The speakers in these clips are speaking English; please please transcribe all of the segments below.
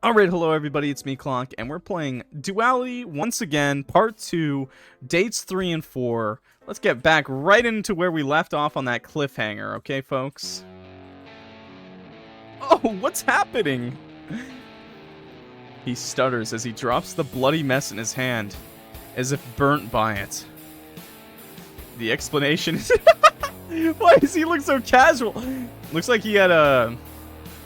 Alright, hello everybody, it's me, Clock, and we're playing Duality once again, part 2, dates 3 and 4. Let's get back right into where we left off on that cliffhanger, okay, folks? Oh, what's happening? He stutters as he drops the bloody mess in his hand, as if burnt by it. The explanation is... Why does he look so casual? Looks like he had a...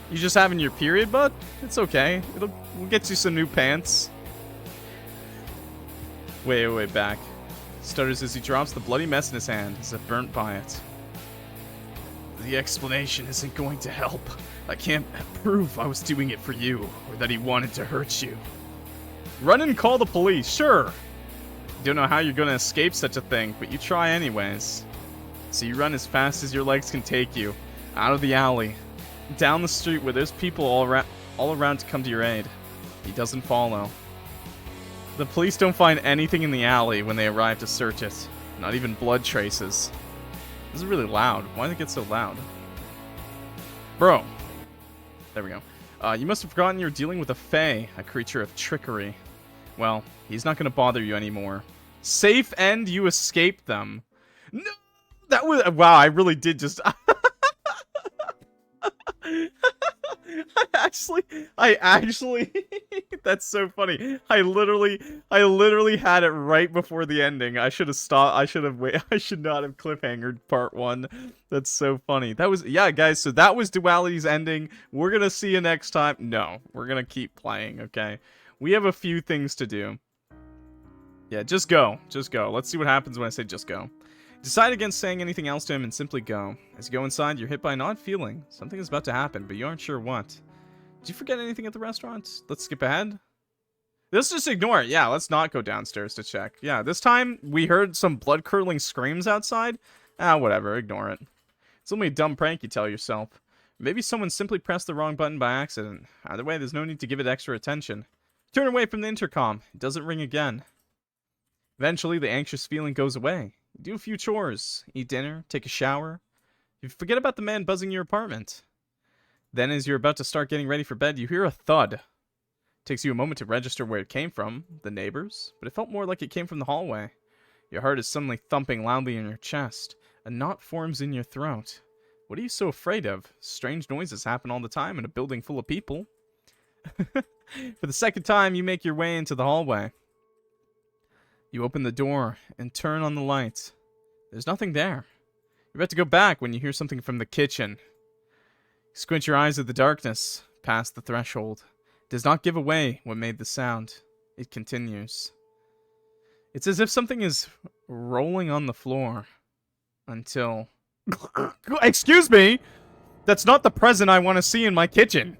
You just having your period, bud? It's okay. We'll get you some new pants. Wait, back. Stutters as he drops the bloody mess in his hand, as if burnt by it. The explanation isn't going to help. I can't prove I was doing it for you, or that he wanted to hurt you. Run and call the police, sure. Don't know how you're gonna escape such a thing, but you try anyways. So you run as fast as your legs can take you, out of the alley, down the street where there's people all around to come to your aid. He doesn't follow. The police don't find anything in the alley when they arrive to search it. Not even blood traces. This is really loud. Why did it get so loud? Bro. There we go. You must have forgotten you're dealing with a fae, a creature of trickery. Well, he's not going to bother you anymore. Safe end, you escaped them. No! That was... Wow, I really did just... I actually, that's so funny. I literally had it right before the ending. I should have stopped. I should not have cliffhangered part 1. That's so funny. That was, yeah, guys, so that was Duality's ending. We're gonna see you next time. No, we're gonna keep playing, okay? We have a few things to do. Yeah, just go. Just go. Let's see what happens when I say just go. Decide against saying anything else to him and simply go. As you go inside, you're hit by an odd feeling. Something is about to happen, but you aren't sure what. Did you forget anything at the restaurant? Let's skip ahead. Let's just ignore it. Yeah, let's not go downstairs to check. Yeah, this time we heard some blood-curdling screams outside. Ah, whatever. Ignore it. It's only a dumb prank, you tell yourself. Maybe someone simply pressed the wrong button by accident. Either way, there's no need to give it extra attention. Turn away from the intercom. It doesn't ring again. Eventually, the anxious feeling goes away. You do a few chores, eat dinner, take a shower. You forget about the man buzzing your apartment. Then, as you're about to start getting ready for bed, you hear a thud. It takes you a moment to register where it came from, the neighbors, but it felt more like it came from the hallway. Your heart is suddenly thumping loudly in your chest. A knot forms in your throat. What are you so afraid of? Strange noises happen all the time in a building full of people. For the second time, you make your way into the hallway. You open the door and turn on the light. There's nothing there. You're about to go back when you hear something from the kitchen. You squint your eyes at the darkness, past the threshold. It does not give away what made the sound. It continues. It's as if something is rolling on the floor. Until... Excuse me! That's not the present I want to see in my kitchen!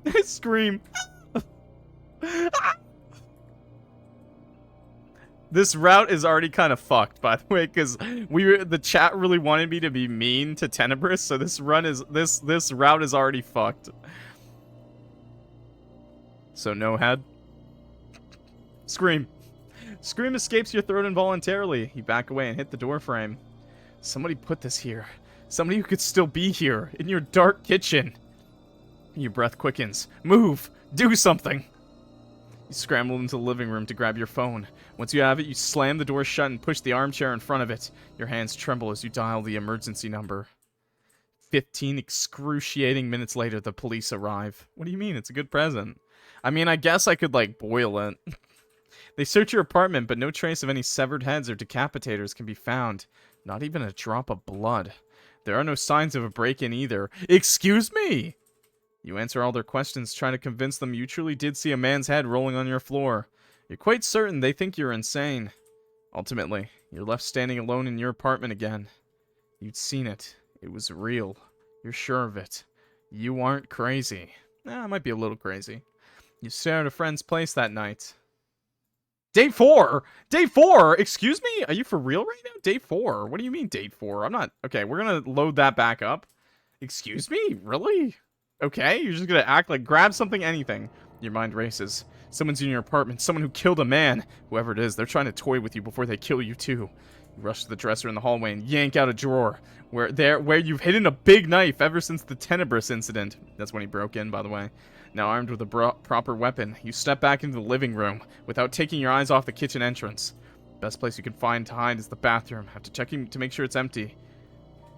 I scream. This route is already kind of fucked, by the way, because the chat really wanted me to be mean to Tenebrous, so this route is already fucked. So no head. Scream. Scream escapes your throat involuntarily. You back away and hit the door frame. Somebody put this here. Somebody who could still be here, in your dark kitchen. Your breath quickens. Move! Do something! You scramble into the living room to grab your phone. Once you have it, you slam the door shut and push the armchair in front of it. Your hands tremble as you dial the emergency number. 15 excruciating minutes later, the police arrive. What do you mean? It's a good present. I mean, I guess I could, like, boil it. They search your apartment, but no trace of any severed heads or decapitators can be found. Not even a drop of blood. There are no signs of a break-in either. Excuse me! You answer all their questions, trying to convince them you truly did see a man's head rolling on your floor. You're quite certain they think you're insane. Ultimately, you're left standing alone in your apartment again. You'd seen it. It was real. You're sure of it. You aren't crazy. I might be a little crazy. You stay at a friend's place that night. Day 4! Day 4! Excuse me? Are you for real right now? Day 4? What do you mean day 4? I'm not... Okay, we're gonna load that back up. Excuse me? Really? Okay, you're just gonna act like grab something, anything. Your mind races. Someone's in your apartment. Someone who killed a man. Whoever it is, they're trying to toy with you before they kill you too. Rush to the dresser in the hallway and yank out a drawer where you've hidden a big knife ever since the Tenebrous incident. That's when he broke in, by the way. Now armed with a proper weapon, you step back into the living room without taking your eyes off the kitchen entrance. Best place you can find to hide is the bathroom. After checking to make sure it's empty.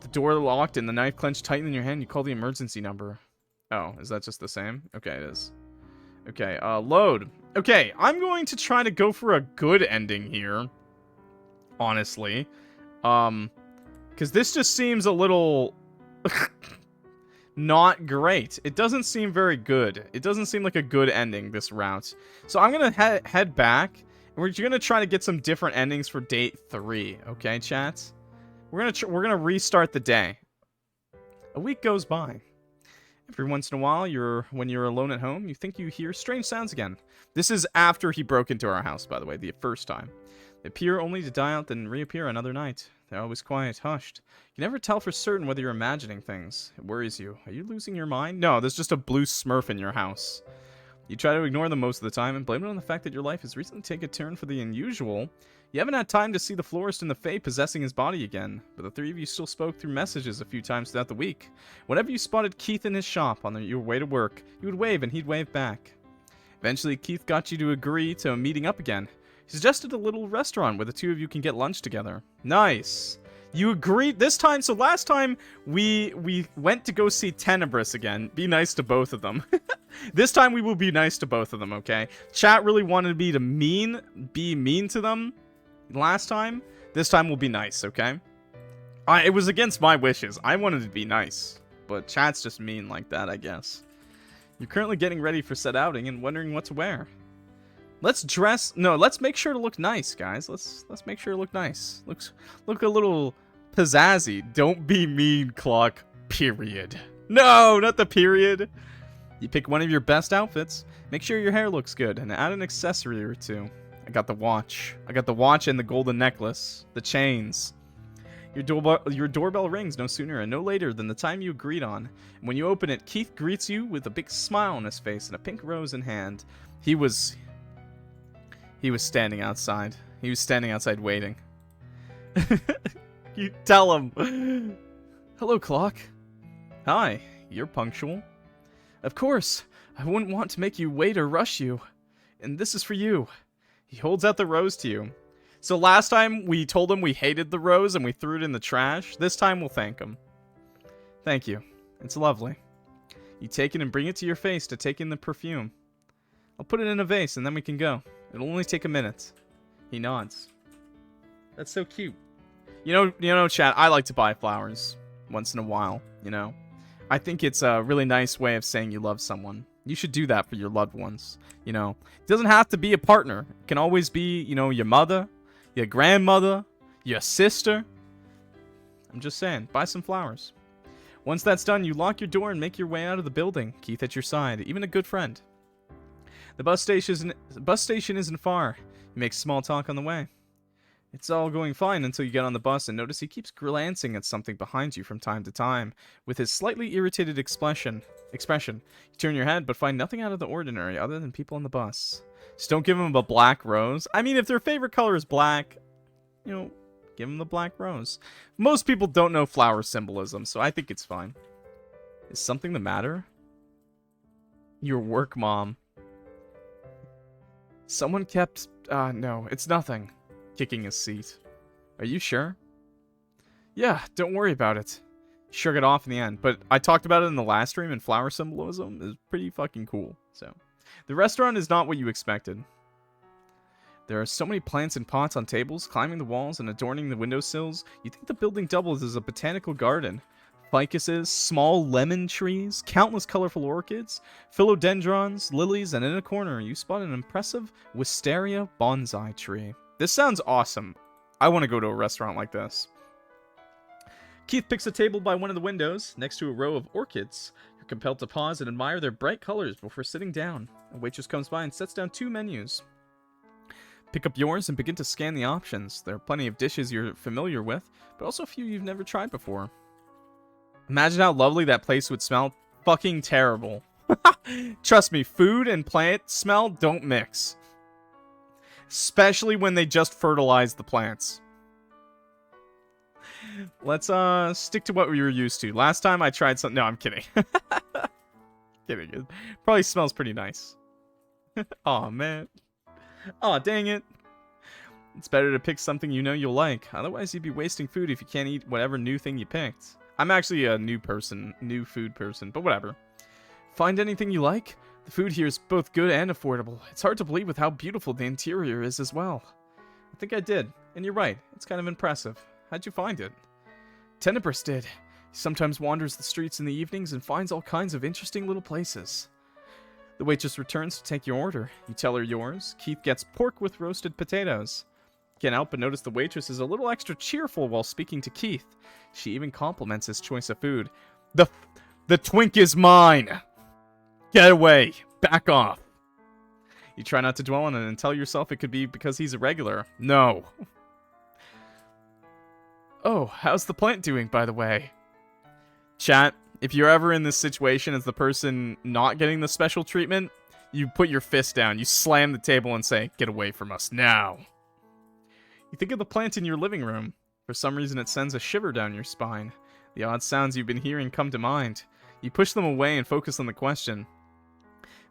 The door locked and the knife clenched tight in your hand, you call the emergency number. Oh, is that just the same? Okay, it is. Okay, load. Okay, I'm going to try to go for a good ending here. Honestly. Because this just seems a little... not great. It doesn't seem very good. It doesn't seem like a good ending, this route. So I'm going to head back, and we're going to try to get some different endings for date 3. Okay, chat? We're gonna restart the day. A week goes by. Every once in a while, when you're alone at home, you think you hear strange sounds again. This is after he broke into our house, by the way, the first time. They appear only to die out, then reappear another night. They're always quiet, hushed. You can never tell for certain whether you're imagining things. It worries you. Are you losing your mind? No, there's just a blue smurf in your house. You try to ignore them most of the time and blame it on the fact that your life has recently taken a turn for the unusual. You haven't had time to see the florist and the fae possessing his body again, but the three of you still spoke through messages a few times throughout the week. Whenever you spotted Keith in his shop on your way to work, you would wave and he'd wave back. Eventually, Keith got you to agree to meeting up again. He suggested a little restaurant where the two of you can get lunch together. Nice. You agreed this time. So last time we went to go see Tenebrous again. Be nice to both of them. This time we will be nice to both of them, okay? Chat really wanted me to be mean to them last time. This time we'll be nice, okay? It was against my wishes. I wanted to be nice, but chat's just mean like that, I guess. You're currently getting ready for said outing and wondering what to wear. Let's make sure to look nice, guys. Let's make sure to look nice. Look a little pizzazzy. Don't be mean, Clock. Period. No, not the period. You pick one of your best outfits. Make sure your hair looks good and add an accessory or two. I got the watch. I got the watch and the golden necklace. The chains. Your doorbell rings no sooner and no later than the time you agreed on. And when you open it, Keith greets you with a big smile on his face and a pink rose in hand. He was standing outside. He was standing outside waiting. You tell him. Hello, Clock. Hi, you're punctual. Of course. I wouldn't want to make you wait or rush you. And this is for you. He holds out the rose to you. So last time we told him we hated the rose and we threw it in the trash. This time we'll thank him. Thank you. It's lovely. You take it and bring it to your face to take in the perfume. I'll put it in a vase and then we can go. It'll only take a minute. He nods. That's so cute. You know, chat, I like to buy flowers once in a while, you know. I think it's a really nice way of saying you love someone. You should do that for your loved ones, you know. It doesn't have to be a partner. It can always be, you know, your mother, your grandmother, your sister. I'm just saying, buy some flowers. Once that's done, you lock your door and make your way out of the building, Keith at your side, even a good friend. The bus station isn't far. You make small talk on the way. It's all going fine until you get on the bus and notice he keeps glancing at something behind you from time to time, with his slightly irritated expression. You turn your head, but find nothing out of the ordinary other than people on the bus. Just don't give him a black rose. I mean, if their favorite color is black, you know, give him the black rose. Most people don't know flower symbolism, so I think it's fine. Is something the matter? Your work mom. Someone kept... no, it's nothing. Kicking his seat. Are you sure? Yeah, don't worry about it. Shook it off in the end, but I talked about it in the last stream, and flower symbolism is pretty fucking cool. So, the restaurant is not what you expected. There are so many plants and pots on tables, climbing the walls and adorning the windowsills. You think the building doubles as a botanical garden. Ficuses, small lemon trees, countless colorful orchids, philodendrons, lilies, and in a corner you spot an impressive wisteria bonsai tree. This sounds awesome. I want to go to a restaurant like this. Keith picks a table by one of the windows, next to a row of orchids. You're compelled to pause and admire their bright colors before sitting down. A waitress comes by and sets down 2 menus. Pick up yours and begin to scan the options. There are plenty of dishes you're familiar with, but also a few you've never tried before. Imagine how lovely that place would smell. Fucking terrible. Trust me, food and plant smell don't mix. Especially when they just fertilize the plants. Let's stick to what we were used to. Last time I tried something. No, I'm kidding. Kidding. It probably smells pretty nice. Aw, man. Aw, dang it. It's better to pick something you know you'll like. Otherwise, you'd be wasting food if you can't eat whatever new thing you picked. I'm actually a new food person, but whatever. Find anything you like? The food here is both good and affordable. It's hard to believe with how beautiful the interior is as well. I think I did, and you're right. It's kind of impressive. How'd you find it? Tenebrous did. He sometimes wanders the streets in the evenings and finds all kinds of interesting little places. The waitress returns to take your order. You tell her yours. Keith gets pork with roasted potatoes. Can't help but notice the waitress is a little extra cheerful while speaking to Keith. She even compliments his choice of food. The twink is mine! Get away! Back off! You try not to dwell on it and tell yourself it could be because he's a regular. No. Oh, how's the plant doing, by the way? Chat, if you're ever in this situation as the person not getting the special treatment, you put your fist down, you slam the table and say, get away from us now. You think of the plant in your living room. For some reason it sends a shiver down your spine. The odd sounds you've been hearing come to mind. You push them away and focus on the question.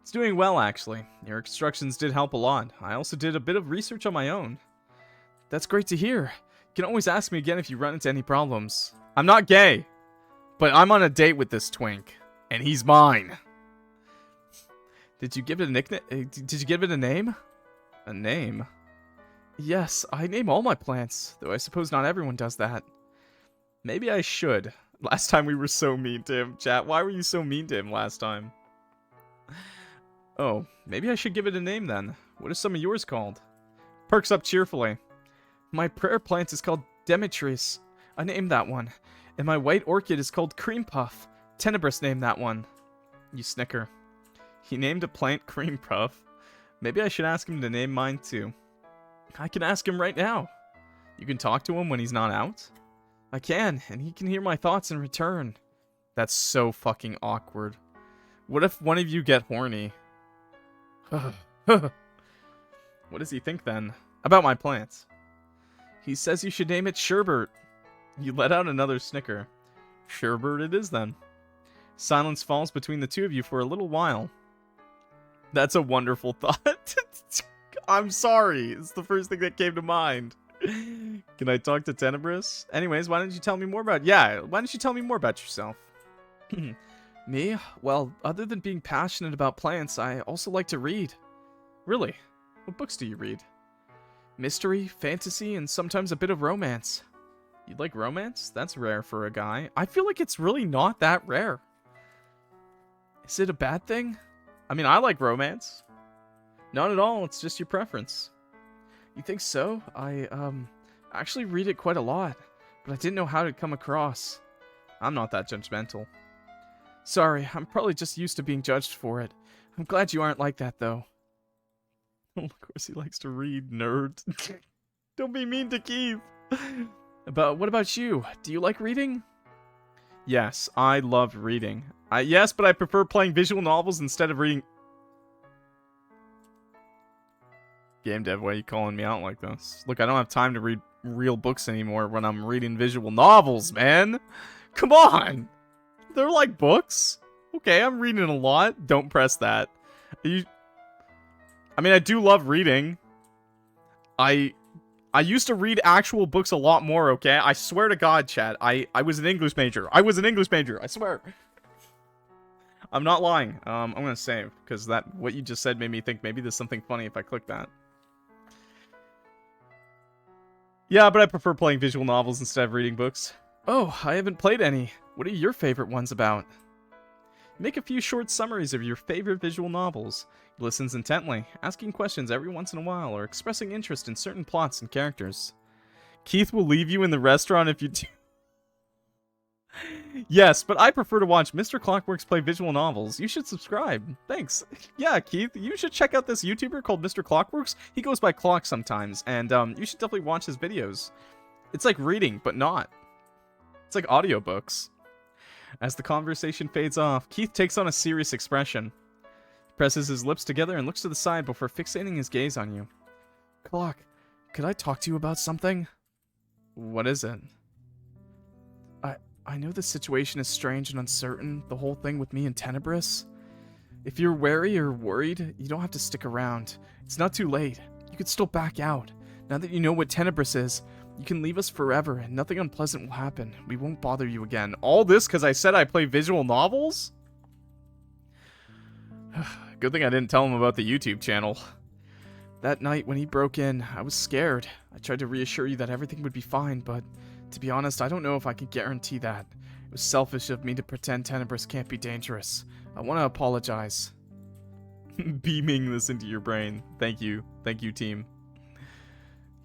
It's doing well, actually. Your instructions did help a lot. I also did a bit of research on my own. That's great to hear. You can always ask me again if you run into any problems. I'm not gay, but I'm on a date with this twink, and he's mine. Did you give it a nickname? Did you give it a name? A name? Yes, I name all my plants, though I suppose not everyone does that. Maybe I should. Last time we were so mean to him. Chat, why were you so mean to him last time? Oh, maybe I should give it a name then. What are some of yours called? Perks up cheerfully. My prayer plant is called Demetrius. I named that one. And my white orchid is called Cream Puff. Tenebrous named that one. You snicker. He named a plant Cream Puff. Maybe I should ask him to name mine too. I can ask him right now. You can talk to him when he's not out? I can, and he can hear my thoughts in return. That's so fucking awkward. What if one of you get horny? What does he think then? About my plants? He says you should name it Sherbert. You let out another snicker. Sherbert it is then. Silence falls between the two of you for a little while. That's a wonderful thought. I'm sorry. It's the first thing that came to mind. Can I talk to Tenebrous? Anyways, why don't you tell me more about... Yeah, why don't you tell me more about yourself? Me? Well, other than being passionate about plants, I also like to read. Really? What books do you read? Mystery, fantasy, and sometimes a bit of romance. You like romance? That's rare for a guy. I feel like it's really not that rare. Is it a bad thing? I mean, I like romance. Not at all, it's just your preference. You think so? I actually read it quite a lot, but I didn't know how to come across. I'm not that judgmental. Sorry, I'm probably just used to being judged for it. I'm glad you aren't like that, though. Of course he likes to read, nerd. Don't be mean to Keith. But what about you? Do you like reading? Yes, I love reading. Yes, but I prefer playing visual novels instead of reading... Game dev, why are you calling me out like this? Look, I don't have time to read real books anymore when I'm reading visual novels, man. Come on. They're like books. Okay, I'm reading a lot. Don't press that. I mean, I do love reading. I used to read actual books a lot more, okay? I swear to God, chat. I was an English major. I was an English major. I swear. I'm not lying. I'm gonna save, because what you just said made me think maybe there's something funny if I click that. Yeah, but I prefer playing visual novels instead of reading books. Oh, I haven't played any. What are your favorite ones about? Make a few short summaries of your favorite visual novels. He listens intently, asking questions every once in a while, or expressing interest in certain plots and characters. Keith will leave you in the restaurant if you do. Yes, but I prefer to watch MrClockWorks play visual novels. You should subscribe. Thanks. Yeah, Keith, you should check out this YouTuber called MrClockWorks. He goes by Clock sometimes, and you should definitely watch his videos. It's like reading, but not. It's like audiobooks. As the conversation fades off, Keith takes on a serious expression. He presses his lips together and looks to the side before fixating his gaze on you. Clock, could I talk to you about something? What is it? I know the situation is strange and uncertain, the whole thing with me and Tenebrous. If you're wary or worried, you don't have to stick around. It's not too late. You could still back out. Now that you know what Tenebrous is, you can leave us forever and nothing unpleasant will happen. We won't bother you again. All this because I said I play visual novels? Good thing I didn't tell him about the YouTube channel. That night when he broke in, I was scared. I tried to reassure you that everything would be fine, but to be honest, I don't know if I can guarantee that. It was selfish of me to pretend Tenebrous can't be dangerous. I want to apologize. Beaming this into your brain. Thank you. Thank you, team.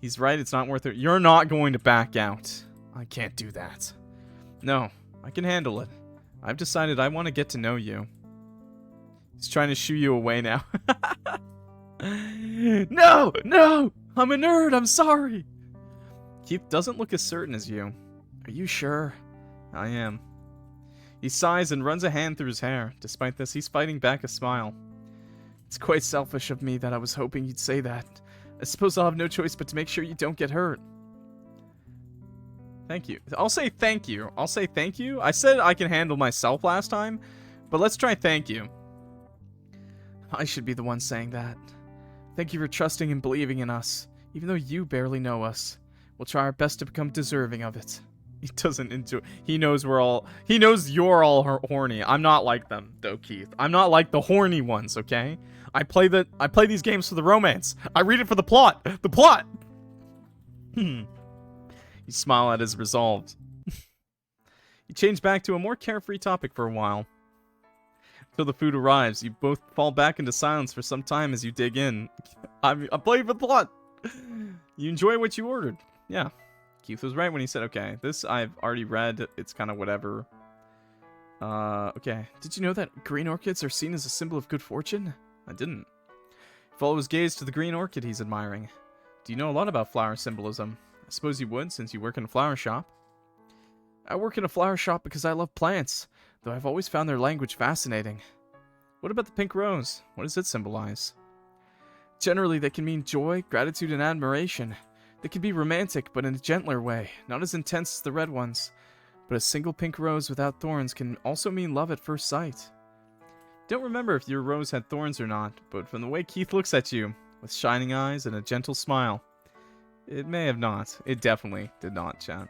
He's right, it's not worth it. You're not going to back out. I can't do that. No, I can handle it. I've decided I want to get to know you. He's trying to shoo you away now. No! No! I'm a nerd, I'm sorry! Keith doesn't look as certain as you. Are you sure? I am. He sighs and runs a hand through his hair. Despite this, he's fighting back a smile. It's quite selfish of me that I was hoping you'd say that. I suppose I'll have no choice but to make sure you don't get hurt. Thank you. I'll say thank you. I'll say thank you. I said I can handle myself last time, but let's try thank you. I should be the one saying that. Thank you for trusting and believing in us, even though you barely know us. We'll try our best to become deserving of it. He doesn't enjoy. He knows we're all. He knows you're all horny. I'm not like them, though, Keith. I'm not like the horny ones. Okay. I play these games for the romance. I read it for the plot. The plot. You smile at his resolve. You change back to a more carefree topic for a while. Until the food arrives, you both fall back into silence for some time as you dig in. I'm playing for the plot. You enjoy what you ordered. Yeah. Keith was right when he said, okay, this I've already read. It's kind of whatever. Okay. Did you know that green orchids are seen as a symbol of good fortune? I didn't. Follow his gaze to the green orchid he's admiring. Do you know a lot about flower symbolism? I suppose you would, since you work in a flower shop. I work in a flower shop because I love plants, though I've always found their language fascinating. What about the pink rose? What does it symbolize? Generally, they can mean joy, gratitude, and admiration. They can be romantic, but in a gentler way, not as intense as the red ones. But a single pink rose without thorns can also mean love at first sight. Don't remember if your rose had thorns or not, but from the way Keith looks at you, with shining eyes and a gentle smile, it may have not. It definitely did not, chat.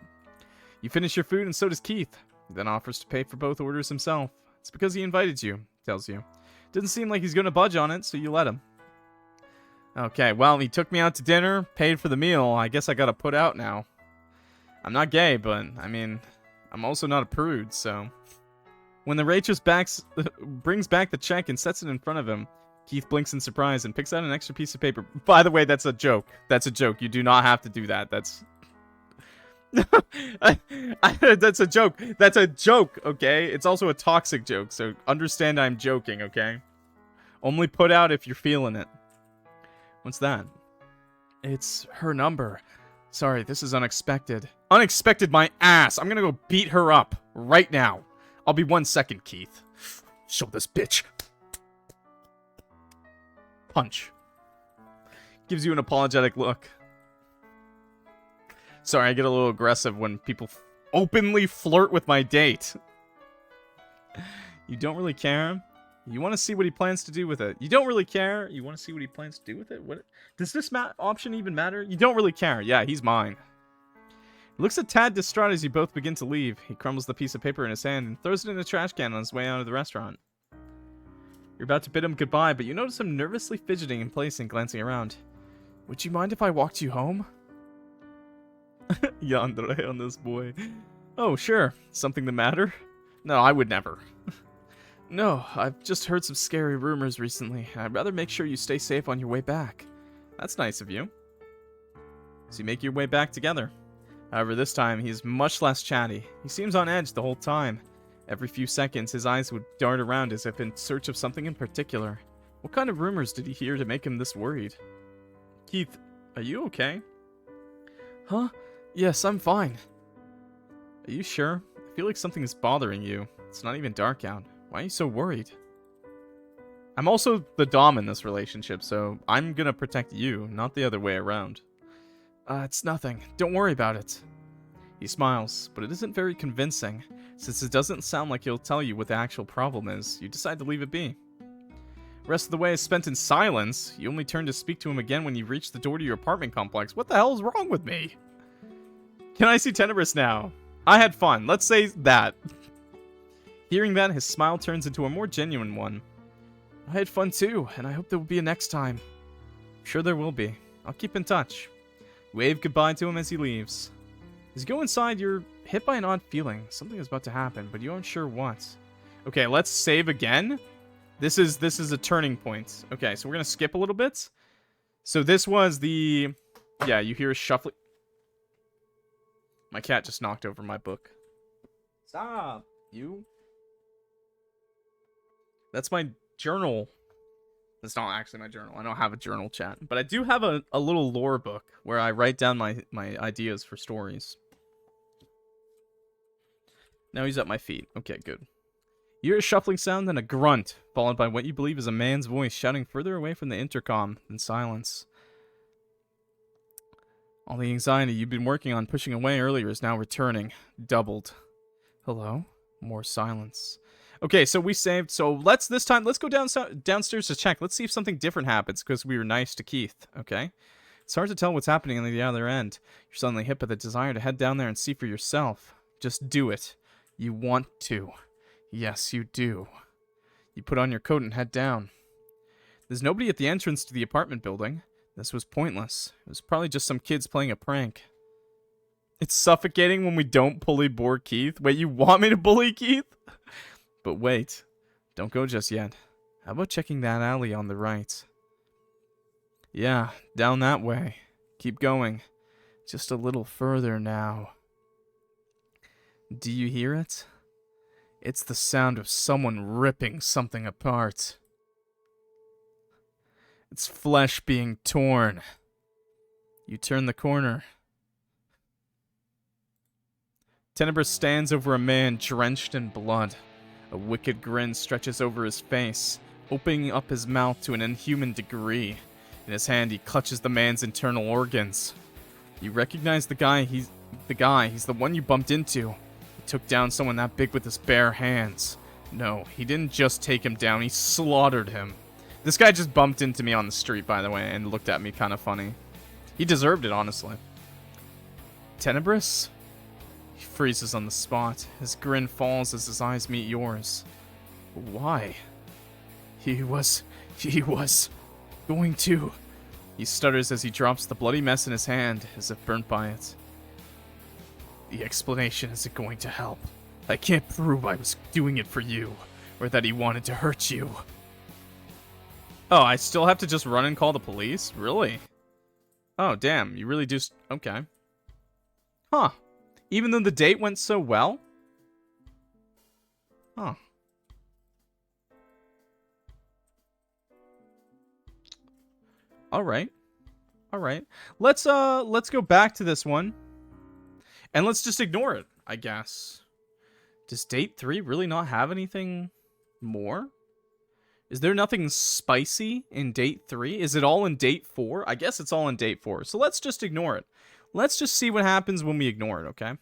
You finish your food and so does Keith. He then offers to pay for both orders himself. It's because he invited you, tells you. Didn't seem like he's going to budge on it, so you let him. Okay, well, he took me out to dinner, paid for the meal. I guess I gotta put out now. I'm not gay, but, I mean, I'm also not a prude, so... When the waitress brings back the check and sets it in front of him, Keith blinks in surprise and picks out an extra piece of paper. By the way, that's a joke. That's a joke. You do not have to do that. That's... that's a joke. That's a joke, okay? It's also a toxic joke, so understand I'm joking, okay? Only put out if you're feeling it. What's that? It's her number. Sorry, this is unexpected. Unexpected my ass! I'm gonna go beat her up right now. I'll be 1 second, Keith. Show this bitch. Punch. Gives you an apologetic look. Sorry, I get a little aggressive when people openly flirt with my date. You don't really care? You want to see what he plans to do with it. You don't really care? You want to see what he plans to do with it? What? Does this option even matter? You don't really care. Yeah, he's mine. He looks a tad distraught as you both begin to leave. He crumbles the piece of paper in his hand and throws it in a trash can on his way out of the restaurant. You're about to bid him goodbye, but you notice him nervously fidgeting in place and glancing around. Would you mind if I walked you home? Yandere on this boy. Oh, sure. Something the matter? No, I would never. No, I've just heard some scary rumors recently. I'd rather make sure you stay safe on your way back. That's nice of you. So you make your way back together. However, this time, he's much less chatty. He seems on edge the whole time. Every few seconds, his eyes would dart around as if in search of something in particular. What kind of rumors did he hear to make him this worried? Keith, are you okay? Huh? Yes, I'm fine. Are you sure? I feel like something is bothering you. It's not even dark out. Why are you so worried? I'm also the dom in this relationship, so I'm gonna protect you, not the other way around. It's nothing. Don't worry about it. He smiles, but it isn't very convincing. Since it doesn't sound like he'll tell you what the actual problem is, you decide to leave it be. The rest of the way is spent in silence. You only turn to speak to him again when you reach the door to your apartment complex. What the hell is wrong with me? Can I see Tenebrous now? I had fun. Let's say that. Hearing that, his smile turns into a more genuine one. I had fun too, and I hope there will be a next time. I'm sure there will be. I'll keep in touch. Wave goodbye to him as he leaves. As you go inside, you're hit by an odd feeling. Something is about to happen, but you aren't sure what. Okay, let's save again. This is a turning point. Okay, so we're gonna skip a little bit. So this was the... Yeah, you hear a shuffling... My cat just knocked over my book. Stop, you. That's my journal. That's not actually my journal. I don't have a journal, chat. But I do have a little lore book where I write down my ideas for stories. Now he's at my feet. Okay, good. You hear a shuffling sound and a grunt, followed by what you believe is a man's voice shouting further away from the intercom in silence. All the anxiety you've been working on pushing away earlier is now returning, doubled. Hello? More silence. Okay, so we saved. So let's go downstairs to check. Let's see if something different happens because we were nice to Keith. Okay, it's hard to tell what's happening on the other end. You're suddenly hit by the desire to head down there and see for yourself. Just do it. You want to. Yes, you do. You put on your coat and head down. There's nobody at the entrance to the apartment building. This was pointless. It was probably just some kids playing a prank. It's suffocating when we don't bully poor Keith. Wait, you want me to bully Keith? But wait, don't go just yet. How about checking that alley on the right? Yeah, down that way. Keep going. Just a little further now. Do you hear it? It's the sound of someone ripping something apart. It's flesh being torn. You turn the corner. Tenebrous stands over a man drenched in blood. A wicked grin stretches over his face, opening up his mouth to an inhuman degree. In his hand, he clutches the man's internal organs. You recognize the guy. He's the one you bumped into. He took down someone that big with his bare hands. No, he didn't just take him down, he slaughtered him. This guy just bumped into me on the street, by the way, and looked at me kind of funny. He deserved it, honestly. Tenebrous? He freezes on the spot. His grin falls as his eyes meet yours. Why? He was going to... He stutters as he drops the bloody mess in his hand, as if burnt by it. The explanation isn't going to help. I can't prove I was doing it for you, or that he wanted to hurt you. Oh, I still have to just run and call the police? Really? Oh, damn, you really do... Okay. Huh. Even though the date went so well? Huh. Alright. Alright. Let's go back to this one. And let's just ignore it, I guess. Does date 3 really not have anything more? Is there nothing spicy in date 3? Is it all in date 4? I guess it's all in date 4. So let's just ignore it. Let's just see what happens when we ignore it, okay?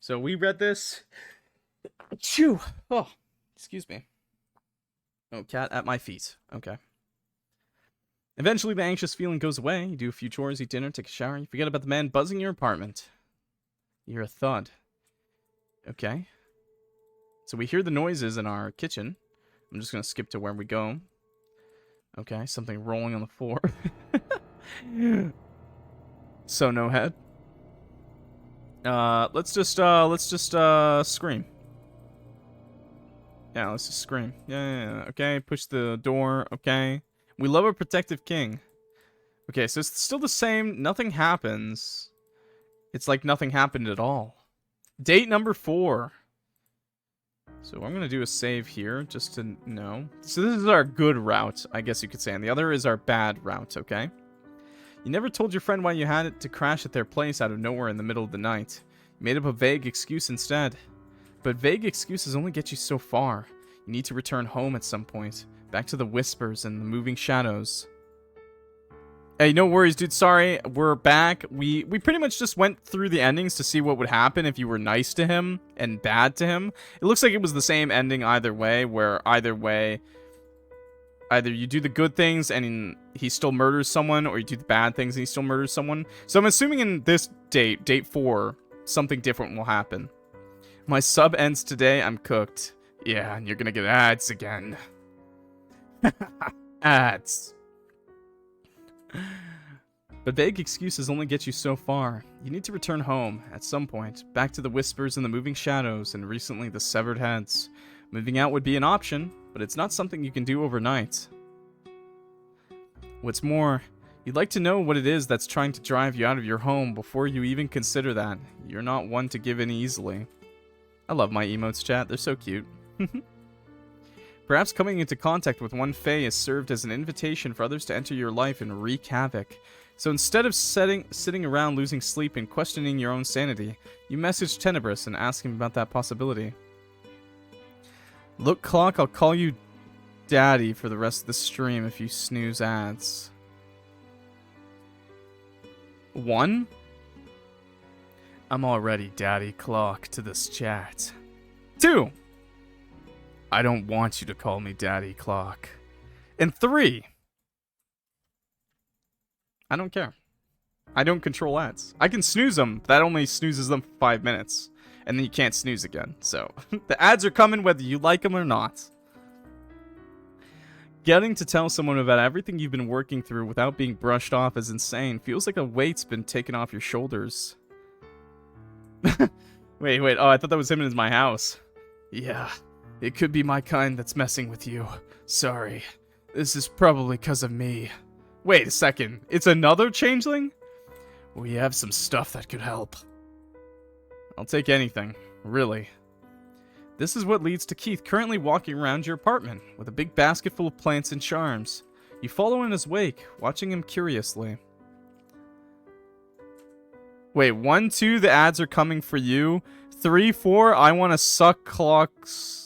So we read this. Achoo! Oh, excuse me. Oh, cat at my feet. Okay. Eventually, the anxious feeling goes away. You do a few chores, eat dinner, take a shower. You forget about the man buzzing your apartment. You hear a thud. Okay. So we hear the noises in our kitchen. I'm just going to skip to where we go. Okay, something rolling on the floor. So no head. Let's just scream. Yeah, let's just scream. Yeah. Okay, push the door. Okay. We love a protective king. Okay, so it's still the same. Nothing happens. It's like nothing happened at all. Date number 4. So I'm going to do a save here just to know. So this is our good route, I guess you could say. And the other is our bad route, okay? You never told your friend why you had it to crash at their place out of nowhere in the middle of the night. You made up a vague excuse instead. But vague excuses only get you so far. You need to return home at some point. Back to the whispers and the moving shadows. Hey, no worries, dude. Sorry, we're back. We pretty much just went through the endings to see what would happen if you were nice to him and bad to him. It looks like it was the same ending either way, where either way, either you do the good things and he still murders someone, or you do the bad things and he still murders someone. So I'm assuming in this date 4, something different will happen. My sub ends today. I'm cooked. Yeah, and you're gonna get ads again. Ads. But vague excuses only get you so far. You need to return home, at some point, back to the whispers and the moving shadows, and recently the severed heads. Moving out would be an option, but it's not something you can do overnight. What's more, you'd like to know what it is that's trying to drive you out of your home before you even consider that. You're not one to give in easily. I love my emotes, chat. They're so cute. Perhaps coming into contact with one Fae has served as an invitation for others to enter your life and wreak havoc. So instead of sitting around losing sleep and questioning your own sanity, you message Tenebrous and ask him about that possibility. Look, Clock, I'll call you Daddy for the rest of the stream if you snooze ads. 1? I'm already Daddy Clock to this chat. 2. I don't want you to call me Daddy Clock. And 3. I don't care. I don't control ads. I can snooze them. That only snoozes them for 5 minutes. And then you can't snooze again. So, the ads are coming whether you like them or not. Getting to tell someone about everything you've been working through without being brushed off as insane feels like a weight's been taken off your shoulders. Wait. Oh, I thought that was him in my house. Yeah. It could be my kind that's messing with you. Sorry. This is probably because of me. Wait a second. It's another changeling? We have some stuff that could help. I'll take anything. Really. This is what leads to Keith currently walking around your apartment with a big basket full of plants and charms. You follow in his wake, watching him curiously. Wait, 1, 2, the ads are coming for you. 3, 4, I want to suck Clocks.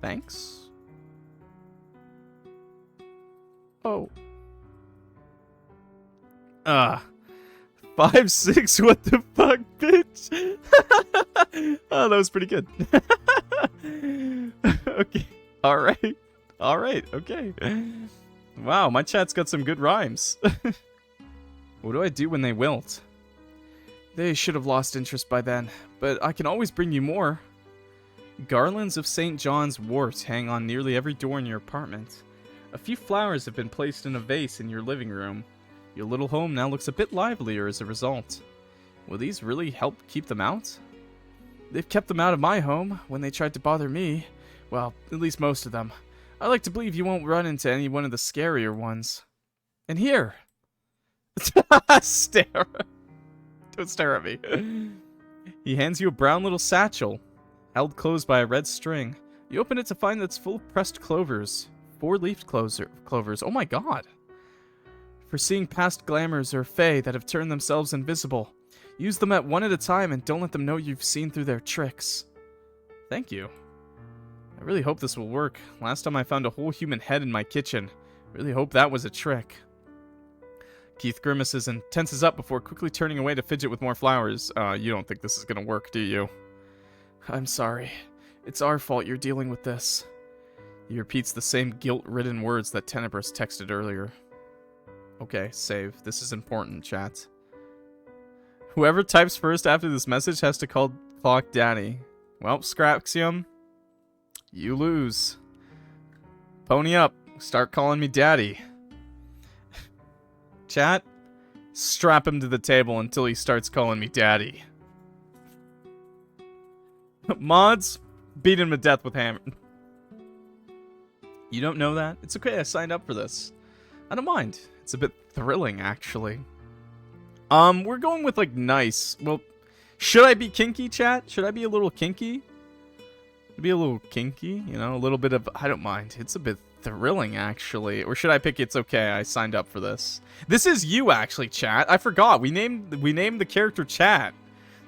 Thanks. Oh. 5, 6, what the fuck, bitch? Oh, that was pretty good. Okay. Alright, okay. Wow, my chat's got some good rhymes. What do I do when they wilt? They should have lost interest by then, but I can always bring you more. Garlands of St. John's wort hang on nearly every door in your apartment. A few flowers have been placed in a vase in your living room. Your little home now looks a bit livelier as a result. Will these really help keep them out? They've kept them out of my home when they tried to bother me. Well, at least most of them. I like to believe you won't run into any one of the scarier ones. And here! Stare. Don't stare at me. He hands you a brown little satchel, held closed by a red string. You open it to find that it's full of pressed clovers. 4-leafed clovers. Oh my god. For seeing past glamours or fae that have turned themselves invisible. Use them at one at a time and don't let them know you've seen through their tricks. Thank you. I really hope this will work. Last time I found a whole human head in my kitchen. Really hope that was a trick. Keith grimaces and tenses up before quickly turning away to fidget with more flowers. You don't think this is gonna work, do you? I'm sorry. It's our fault you're dealing with this. He repeats the same guilt-ridden words that Tenebrous texted earlier. Okay, save. This is important, chat. Whoever types first after this message has to call Clock Daddy. Well, Scraxium, you lose. Pony up. Start calling me Daddy. Chat, strap him to the table until he starts calling me Daddy. Mods, beat him to death with hammer. You don't know that? It's okay, I signed up for this. I don't mind. It's a bit thrilling, actually. We're going with, like, nice. Well, should I be kinky, chat? Should I be a little kinky? Be a little kinky, you know, a little bit of, I don't mind. It's a bit thrilling, actually. Or should I pick It's Okay, I signed up for this. This is you, actually, chat. I forgot. We named the character Chat.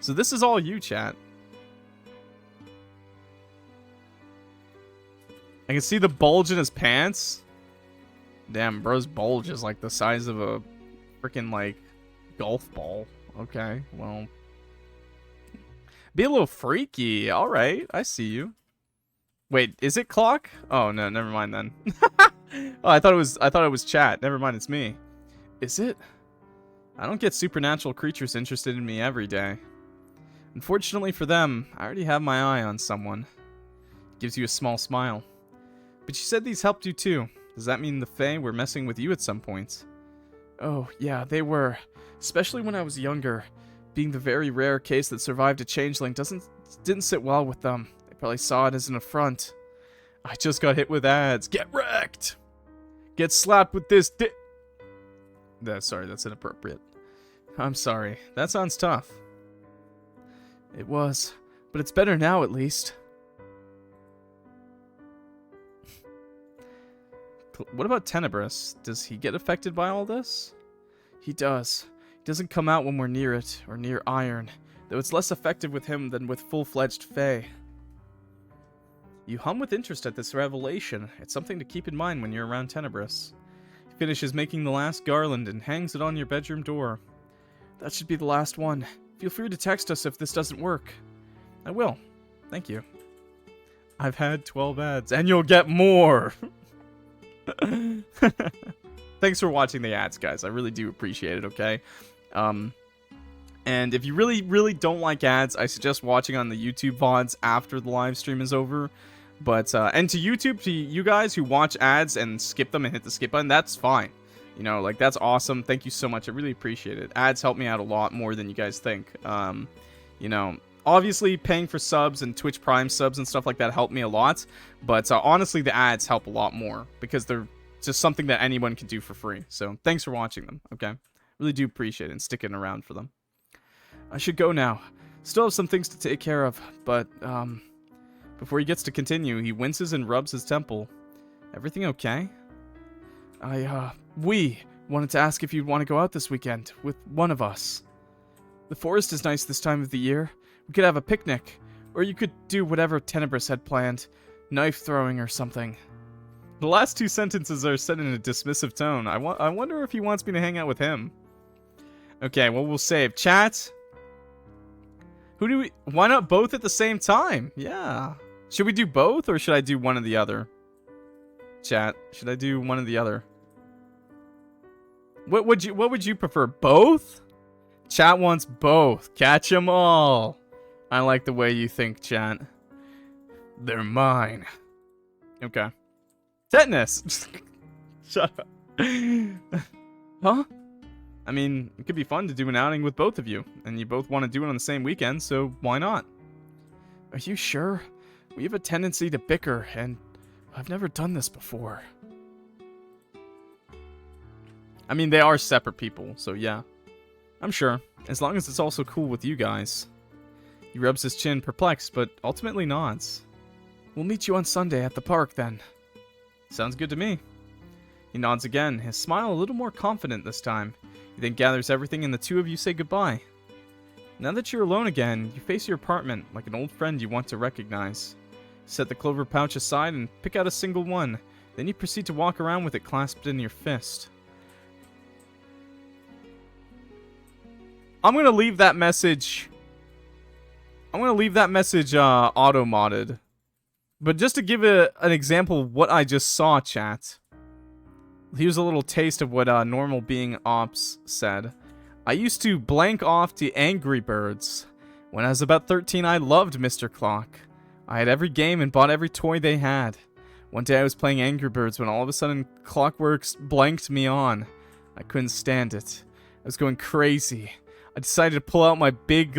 So this is all you, chat. I can see the bulge in his pants. Damn, bro's bulge is like the size of a freaking like golf ball. Okay, well, be a little freaky. All right, I see you. Wait, is it Clock? Oh no, never mind then. Oh, I thought it was chat. Never mind, it's me. Is it? I don't get supernatural creatures interested in me every day. Unfortunately for them, I already have my eye on someone. Gives you a small smile. But you said these helped you too. Does that mean the Fae were messing with you at some point? Oh, yeah, they were. Especially when I was younger. Being the very rare case that survived a changeling didn't sit well with them. They probably saw it as an affront. I just got hit with ads. Get wrecked! Get slapped with this sorry, that's inappropriate. I'm sorry. That sounds tough. It was. But it's better now, at least. What about Tenebrous? Does he get affected by all this? He does. He doesn't come out when we're near it, or near iron, though it's less effective with him than with full-fledged Fae. You hum with interest at this revelation. It's something to keep in mind when you're around Tenebrous. He finishes making the last garland and hangs it on your bedroom door. That should be the last one. Feel free to text us if this doesn't work. I will. Thank you. I've had 12 ads, and you'll get more! Thanks for watching the ads, guys. I really do appreciate it, okay? And if you really, really don't like ads, I suggest watching on the YouTube VODs after the live stream is over. But, and to YouTube, to you guys who watch ads and skip them and hit the skip button, that's fine. You know, like, that's awesome. Thank you so much. I really appreciate it. Ads help me out a lot more than you guys think. You know, obviously, paying for subs and Twitch Prime subs and stuff like that help me a lot. But, honestly, the ads help a lot more because they're just something that anyone can do for free. So, thanks for watching them, okay? Really do appreciate it and sticking around for them. I should go now. Still have some things to take care of, but, before he gets to continue, he winces and rubs his temple. Everything okay? We wanted to ask if you'd want to go out this weekend with one of us. The forest is nice this time of the year. We could have a picnic, or you could do whatever Tenebrous had planned. Knife throwing or something. The last two sentences are said in a dismissive tone. I wonder if he wants me to hang out with him. Okay, well, we'll save. Chat? Why not both at the same time? Yeah. Should we do both, or should I do one or the other? Chat, should I do one or the other? What would you prefer? Both? Chat wants both. Catch 'em all. I like the way you think, chat. They're mine. Okay. Tetanus! Shut up. Huh? I mean, it could be fun to do an outing with both of you, and you both want to do it on the same weekend, so why not? Are you sure? We have a tendency to bicker, and I've never done this before. I mean, they are separate people, so yeah. I'm sure, as long as it's also cool with you guys. He rubs his chin, perplexed, but ultimately nods. We'll meet you on Sunday at the park, then. Sounds good to me. He nods again, his smile a little more confident this time. He then gathers everything and the two of you say goodbye. Now that you're alone again, you face your apartment like an old friend you want to recognize. Set the clover pouch aside and pick out a single one. Then you proceed to walk around with it clasped in your fist. I'm going to leave that message... auto-modded. But just to give an example of what I just saw, chat. Here's a little taste of what Normal Being Ops said. I used to blank off to Angry Birds. When I was about 13, I loved Mr. Clock. I had every game and bought every toy they had. One day I was playing Angry Birds when all of a sudden ClockWorks blanked me on. I couldn't stand it. I was going crazy. I decided to pull out my big...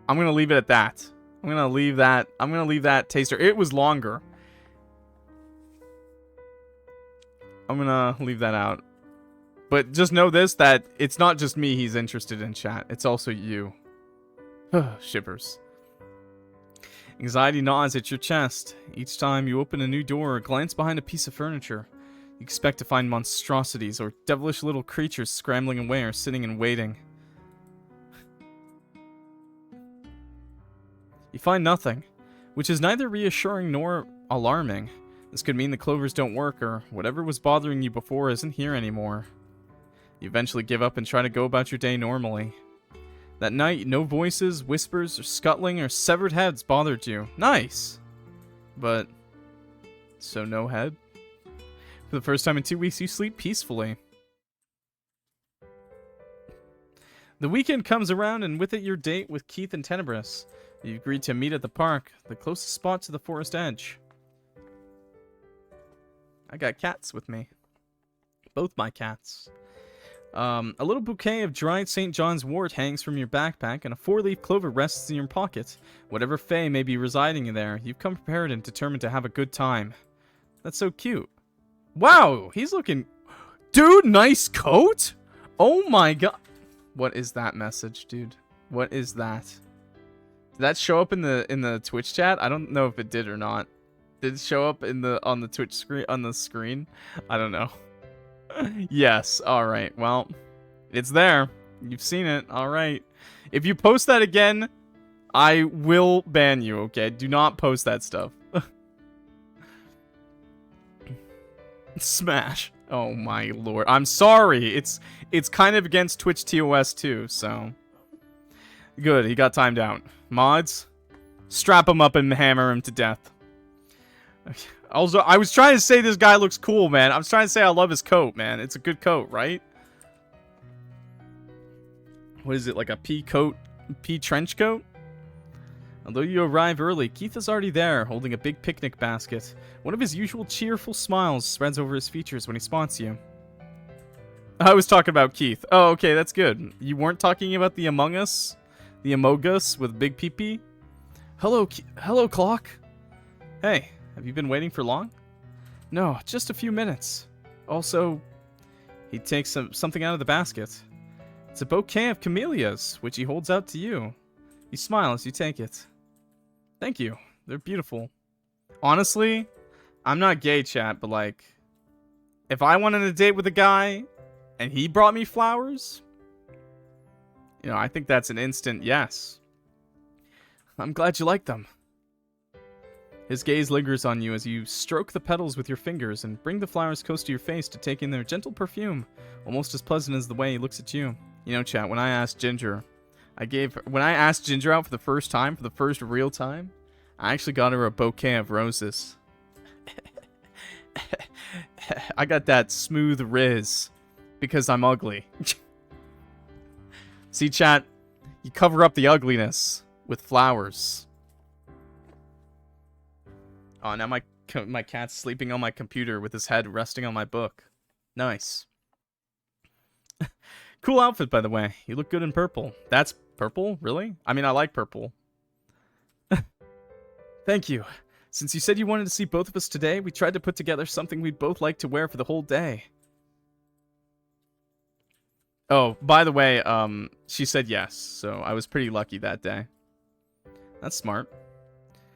I'm gonna leave it at that. I'm gonna leave that taster. It was longer. I'm gonna leave that out. But just know this, that it's not just me he's interested in, chat. It's also you. Shivers. Anxiety gnaws at your chest. Each time you open a new door or glance behind a piece of furniture, you expect to find monstrosities or devilish little creatures scrambling away or sitting and waiting. You find nothing, which is neither reassuring nor alarming. This could mean the clovers don't work, or whatever was bothering you before isn't here anymore. You eventually give up and try to go about your day normally. That night, no voices, whispers, or scuttling, or severed heads bothered you. Nice! But, so no head? For the first time in 2 weeks, you sleep peacefully. The weekend comes around, and with it your date with Keith and Tenebrous. You agreed to meet at the park, the closest spot to the forest edge. I got cats with me. Both my cats. A little bouquet of dried St. John's wort hangs from your backpack, and a 4-leaf clover rests in your pocket. Whatever fae may be residing in there, you've come prepared and determined to have a good time. That's so cute. Wow, he's looking... Dude, nice coat? Oh my god. What is that message, dude? What is that? Did that show up in the Twitch chat? I don't know if it did or not. Did it show up on the Twitch screen on the screen? I don't know. Yes. All right. Well, it's there. You've seen it. All right. If you post that again, I will ban you. Okay? Do not post that stuff. Smash. Oh my lord. I'm sorry. It's kind of against Twitch TOS too, so good. He got timed out. Mods, strap him up and hammer him to death. Okay. Also, I was trying to say this guy looks cool, man. I was trying to say I love his coat, man. It's a good coat, right? What is it, like a pea trench coat? Although you arrive early, Keith is already there, holding a big picnic basket. One of his usual cheerful smiles spreads over his features when he spots you. I was talking about Keith. Oh, okay, that's good. You weren't talking about the Among Us? The Among Us with big pee-pee? Hello, hello, Clock. Hey, have you been waiting for long? No, just a few minutes. Also, he takes something out of the basket. It's a bouquet of camellias, which he holds out to you. You smile as you take it. Thank you. They're beautiful. Honestly, I'm not gay, chat, but like, if I went on a date with a guy and he brought me flowers, you know, I think that's an instant yes. I'm glad you like them. His gaze lingers on you as you stroke the petals with your fingers and bring the flowers close to your face to take in their gentle perfume, almost as pleasant as the way he looks at you. You know, chat, when I asked Ginger out for the first time, for the first real time, I actually got her a bouquet of roses. I got that smooth riz because I'm ugly. See, chat, you cover up the ugliness with flowers. Oh, now my cat's sleeping on my computer with his head resting on my book. Nice. Cool outfit, by the way. You look good in purple. That's purple? Really? I mean, I like purple. Thank you. Since you said you wanted to see both of us today, we tried to put together something we'd both like to wear for the whole day. Oh, by the way, she said yes, so I was pretty lucky that day. That's smart.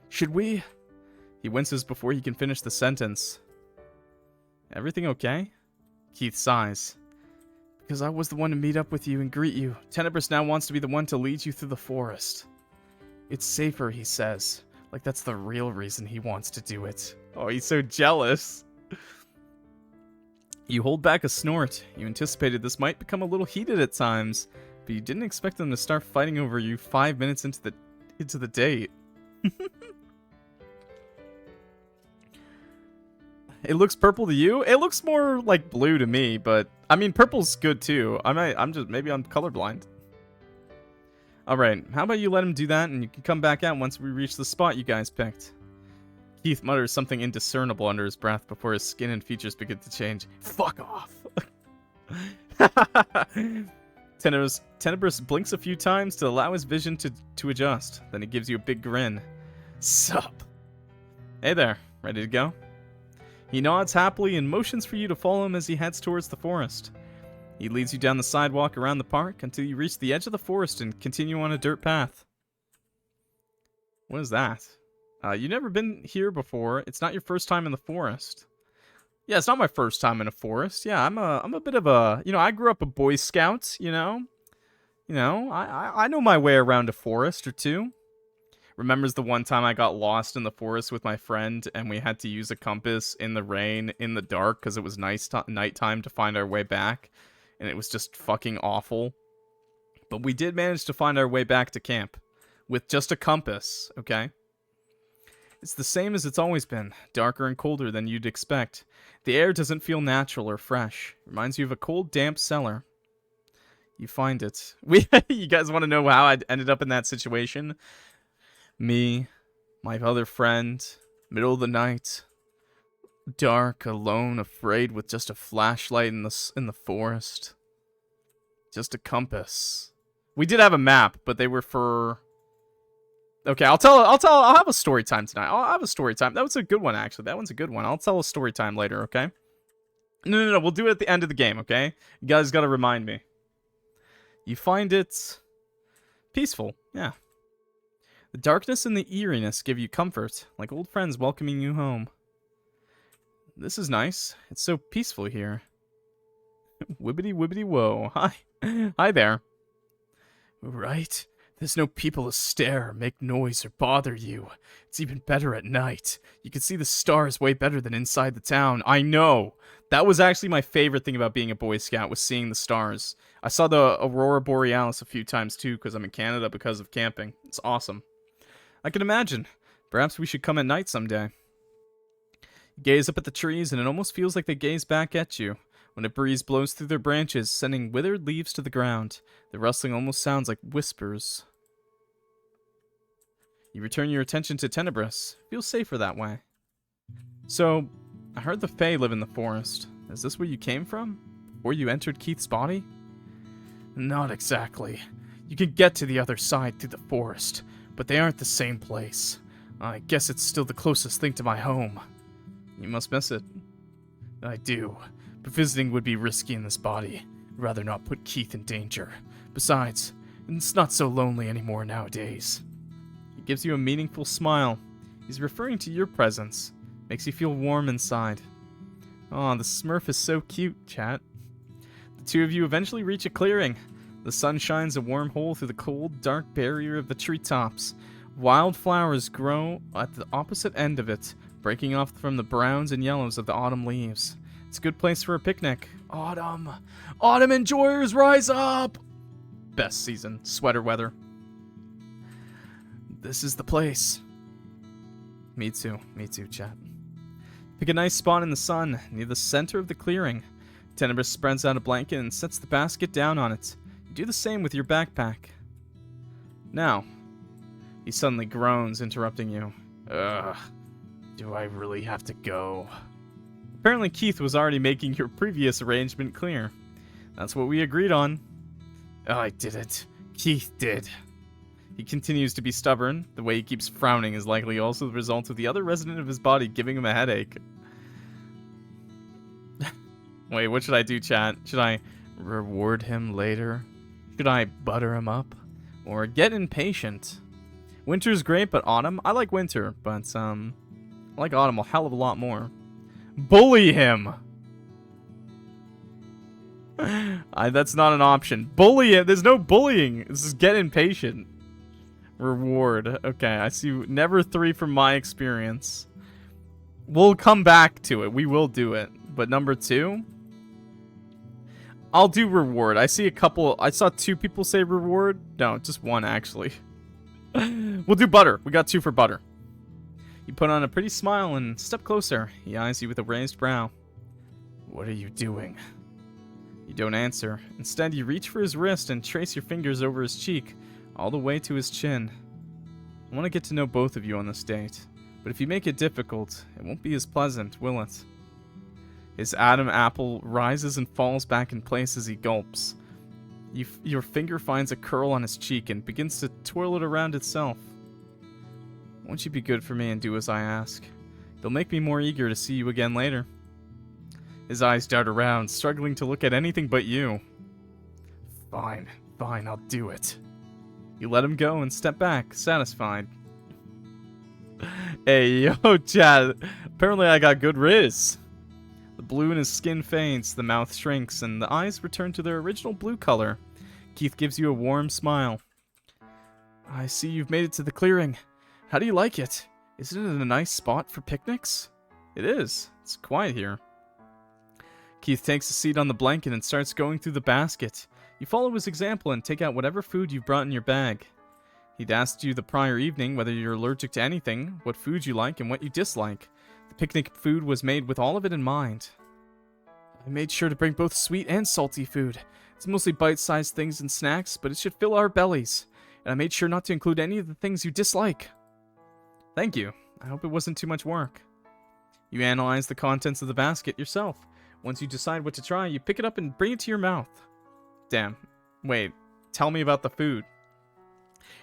Should we... He winces before he can finish the sentence. Everything okay? Keith sighs. Because I was the one to meet up with you and greet you. Tenebrous now wants to be the one to lead you through the forest. It's safer, he says. Like that's the real reason he wants to do it. Oh, he's so jealous. You hold back a snort. You anticipated this might become a little heated at times, but you didn't expect them to start fighting over you 5 minutes into the date. It looks purple to you? It looks more like blue to me, but I mean purple's good too. Maybe I'm colorblind. Alright, how about you let him do that and you can come back out once we reach the spot you guys picked. Keith mutters something indiscernible under his breath before his skin and features begin to change. Fuck off! Tenebrous blinks a few times to allow his vision to adjust. Then he gives you a big grin. Sup? Hey there, ready to go? He nods happily and motions for you to follow him as he heads towards the forest. He leads you down the sidewalk around the park until you reach the edge of the forest and continue on a dirt path. What is that? You've never been here before. It's not your first time in the forest. Yeah, it's not my first time in a forest. Yeah, I'm a bit of a, you know, I grew up a Boy Scout, you know. I know my way around a forest or two. remembers the one time I got lost in the forest with my friend and we had to use a compass in the rain, in the dark, because it was nighttime to find our way back, and it was just fucking awful. But we did manage to find our way back to camp with just a compass, okay? It's the same as it's always been, darker and colder than you'd expect. The air doesn't feel natural or fresh. Reminds you of a cold, damp cellar. You find it. You guys want to know how I ended up in that situation? Me, my other friend, middle of the night, dark, alone, afraid, with just a flashlight in the forest. Just a compass. We did have a map, but they were for... Okay, I'll have a story time tonight. I'll have a story time. That was a good one, actually. That one's a good one. I'll tell a story time later, okay? No. We'll do it at the end of the game, okay? You guys gotta remind me. You find it peaceful, yeah. The darkness and the eeriness give you comfort, like old friends welcoming you home. This is nice. It's so peaceful here. Wibbity wibbity whoa. Hi. Hi there. Right? There's no people to stare, make noise, or bother you. It's even better at night. You can see the stars way better than inside the town. I know! That was actually my favorite thing about being a Boy Scout, was seeing the stars. I saw the Aurora Borealis a few times too, because I'm in Canada because of camping. It's awesome. I can imagine. Perhaps we should come at night someday. You gaze up at the trees, and it almost feels like they gaze back at you. When a breeze blows through their branches, sending withered leaves to the ground, the rustling almost sounds like whispers. You return your attention to Tenebrous. Feels safer that way. So, I heard the Fae live in the forest. Is this where you came from? Before you entered Keith's body? Not exactly. You can get to the other side through the forest, but they aren't the same place. I guess it's still the closest thing to my home. You must miss it. I do, but visiting would be risky in this body. I'd rather not put Keith in danger. Besides, it's not so lonely anymore nowadays. He gives you a meaningful smile. He's referring to your presence. Makes you feel warm inside. Aw, the Smurf is so cute, chat. The two of you eventually reach a clearing. The sun shines a warm hole through the cold, dark barrier of the treetops. Wild flowers grow at the opposite end of it, breaking off from the browns and yellows of the autumn leaves. It's a good place for a picnic. Autumn! Autumn enjoyers, rise up! Best season. Sweater weather. This is the place. Me too, chat. Pick a nice spot in the sun, near the center of the clearing. Tenebrous spreads out a blanket and sets the basket down on it. You do the same with your backpack. Now, he suddenly groans, interrupting you. Ugh, do I really have to go? Apparently Keith was already making your previous arrangement clear. That's what we agreed on. I did it. Keith did. He continues to be stubborn. The way he keeps frowning is likely also the result of the other resident of his body giving him a headache. Wait, what should I do, chat? Should I reward him later? Should I butter him up? Or get impatient? Winter's great, but autumn? I like winter, but I like autumn a hell of a lot more. Bully him! That's not an option. Bully him! There's no bullying! This is get impatient. Reward. Okay, I see. Never 3 from my experience. We'll come back to it. We will do it. But number 2? I'll do reward. I see a couple. I saw 2 people say reward. No, just 1 actually. We'll do butter. We got 2 for butter. You put on a pretty smile and step closer. He eyes you with a raised brow. What are you doing? You don't answer. Instead, you reach for his wrist and trace your fingers over his cheek, all the way to his chin. I want to get to know both of you on this date, but if you make it difficult, it won't be as pleasant, will it? His Adam apple rises and falls back in place as he gulps. Your finger finds a curl on his cheek and begins to twirl it around itself. Won't you be good for me and do as I ask? It'll make me more eager to see you again later. His eyes dart around, struggling to look at anything but you. Fine, I'll do it. You let him go and step back, satisfied. Hey, yo, Chad. Apparently I got good riz. The blue in his skin fades, the mouth shrinks, and the eyes return to their original blue color. Keith gives you a warm smile. I see you've made it to the clearing. How do you like it? Isn't it a nice spot for picnics? It is. It's quiet here. Keith takes a seat on the blanket and starts going through the basket. You follow his example and take out whatever food you've brought in your bag. He'd asked you the prior evening whether you're allergic to anything, what food you like, and what you dislike. The picnic food was made with all of it in mind. I made sure to bring both sweet and salty food. It's mostly bite-sized things and snacks, but it should fill our bellies. And I made sure not to include any of the things you dislike. Thank you. I hope it wasn't too much work. You analyze the contents of the basket yourself. Once you decide what to try, you pick it up and bring it to your mouth. Damn. Wait. Tell me about the food.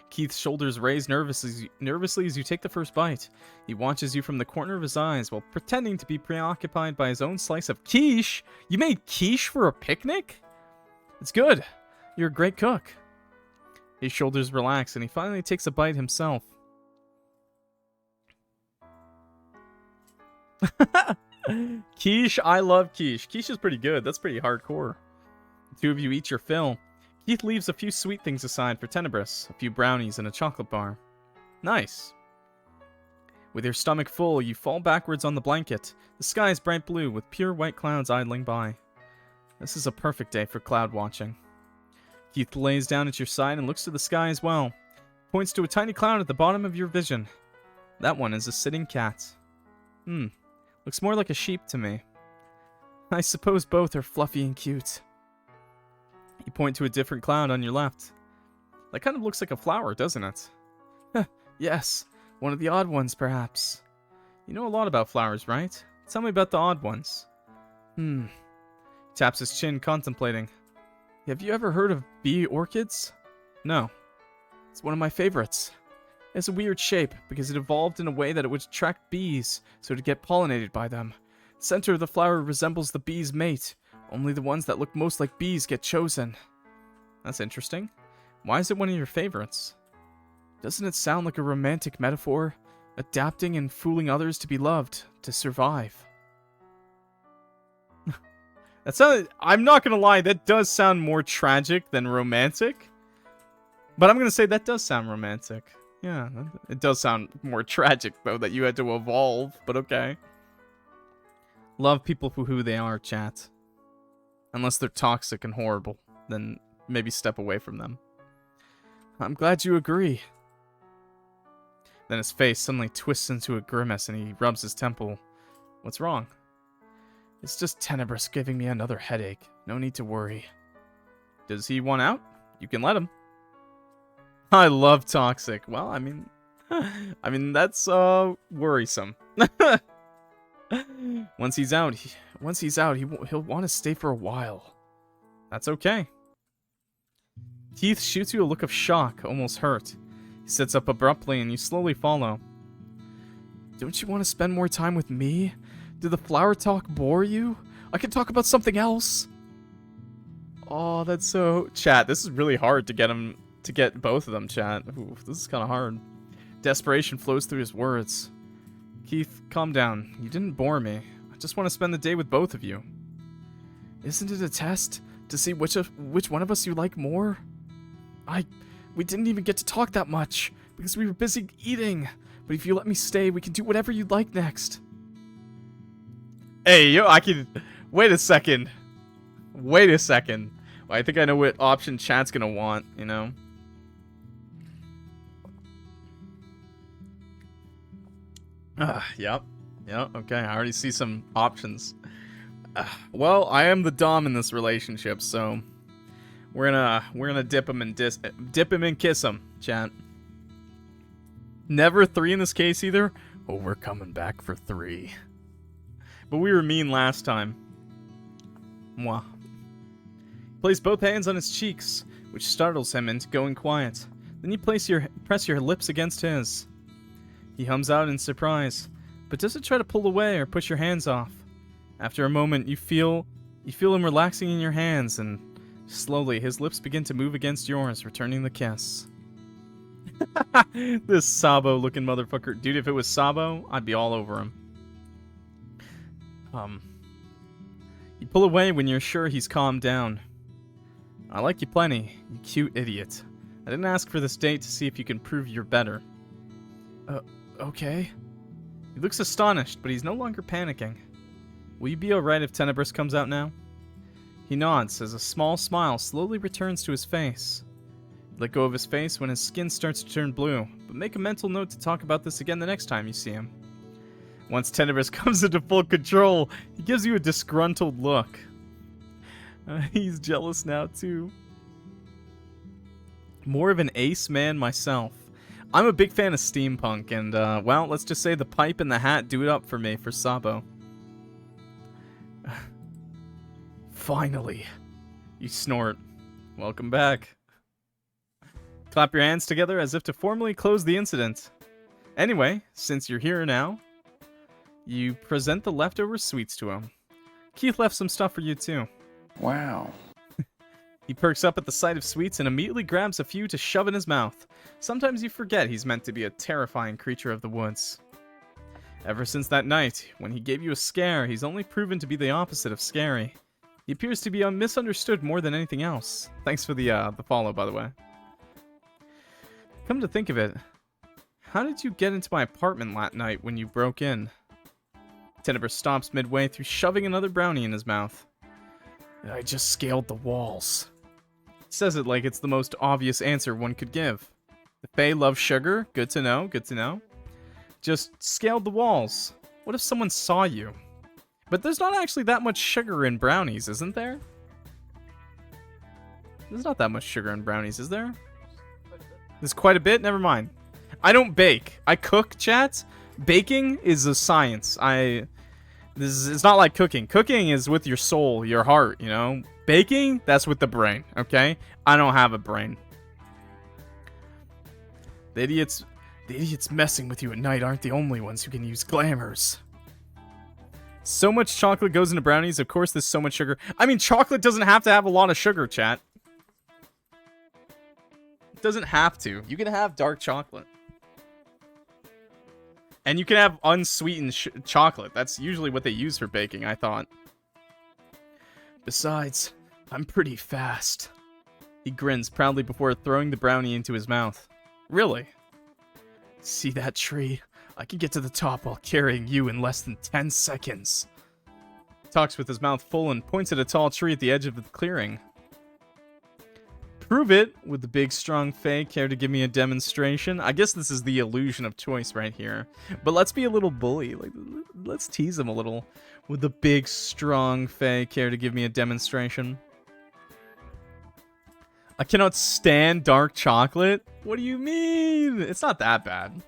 Keith's shoulders raise nervously as you take the first bite. He watches you from the corner of his eyes while pretending to be preoccupied by his own slice of quiche. You made quiche for a picnic? It's good. You're a great cook. His shoulders relax and he finally takes a bite himself. Quiche, I love quiche. Quiche is pretty good. That's pretty hardcore. The two of you eat your fill. Keith leaves a few sweet things aside for Tenebrous, a few brownies and a chocolate bar. Nice. With your stomach full, you fall backwards on the blanket. The sky is bright blue with pure white clouds idling by. This is a perfect day for cloud watching. Keith lays down at your side and looks to the sky as well. Points to a tiny cloud at the bottom of your vision. That one is a sitting cat. Looks more like a sheep to me. I suppose both are fluffy and cute. You point to a different cloud on your left. That kind of looks like a flower, doesn't it? Yes, one of the odd ones, perhaps. You know a lot about flowers, right? Tell me about the odd ones. Taps his chin, contemplating. Have you ever heard of bee orchids? No. It's one of my favorites. It has a weird shape because it evolved in a way that it would attract bees, so to get pollinated by them. The center of the flower resembles the bee's mate. Only the ones that look most like bees get chosen. That's interesting. Why is it one of your favorites? Doesn't it sound like a romantic metaphor? Adapting and fooling others to be loved, to survive. I'm not gonna lie, that does sound more tragic than romantic. But I'm gonna say that does sound romantic. Yeah, it does sound more tragic, though, that you had to evolve, but okay. Love people for who they are, chat. Unless they're toxic and horrible, then maybe step away from them. I'm glad you agree. Then his face suddenly twists into a grimace and he rubs his temple. What's wrong? It's just Tenebrous giving me another headache. No need to worry. Does he want out? You can let him. I love toxic. Well, I mean that's worrisome. Once he's out, he'll want to stay for a while. That's okay. Keith shoots you a look of shock, almost hurt. He sits up abruptly and you slowly follow. Don't you want to spend more time with me? Did the flower talk bore you? I can talk about something else. Oh, that's so... Chat, this is really hard to get both of them, chat. Ooh, this is kind of hard. Desperation flows through his words. Keith, calm down. You didn't bore me. I just want to spend the day with both of you. Isn't it a test to see which one of us you like more? We didn't even get to talk that much because we were busy eating. But if you let me stay, we can do whatever you'd like next. Hey, yo, wait a second. Wait a second. Well, I think I know what option chat's gonna want, you know? Yep, okay, I already see some options. Well, I am the dom in this relationship, so we're gonna dip him and kiss him, chat. Never 3 in this case either. Oh, we're coming back for 3. But we were mean last time. Mwah. Place both hands on his cheeks, which startles him into going quiet. Then you press your lips against his. He hums out in surprise, but doesn't try to pull away or push your hands off. After a moment, you feel him relaxing in your hands, and slowly his lips begin to move against yours, returning the kiss. This Sabo-looking motherfucker. Dude, if it was Sabo, I'd be all over him. You pull away when you're sure he's calmed down. I like you plenty, you cute idiot. I didn't ask for this date to see if you can prove you're better. Okay. He looks astonished, but he's no longer panicking. Will you be alright if Tenebrous comes out now? He nods as a small smile slowly returns to his face. Let go of his face when his skin starts to turn blue, but make a mental note to talk about this again the next time you see him. Once Tenebrous comes into full control, he gives you a disgruntled look. He's jealous now, too. More of an ace man myself. I'm a big fan of steampunk, and, well, let's just say the pipe and the hat do it up for me for Sabo. Finally. You snort. Welcome back. Clap your hands together as if to formally close the incident. Anyway, since you're here now, you present the leftover sweets to him. Keith left some stuff for you, too. Wow. He perks up at the sight of sweets and immediately grabs a few to shove in his mouth. Sometimes you forget he's meant to be a terrifying creature of the woods. Ever since that night, when he gave you a scare, he's only proven to be the opposite of scary. He appears to be misunderstood more than anything else. Thanks for the follow, by the way. Come to think of it, how did you get into my apartment that night when you broke in? Tenebrous stops midway through shoving another brownie in his mouth. I just scaled the walls. Says it like it's the most obvious answer one could give. The Fae love sugar. Good to know, good to know. Just scaled the walls. What if someone saw you? But there's not actually that much sugar in brownies, isn't there? There's not that much sugar in brownies, is there? There's quite a bit? Never mind. I don't bake. I cook, chat. Baking is a science. It's not like cooking. Cooking is with your soul, your heart, you know? Baking, that's with the brain, okay? I don't have a brain. The idiots messing with you at night aren't the only ones who can use glamours. So much chocolate goes into brownies, of course there's so much sugar. I mean, chocolate doesn't have to have a lot of sugar, chat. It doesn't have to. You can have dark chocolate. And you can have unsweetened chocolate. That's usually what they use for baking, I thought. Besides, I'm pretty fast. He grins proudly before throwing the brownie into his mouth. Really? See that tree? I can get to the top while carrying you in less than 10 seconds. He talks with his mouth full and points at a tall tree at the edge of the clearing. Prove it. Would the big, strong Fae care to give me a demonstration? I guess this is the illusion of choice right here. But let's be a little bully. Like, let's tease him a little. Would the big, strong Fae care to give me a demonstration? I cannot stand dark chocolate? What do you mean? It's not that bad.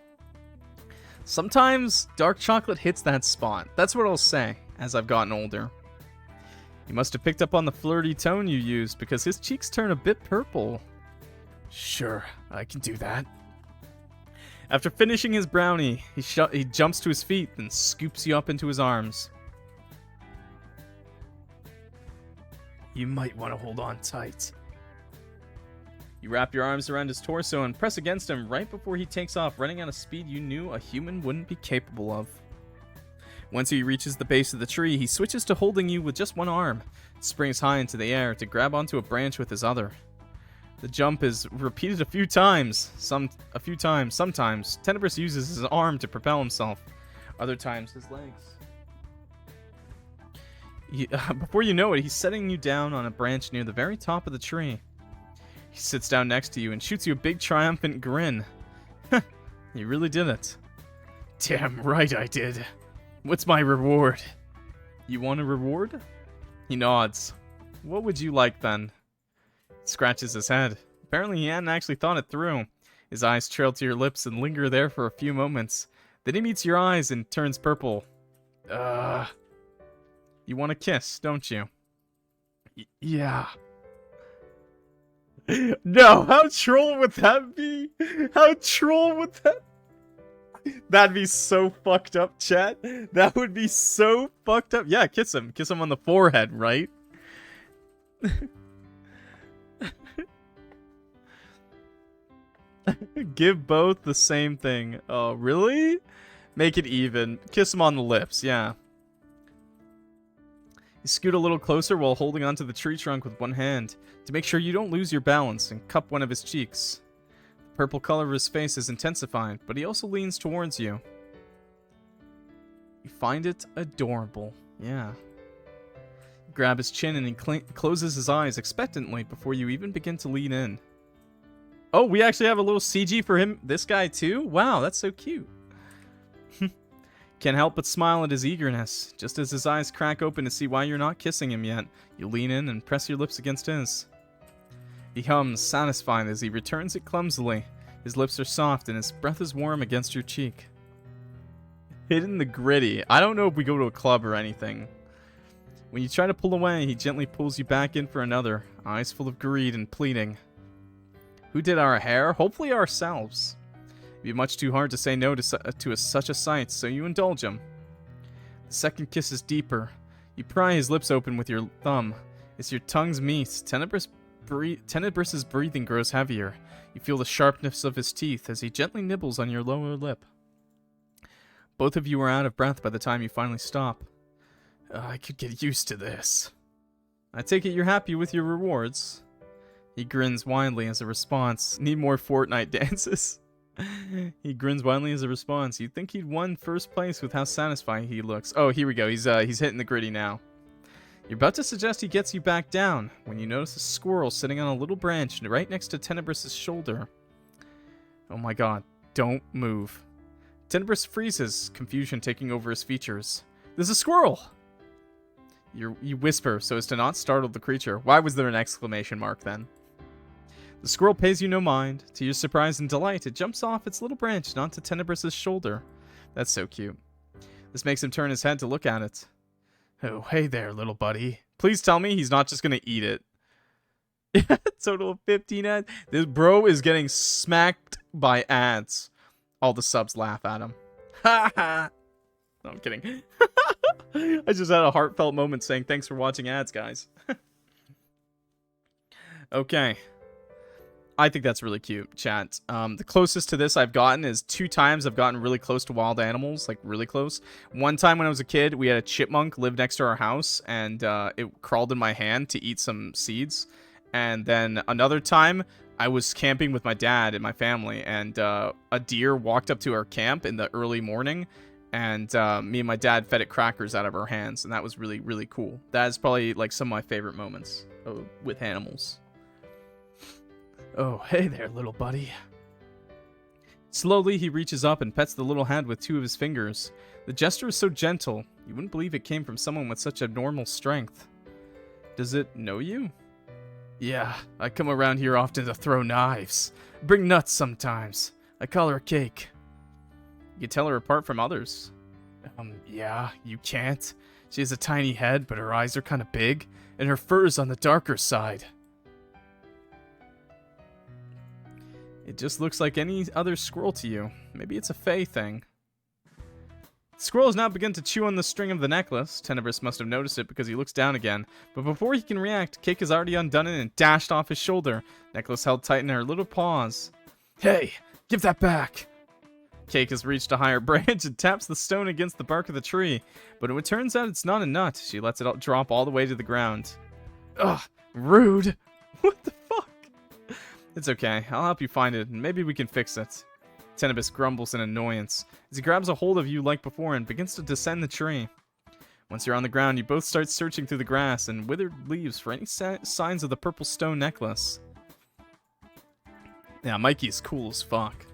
Sometimes dark chocolate hits that spot. That's what I'll say as I've gotten older. You must have picked up on the flirty tone you used, because his cheeks turn a bit purple. Sure, I can do that. After finishing his brownie, he jumps to his feet and scoops you up into his arms. You might want to hold on tight. You wrap your arms around his torso and press against him right before he takes off, running at a speed you knew a human wouldn't be capable of. Once he reaches the base of the tree, he switches to holding you with just one arm, springs high into the air to grab onto a branch with his other. The jump is repeated a few times. Sometimes Tenebrous uses his arm to propel himself. Other times, his legs. Before you know it, he's setting you down on a branch near the very top of the tree. He sits down next to you and shoots you a big triumphant grin. You really did it. Damn right I did. What's my reward? You want a reward? He nods. What would you like then? Scratches his head. Apparently he hadn't actually thought it through. His eyes trail to your lips and linger there for a few moments. Then he meets your eyes and turns purple. You want a kiss, don't you? Yeah. No, how troll would that be? How troll would that... That'd be so fucked up, chat. That would be so fucked up. Yeah, kiss him. Kiss him on the forehead, right? Give both the same thing. Oh, really? Make it even. Kiss him on the lips, yeah. You scoot a little closer while holding onto the tree trunk with one hand to make sure you don't lose your balance and cup one of his cheeks. The Purple color of his face is intensified, but he also leans towards you. You find it adorable. Yeah. You grab his chin and he closes his eyes expectantly before you even begin to lean in. Oh, we actually have a little CG for him, this guy too? Wow, that's so cute. Can't help but smile at his eagerness. Just as his eyes crack open to see why you're not kissing him yet, you lean in and press your lips against his. He hums, satisfied as he returns it clumsily. His lips are soft and his breath is warm against your cheek. Hidden the gritty. I don't know if we go to a club or anything. When you try to pull away, he gently pulls you back in for another, eyes full of greed and pleading. Who did our hair? Hopefully ourselves. It'd be much too hard to say no to such a sight, so you indulge him. The second kiss is deeper. You pry his lips open with your thumb. As your tongues meet, Tenebrous's breathing grows heavier. You feel the sharpness of his teeth as he gently nibbles on your lower lip. Both of you are out of breath by the time you finally stop. I could get used to this. I take it you're happy with your rewards. He grins widely as a response. Need more Fortnite dances. He grins widely as a response. You'd think he'd won first place with how satisfying he looks. Oh, here we go. He's hitting the gritty now. You're about to suggest he gets you back down when you notice a squirrel sitting on a little branch right next to Tenebrous' shoulder. Oh my god. Don't move. Tenebrous freezes, confusion taking over his features. There's a squirrel! You whisper so as to not startle the creature. Why was there an exclamation mark then? The squirrel pays you no mind. To your surprise and delight, it jumps off its little branch and onto Tenebrous' shoulder. That's so cute. This makes him turn his head to look at it. Oh, hey there, little buddy. Please tell me he's not just gonna eat it. Total of 15 ads. This bro is getting smacked by ads. All the subs laugh at him. Ha ha! No, I'm kidding. I just had a heartfelt moment saying thanks for watching ads, guys. Okay. I think that's really cute, chat. The closest to this I've gotten is 2 times I've gotten really close to wild animals, like really close. One time when I was a kid, we had a chipmunk live next to our house, and it crawled in my hand to eat some seeds. And then another time, I was camping with my dad and my family, and a deer walked up to our camp in the early morning, and me and my dad fed it crackers out of our hands, and that was really, really cool. That is probably like some of my favorite moments with animals. Oh, hey there, little buddy. Slowly, he reaches up and pets the little head with 2 of his fingers. The gesture is so gentle, you wouldn't believe it came from someone with such abnormal strength. Does it know you? Yeah, I come around here often to throw knives. Bring nuts sometimes. I call her Cake. You can tell her apart from others. Yeah, you can't. She has a tiny head, but her eyes are kind of big, and her fur is on the darker side. It just looks like any other squirrel to you. Maybe it's a Fae thing. The squirrel has now begun to chew on the string of the necklace. Tenebrous must have noticed it because he looks down again. But before he can react, Cake has already undone it and dashed off his shoulder. Necklace held tight in her little paws. Hey, give that back! Cake has reached a higher branch and taps the stone against the bark of the tree. But it turns out it's not a nut. She lets it drop all the way to the ground. Ugh, rude! What the fuck? It's okay. I'll help you find it, and maybe we can fix it. Tenebrous grumbles in annoyance as he grabs a hold of you like before and begins to descend the tree. Once you're on the ground, you both start searching through the grass and withered leaves for any signs of the purple stone necklace. Yeah, Mikey's cool as fuck.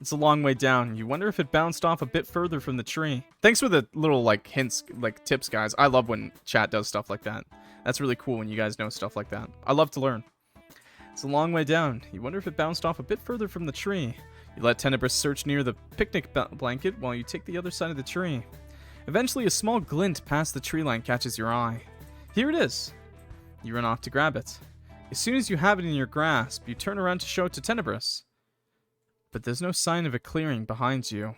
It's a long way down. You wonder if it bounced off a bit further from the tree. Thanks for the little, like, hints, like, tips, guys. I love when chat does stuff like that. That's really cool when you guys know stuff like that. I love to learn. It's a long way down. You wonder if it bounced off a bit further from the tree. You let Tenebrous search near the picnic blanket while you take the other side of the tree. Eventually, a small glint past the tree line catches your eye. Here it is. You run off to grab it. As soon as you have it in your grasp, you turn around to show it to Tenebrous. But there's no sign of a clearing behind you.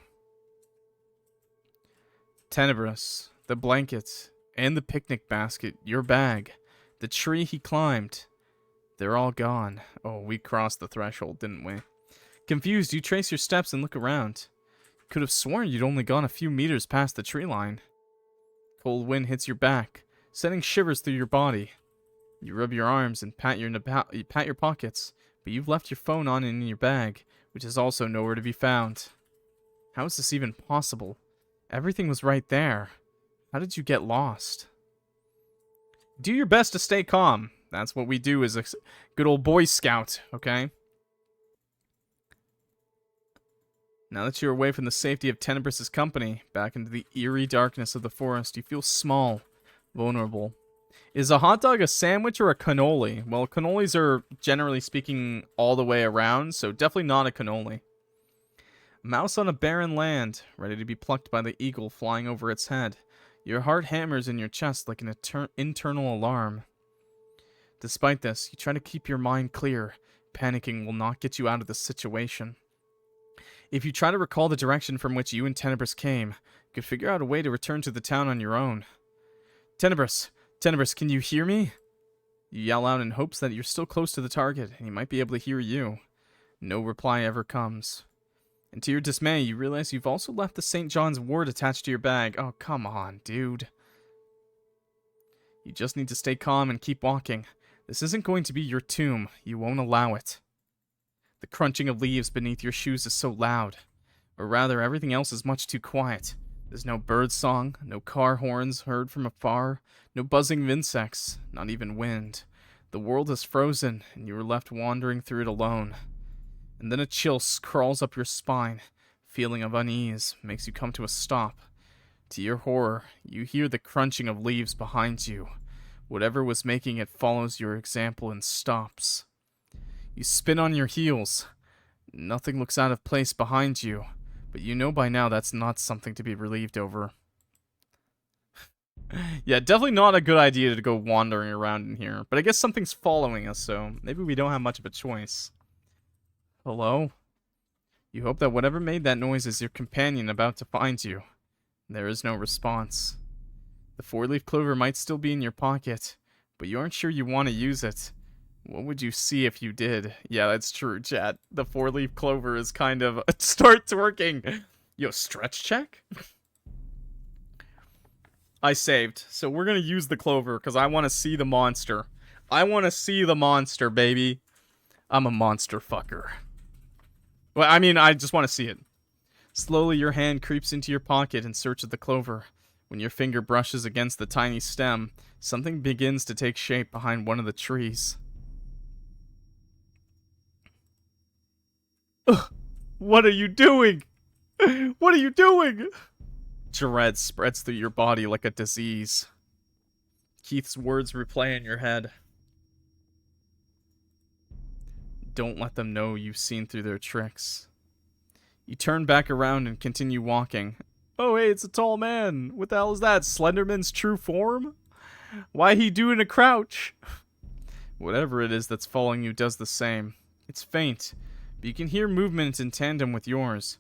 Tenebrous, the blanket, and the picnic basket, your bag, the tree he climbed. They're all gone. Oh, we crossed the threshold, didn't we? Confused, you trace your steps and look around. You could have sworn you'd only gone a few meters past the tree line. Cold wind hits your back, sending shivers through your body. You rub your arms and pat your pockets, But you've left your phone on in your bag, which is also nowhere to be found. How is this even possible? Everything was right there. How did you get lost? Do your best to stay calm. That's what we do as a good old Boy Scout, okay? Now that you're away from the safety of Tenebrous' company, back into the eerie darkness of the forest, you feel small, vulnerable. Is a hot dog a sandwich or a cannoli? Well, cannolis are, generally speaking, all the way around, so definitely not a cannoli. A mouse on a barren land, ready to be plucked by the eagle flying over its head. Your heart hammers in your chest like an internal alarm. Despite this, you try to keep your mind clear. Panicking will not get you out of this situation. If you try to recall the direction from which you and Tenebrous came, you could figure out a way to return to the town on your own. Tenebrous, can you hear me? You yell out in hopes that you're still close to the target, and he might be able to hear you. No reply ever comes. And to your dismay, you realize you've also left the St. John's wort attached to your bag. Oh, come on, dude. You just need to stay calm and keep walking. This isn't going to be your tomb. You won't allow it. The crunching of leaves beneath your shoes is so loud. Or rather, everything else is much too quiet. There's no bird song, no car horns heard from afar, no buzzing of insects, not even wind. The world is frozen, and you are left wandering through it alone. And then a chill crawls up your spine. Feeling of unease makes you come to a stop. To your horror, you hear the crunching of leaves behind you. Whatever was making it follows your example and stops. You spin on your heels. Nothing looks out of place behind you, but you know by now that's not something to be relieved over. Yeah, definitely not a good idea to go wandering around in here, but I guess something's following us, so maybe we don't have much of a choice. Hello? You hope that whatever made that noise is your companion about to find you. There is no response. The four-leaf clover might still be in your pocket, but you aren't sure you want to use it. What would you see if you did? Yeah, that's true, chat. The four-leaf clover is kind of... Start twerking! Yo, stretch check? I saved, so we're gonna use the clover, because I want to see the monster. I want to see the monster, baby. I'm a monster fucker. Well, I mean, I just want to see it. Slowly, your hand creeps into your pocket in search of the clover. When your finger brushes against the tiny stem, something begins to take shape behind one of the trees. Ugh, what are you doing? What are you doing? Dread spreads through your body like a disease. Keith's words replay in your head. Don't let them know you've seen through their tricks. You turn back around and continue walking. Oh, hey, it's a tall man. What the hell is that? Slenderman's true form? Why he doing a crouch? Whatever it is that's following you does the same. It's faint, but you can hear movement in tandem with yours.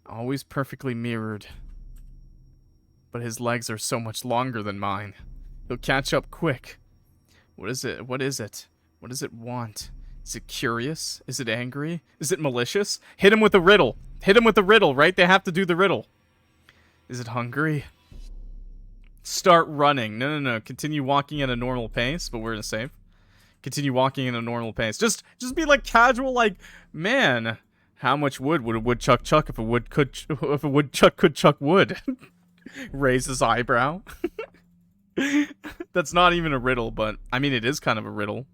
Always perfectly mirrored. But his legs are so much longer than mine. He'll catch up quick. What is it? What is it? What does it want? Is it curious? Is it angry? Is it malicious? Hit him with a riddle. Hit him with a riddle, right? They have to do the riddle. Is it hungry? Start running. No. Continue walking at a normal pace, but we're gonna save. Continue walking at a normal pace. Just be like casual, like, man, how much wood would a woodchuck chuck if a woodchuck could chuck wood? Raise his eyebrow. That's not even a riddle, but I mean it is kind of a riddle.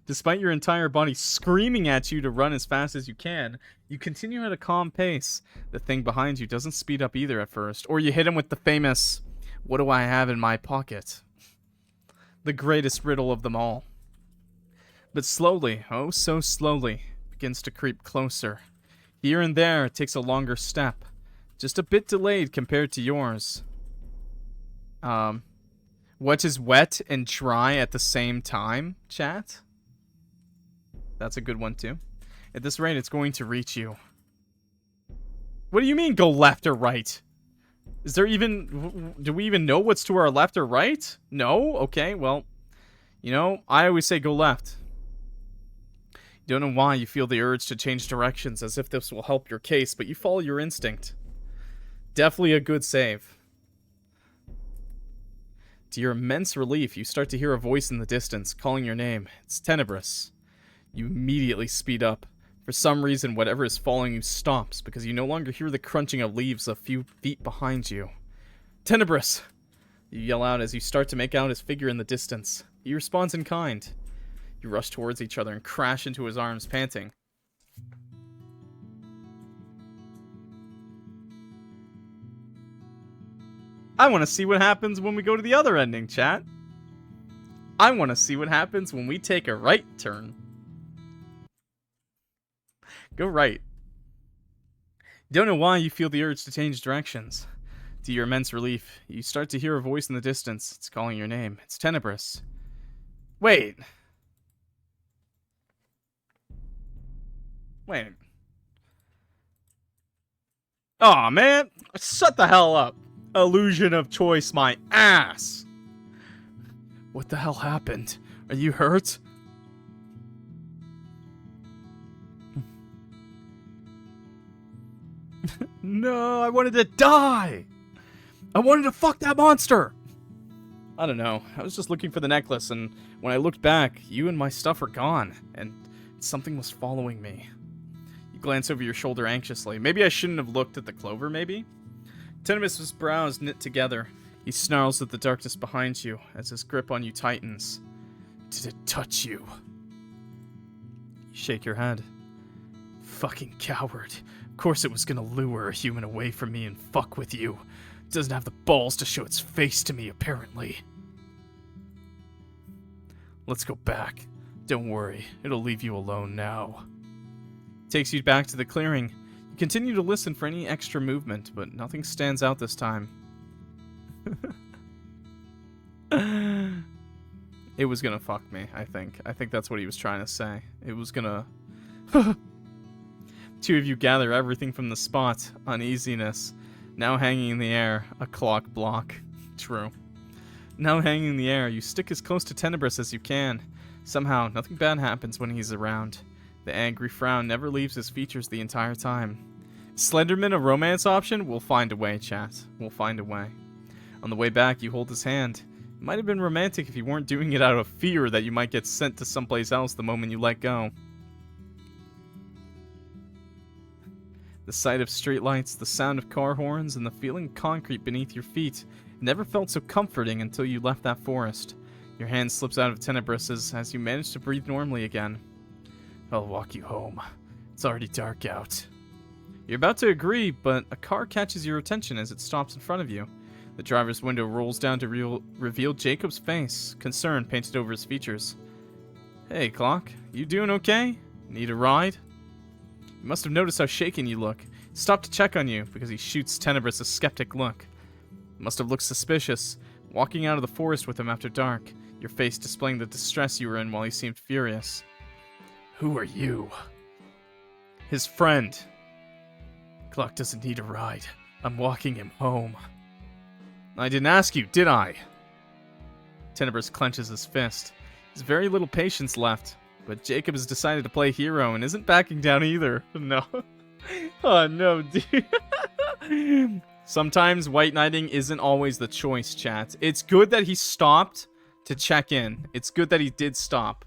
Despite your entire body screaming at you to run as fast as you can, you continue at a calm pace. The thing behind you doesn't speed up either at first, or you hit him with the famous, "What do I have in my pocket?" The greatest riddle of them all. But slowly, oh so slowly, begins to creep closer. Here and there, it takes a longer step, just a bit delayed compared to yours. What is wet and dry at the same time, chat? That's a good one, too. At this rate, it's going to reach you. What do you mean, go left or right? Is there even... Do we even know what's to our left or right? No? Okay, well... You know, I always say go left. You don't know why you feel the urge to change directions as if this will help your case, but you follow your instinct. Definitely a good save. To your immense relief, you start to hear a voice in the distance, calling your name. It's Tenebrous. You immediately speed up. For some reason, whatever is following you stops, because you no longer hear the crunching of leaves a few feet behind you. Tenebrous! You yell out as you start to make out his figure in the distance. He responds in kind. You rush towards each other and crash into his arms, panting. I want to see what happens when we go to the other ending, chat. I want to see what happens when we take a right turn. Go right. Don't know why you feel the urge to change directions. To your immense relief, you start to hear a voice in the distance. It's calling your name. It's Tenebrous. Wait. Aw, man. Shut the hell up. Illusion of choice, my ass. What the hell happened? Are you hurt? No, I wanted to die. I wanted to fuck that monster. I don't know. I was just looking for the necklace, and when I looked back, you and my stuff were gone, and something was following me. You glance over your shoulder anxiously. Maybe I shouldn't have looked at the clover, maybe? Tenebrous' brows knit together. He snarls at the darkness behind you as his grip on you tightens. Did it touch you? You shake your head. Fucking coward. Of course it was gonna lure a human away from me and fuck with you. It doesn't have the balls to show its face to me, apparently. Let's go back. Don't worry, it'll leave you alone now. Takes you back to the clearing. You continue to listen for any extra movement, but nothing stands out this time. It was gonna fuck me, I think. I think that's what he was trying to say. It was gonna... Two of you gather everything from the spot. Uneasiness. Now hanging in the air. A clock block. True. Now hanging in the air, you stick as close to Tenebrous as you can. Somehow, nothing bad happens when he's around. The angry frown never leaves his features the entire time. Slenderman a romance option? We'll find a way, chat. We'll find a way. On the way back, you hold his hand. It might have been romantic if you weren't doing it out of fear that you might get sent to someplace else the moment you let go. The sight of streetlights, the sound of car horns, and the feeling of concrete beneath your feet never felt so comforting until you left that forest. Your hand slips out of Tenebrous's as you manage to breathe normally again. I'll walk you home. It's already dark out. You're about to agree, but a car catches your attention as it stops in front of you. The driver's window rolls down to reveal Jacob's face, concern painted over his features. Hey, Clock. You doing okay? Need a ride? You must have noticed how shaken you look. He stopped to check on you because he shoots Tenebrous a skeptic look. You must have looked suspicious, walking out of the forest with him after dark, your face displaying the distress you were in while he seemed furious. Who are you? His friend. Clock doesn't need a ride. I'm walking him home. I didn't ask you, did I? Tenebrous clenches his fist. There's very little patience left. But Jacob has decided to play hero and isn't backing down either. No. Oh, no, dude. Sometimes white knighting isn't always the choice, chat. It's good that he stopped to check in. It's good that he did stop.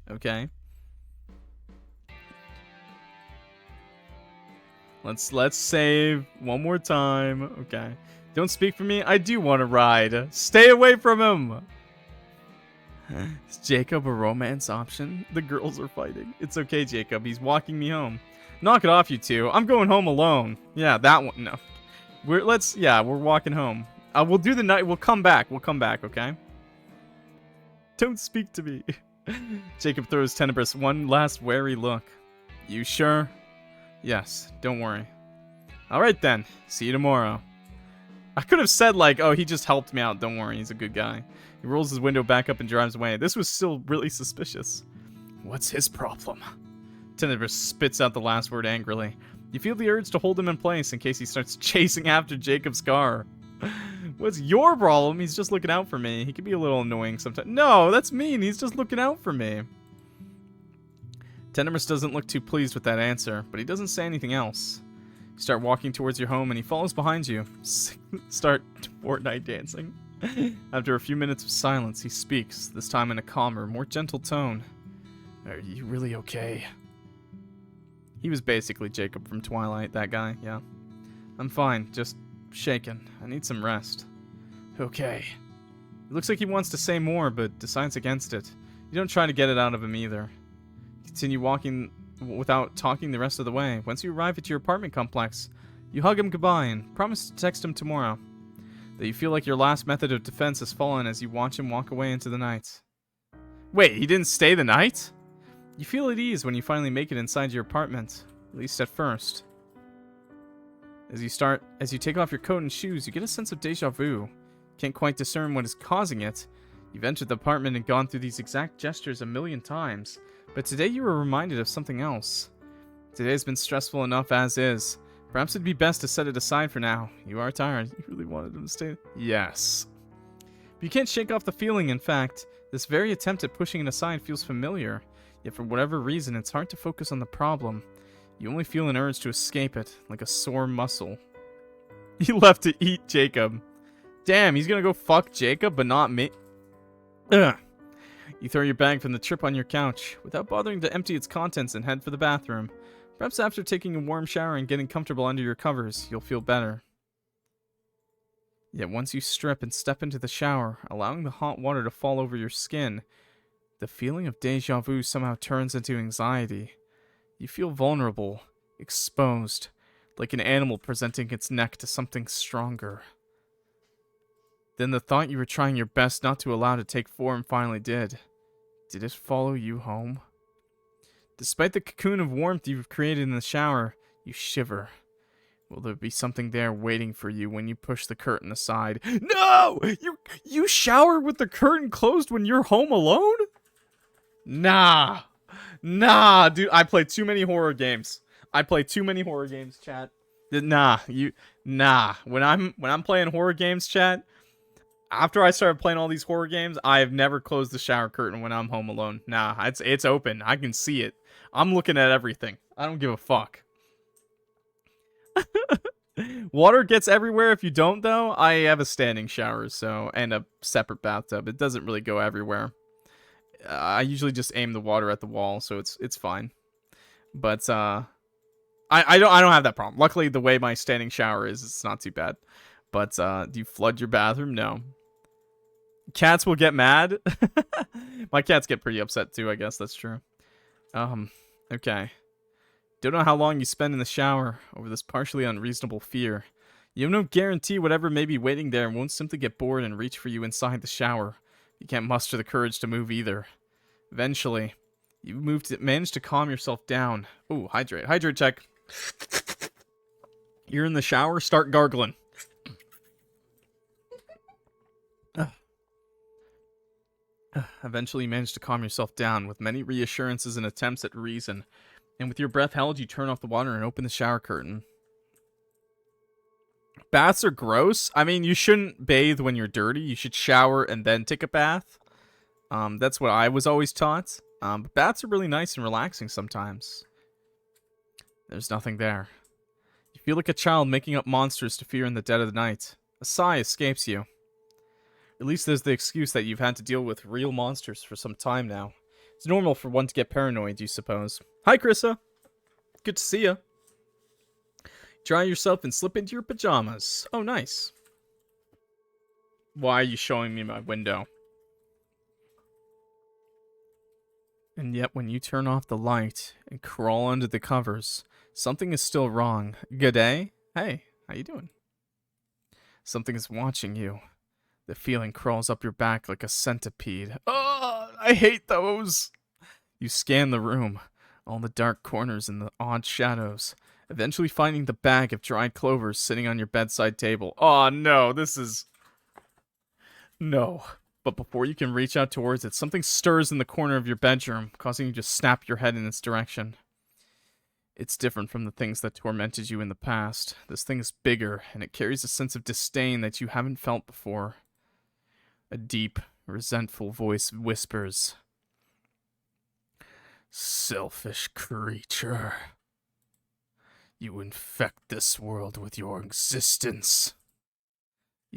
Okay? Let's save one more time. Okay. Don't speak for me. I do want to ride. Stay away from him. Is Jacob a romance option? The girls are fighting. It's okay, Jacob. He's walking me home. Knock it off, you two. I'm going home alone. Yeah, that one. No. We're walking home. We'll do the night. We'll come back. We'll come back, okay? Don't speak to me. Jacob throws Tenebrous one last wary look. You sure? Yes, don't worry. Alright then. See you tomorrow. I could have said, like, oh, he just helped me out. Don't worry, he's a good guy. He rolls his window back up and drives away. This was still really suspicious. What's his problem? Tenebrous spits out the last word angrily. You feel the urge to hold him in place in case he starts chasing after Jacob's car. What's your problem? He's just looking out for me. He can be a little annoying sometimes. No, that's mean. He's just looking out for me. Tenebrous doesn't look too pleased with that answer, but he doesn't say anything else. You start walking towards your home, and he follows behind you. Start Fortnite dancing. After a few minutes of silence, he speaks, this time in a calmer, more gentle tone. Are you really okay? He was basically Jacob from Twilight, that guy, yeah. I'm fine, just shaken. I need some rest. Okay. It looks like he wants to say more, but decides against it. You don't try to get it out of him either. Continue walking without talking the rest of the way. Once you arrive at your apartment complex, you hug him goodbye and promise to text him tomorrow. That you feel like your last method of defense has fallen as you watch him walk away into the night. Wait, he didn't stay the night? You feel at ease when you finally make it inside your apartment, at least at first. As you take off your coat and shoes, you get a sense of deja vu. Can't quite discern what is causing it. You've entered the apartment and gone through these exact gestures a million times, but today you were reminded of something else. Today's been stressful enough as is. Perhaps it'd be best to set it aside for now. You are tired. You really wanted him to stay? Yes. But you can't shake off the feeling, in fact. This very attempt at pushing it aside feels familiar, yet for whatever reason, it's hard to focus on the problem. You only feel an urge to escape it, like a sore muscle. He left to eat Jacob. Damn, he's gonna go fuck Jacob, but not me. Ugh. You throw your bag from the trip on your couch, without bothering to empty its contents, and head for the bathroom. Perhaps after taking a warm shower and getting comfortable under your covers, you'll feel better. Yet once you strip and step into the shower, allowing the hot water to fall over your skin, the feeling of deja vu somehow turns into anxiety. You feel vulnerable, exposed, like an animal presenting its neck to something stronger. Then the thought you were trying your best not to allow to take form finally did. Did it follow you home? Despite the cocoon of warmth you've created in the shower, you shiver. Will there be something there waiting for you when you push the curtain aside? No! You shower with the curtain closed when you're home alone? Nah. Nah, dude, I play too many horror games. Chat. Nah. When I'm playing horror games, chat, after I started playing all these horror games, I have never closed the shower curtain when I'm home alone. Nah, it's open. I can see it. I'm looking at everything. I don't give a fuck. Water gets everywhere if you don't, though. I have a standing shower, so, and a separate bathtub. It doesn't really go everywhere. I usually just aim the water at the wall, so it's fine. But I don't have that problem. Luckily, the way my standing shower is, it's not too bad. But do you flood your bathroom? No. Cats will get mad. My cats get pretty upset too, I guess that's true. Okay. Don't know how long you spend in the shower over this partially unreasonable fear. You have no guarantee whatever may be waiting there won't simply get bored and reach for you inside the shower. You can't muster the courage to move either. Eventually, you manage to calm yourself down. Ooh, hydrate. Hydrate check. You're in the shower, start gargling. Eventually, you manage to calm yourself down with many reassurances and attempts at reason. And with your breath held, you turn off the water and open the shower curtain. Baths are gross. I mean, you shouldn't bathe when you're dirty. You should shower and then take a bath. That's what I was always taught. But baths are really nice and relaxing sometimes. There's nothing there. You feel like a child making up monsters to fear in the dead of the night. A sigh escapes you. At least there's the excuse that you've had to deal with real monsters for some time now. It's normal for one to get paranoid, you suppose. Hi, Krissa. Good to see ya. Dry yourself and slip into your pajamas. Oh, nice. Why are you showing me my window? And yet when you turn off the light and crawl under the covers, something is still wrong. G'day? Hey, how you doing? Something is watching you. The feeling crawls up your back like a centipede. Oh, I hate those! You scan the room, all the dark corners and the odd shadows, eventually finding the bag of dried clovers sitting on your bedside table. Oh no, this is... No. But before you can reach out towards it, something stirs in the corner of your bedroom, causing you to snap your head in its direction. It's different from the things that tormented you in the past. This thing is bigger, and it carries a sense of disdain that you haven't felt before. A deep, resentful voice whispers, "Selfish creature. You infect this world with your existence.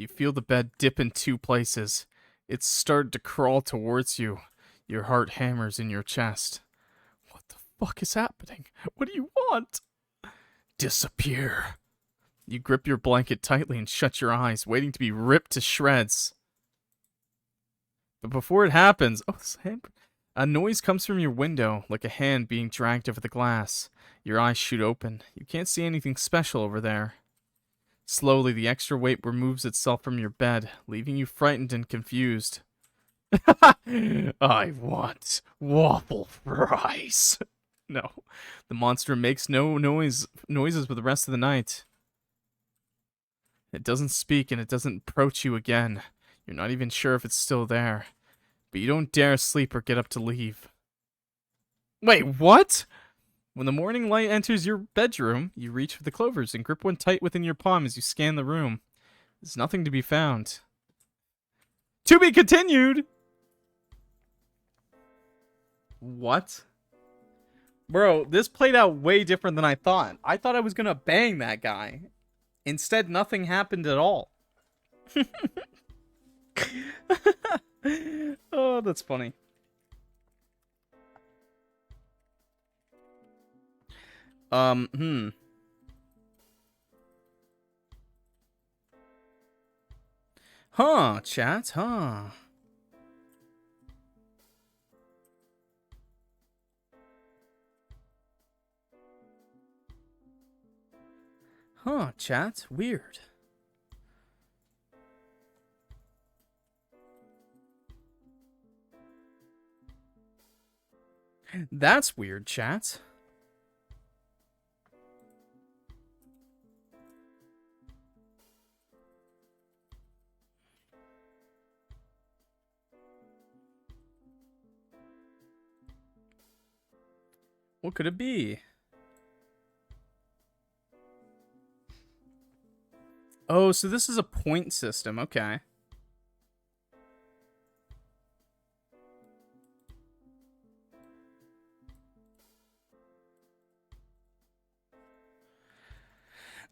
You feel the bed dip in 2 places. It's started to crawl towards you. Your heart hammers in your chest. What the fuck is happening? What do you want? Disappear. You grip your blanket tightly and shut your eyes, waiting to be ripped to shreds. But before it happens, a noise comes from your window, like a hand being dragged over the glass. Your eyes shoot open. You can't see anything special over there. Slowly, the extra weight removes itself from your bed, leaving you frightened and confused. I want waffle fries. No, the monster makes no noises for the rest of the night. It doesn't speak and it doesn't approach you again. You're not even sure if it's still there. But you don't dare sleep or get up to leave. Wait, what? When the morning light enters your bedroom, you reach for the clovers and grip one tight within your palm as you scan the room. There's nothing to be found. To be continued! What? Bro, this played out way different than I thought. I thought I was gonna bang that guy. Instead, nothing happened at all. Oh, that's funny. Huh, chat, huh. Huh, chat, weird. That's weird, chat. What could it be? Oh, so this is a point system. Okay.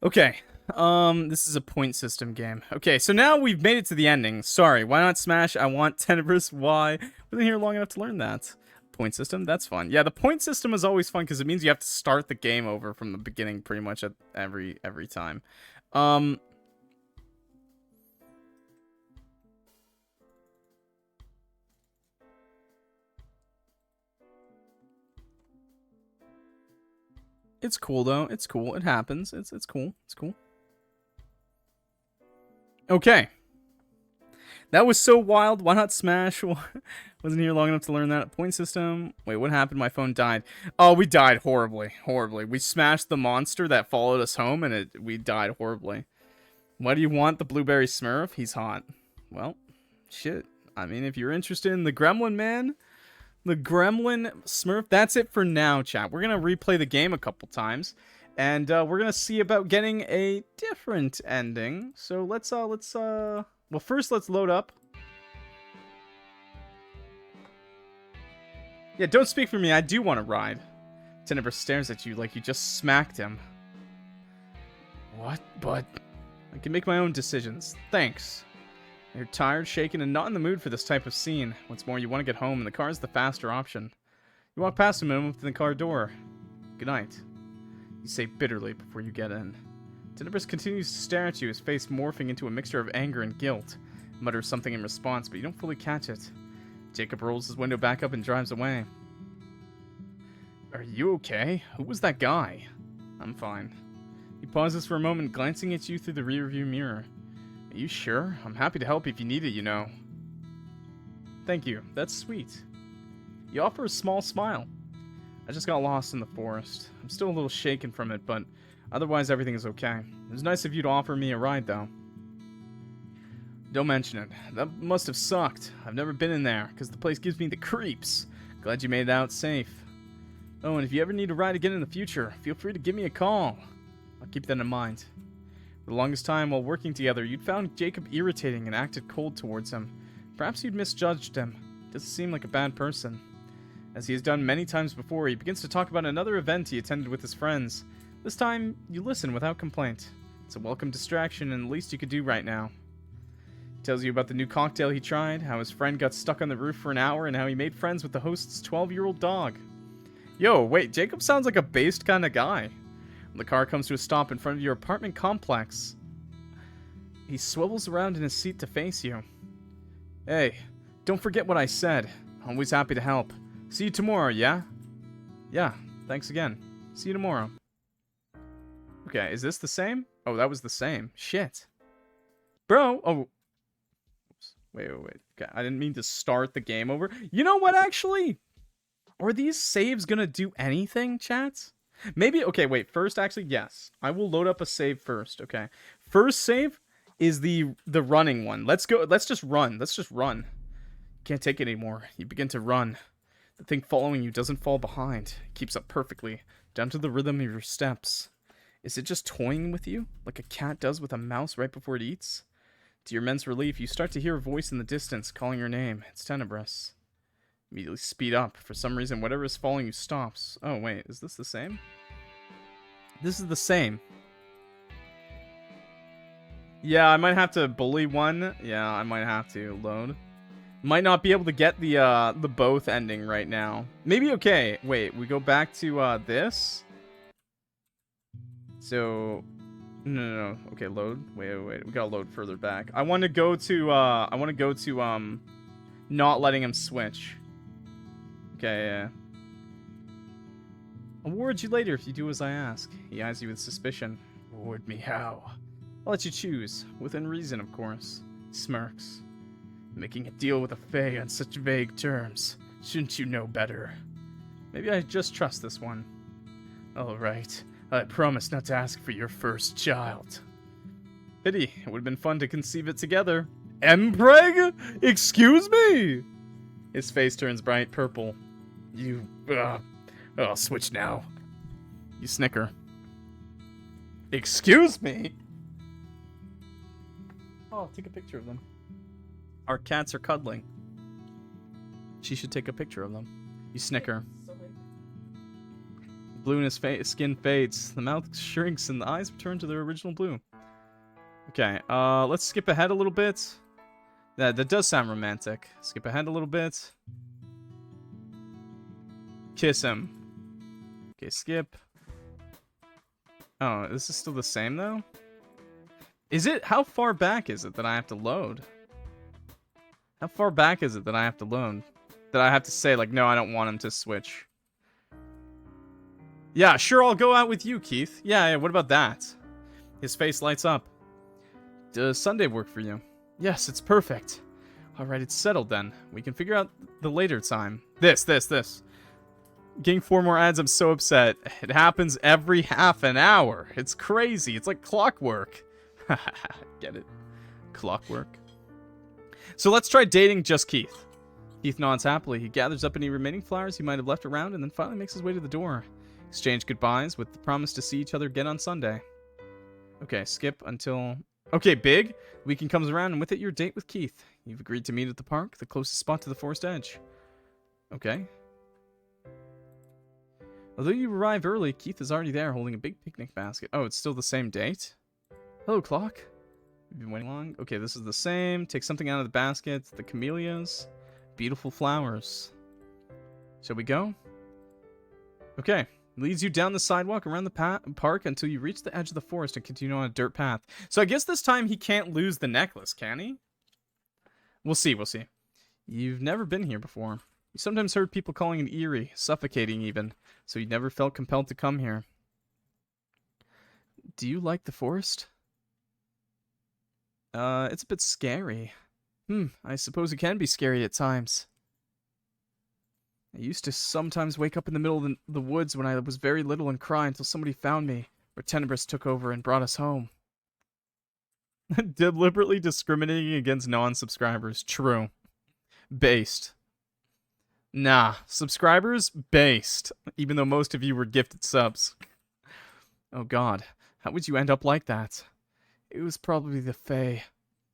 Okay. This is a point system game. Okay, so now we've made it to the ending. Sorry, why not smash? I want Tenebrous. Why? Wasn't here long enough to learn that. Point system, that's fun. Yeah, the point system is always fun because it means you have to start the game over from the beginning pretty much at every time. It's cool though. It's cool. It happens. It's cool. It's cool. Okay. That was so wild. Why not smash? Wasn't here long enough to learn that. Point system. Wait, what happened? My phone died. Oh, we died horribly. Horribly. We smashed the monster that followed us home, and we died horribly. Why do you want the blueberry smurf? He's hot. Well, shit. I mean, if you're interested in the gremlin, man, the gremlin smurf, that's it for now, chat. We're going to replay the game a couple times, and we're going to see about getting a different ending. So well, first let's load up. Yeah, don't speak for me. I do want to ride. Tenebrous stares at you like you just smacked him. What? But I can make my own decisions. Thanks. You're tired, shaken, and not in the mood for this type of scene. What's more, you want to get home, and the car's the faster option. You walk past him and open the car door. Good night. You say bitterly before you get in. Tenebrous continues to stare at you, his face morphing into a mixture of anger and guilt. Mutters something in response, but you don't fully catch it. Jacob rolls his window back up and drives away. Are you okay? Who was that guy? I'm fine. He pauses for a moment, glancing at you through the rearview mirror. Are you sure? I'm happy to help if you need it, you know. Thank you. That's sweet. You offer a small smile. I just got lost in the forest. I'm still a little shaken from it, but otherwise everything is okay. It was nice of you to offer me a ride, though. Don't mention it. That must have sucked. I've never been in there, because the place gives me the creeps. Glad you made it out safe. Oh, and if you ever need a ride again in the future, feel free to give me a call. I'll keep that in mind. For the longest time while working together, you'd found Jacob irritating and acted cold towards him. Perhaps you'd misjudged him. Doesn't seem like a bad person. As he has done many times before, he begins to talk about another event he attended with his friends. This time, you listen without complaint. It's a welcome distraction and the least you could do right now. Tells you about the new cocktail he tried, how his friend got stuck on the roof for an hour, and how he made friends with the host's 12-year-old dog. Yo, wait, Jacob sounds like a based kind of guy. When the car comes to a stop in front of your apartment complex, he swivels around in his seat to face you. Hey, don't forget what I said. Always happy to help. See you tomorrow, yeah? Yeah, thanks again. See you tomorrow. Okay, is this the same? Oh, that was the same. Shit. Bro, oh. Wait. Okay, I didn't mean to start the game over. You know what, actually? Are these saves gonna do anything, chat? Maybe, okay, wait. First, actually, yes. I will load up a save first, okay? First save is the running one. Let's go. Let's just run. Can't take it anymore. You begin to run. The thing following you doesn't fall behind. It keeps up perfectly, down to the rhythm of your steps. Is it just toying with you, like a cat does with a mouse right before it eats? To your immense relief, you start to hear a voice in the distance calling your name. It's Tenebrous. Immediately speed up. For some reason, whatever is following you stops. Oh, wait. Is this the same? This is the same. Yeah, I might have to bully one. Yeah, I might have to load. Might not be able to get the both ending right now. Maybe okay. Wait, we go back to this. So no. Okay, load. Wait. We gotta load further back. I want to go to not letting him switch. Okay, yeah. I'll reward you later if you do as I ask. He eyes you with suspicion. Reward me how? I'll let you choose. Within reason, of course. Smirks. Making a deal with a fae on such vague terms. Shouldn't you know better? Maybe I just trust this one. Alright. I promise not to ask for your first child. Pity. It would have been fun to conceive it together. Mpreg? Excuse me? His face turns bright purple. I'll switch now. You snicker. Excuse me? Oh, I'll take a picture of them. Our cats are cuddling. She should take a picture of them. You snicker. The blue in his skin fades. The mouth shrinks and the eyes return to their original blue. Okay, let's skip ahead a little bit. That does sound romantic. Skip ahead a little bit. Kiss him. Okay, skip. Oh, this is still the same though? Is it? How far back is it that I have to load? How far back is it that I have to load? That I have to say, like, no, I don't want him to switch. Yeah, sure, I'll go out with you, Keith. Yeah, what about that? His face lights up. Does Sunday work for you? Yes, it's perfect. Alright, it's settled then. We can figure out the later time. This. Getting 4 more ads, I'm so upset. It happens every half an hour. It's crazy. It's like clockwork. Get it? Clockwork. So let's try dating just Keith. Keith nods happily. He gathers up any remaining flowers he might have left around and then finally makes his way to the door. Exchange goodbyes with the promise to see each other again on Sunday. Okay, skip until... Okay, Big. The weekend comes around and with it your date with Keith. You've agreed to meet at the park, the closest spot to the forest edge. Okay. Although you arrive early, Keith is already there holding a big picnic basket. Oh, it's still the same date? Hello, Clock. You've been waiting long? Okay, this is the same. Take something out of the basket. The camellias. Beautiful flowers. Shall we go? Okay. Leads you down the sidewalk around the park until you reach the edge of the forest and continue on a dirt path. So I guess this time he can't lose the necklace, can he? We'll see. You've never been here before. You sometimes heard people calling it eerie, suffocating even, so you never felt compelled to come here. Do you like the forest? It's a bit scary. I suppose it can be scary at times. I used to sometimes wake up in the middle of the woods when I was very little and cry until somebody found me, or Tenebrous took over and brought us home. Deliberately discriminating against non-subscribers. True. Based. Nah. Subscribers? Based. Even though most of you were gifted subs. Oh god. How would you end up like that? It was probably the Fae.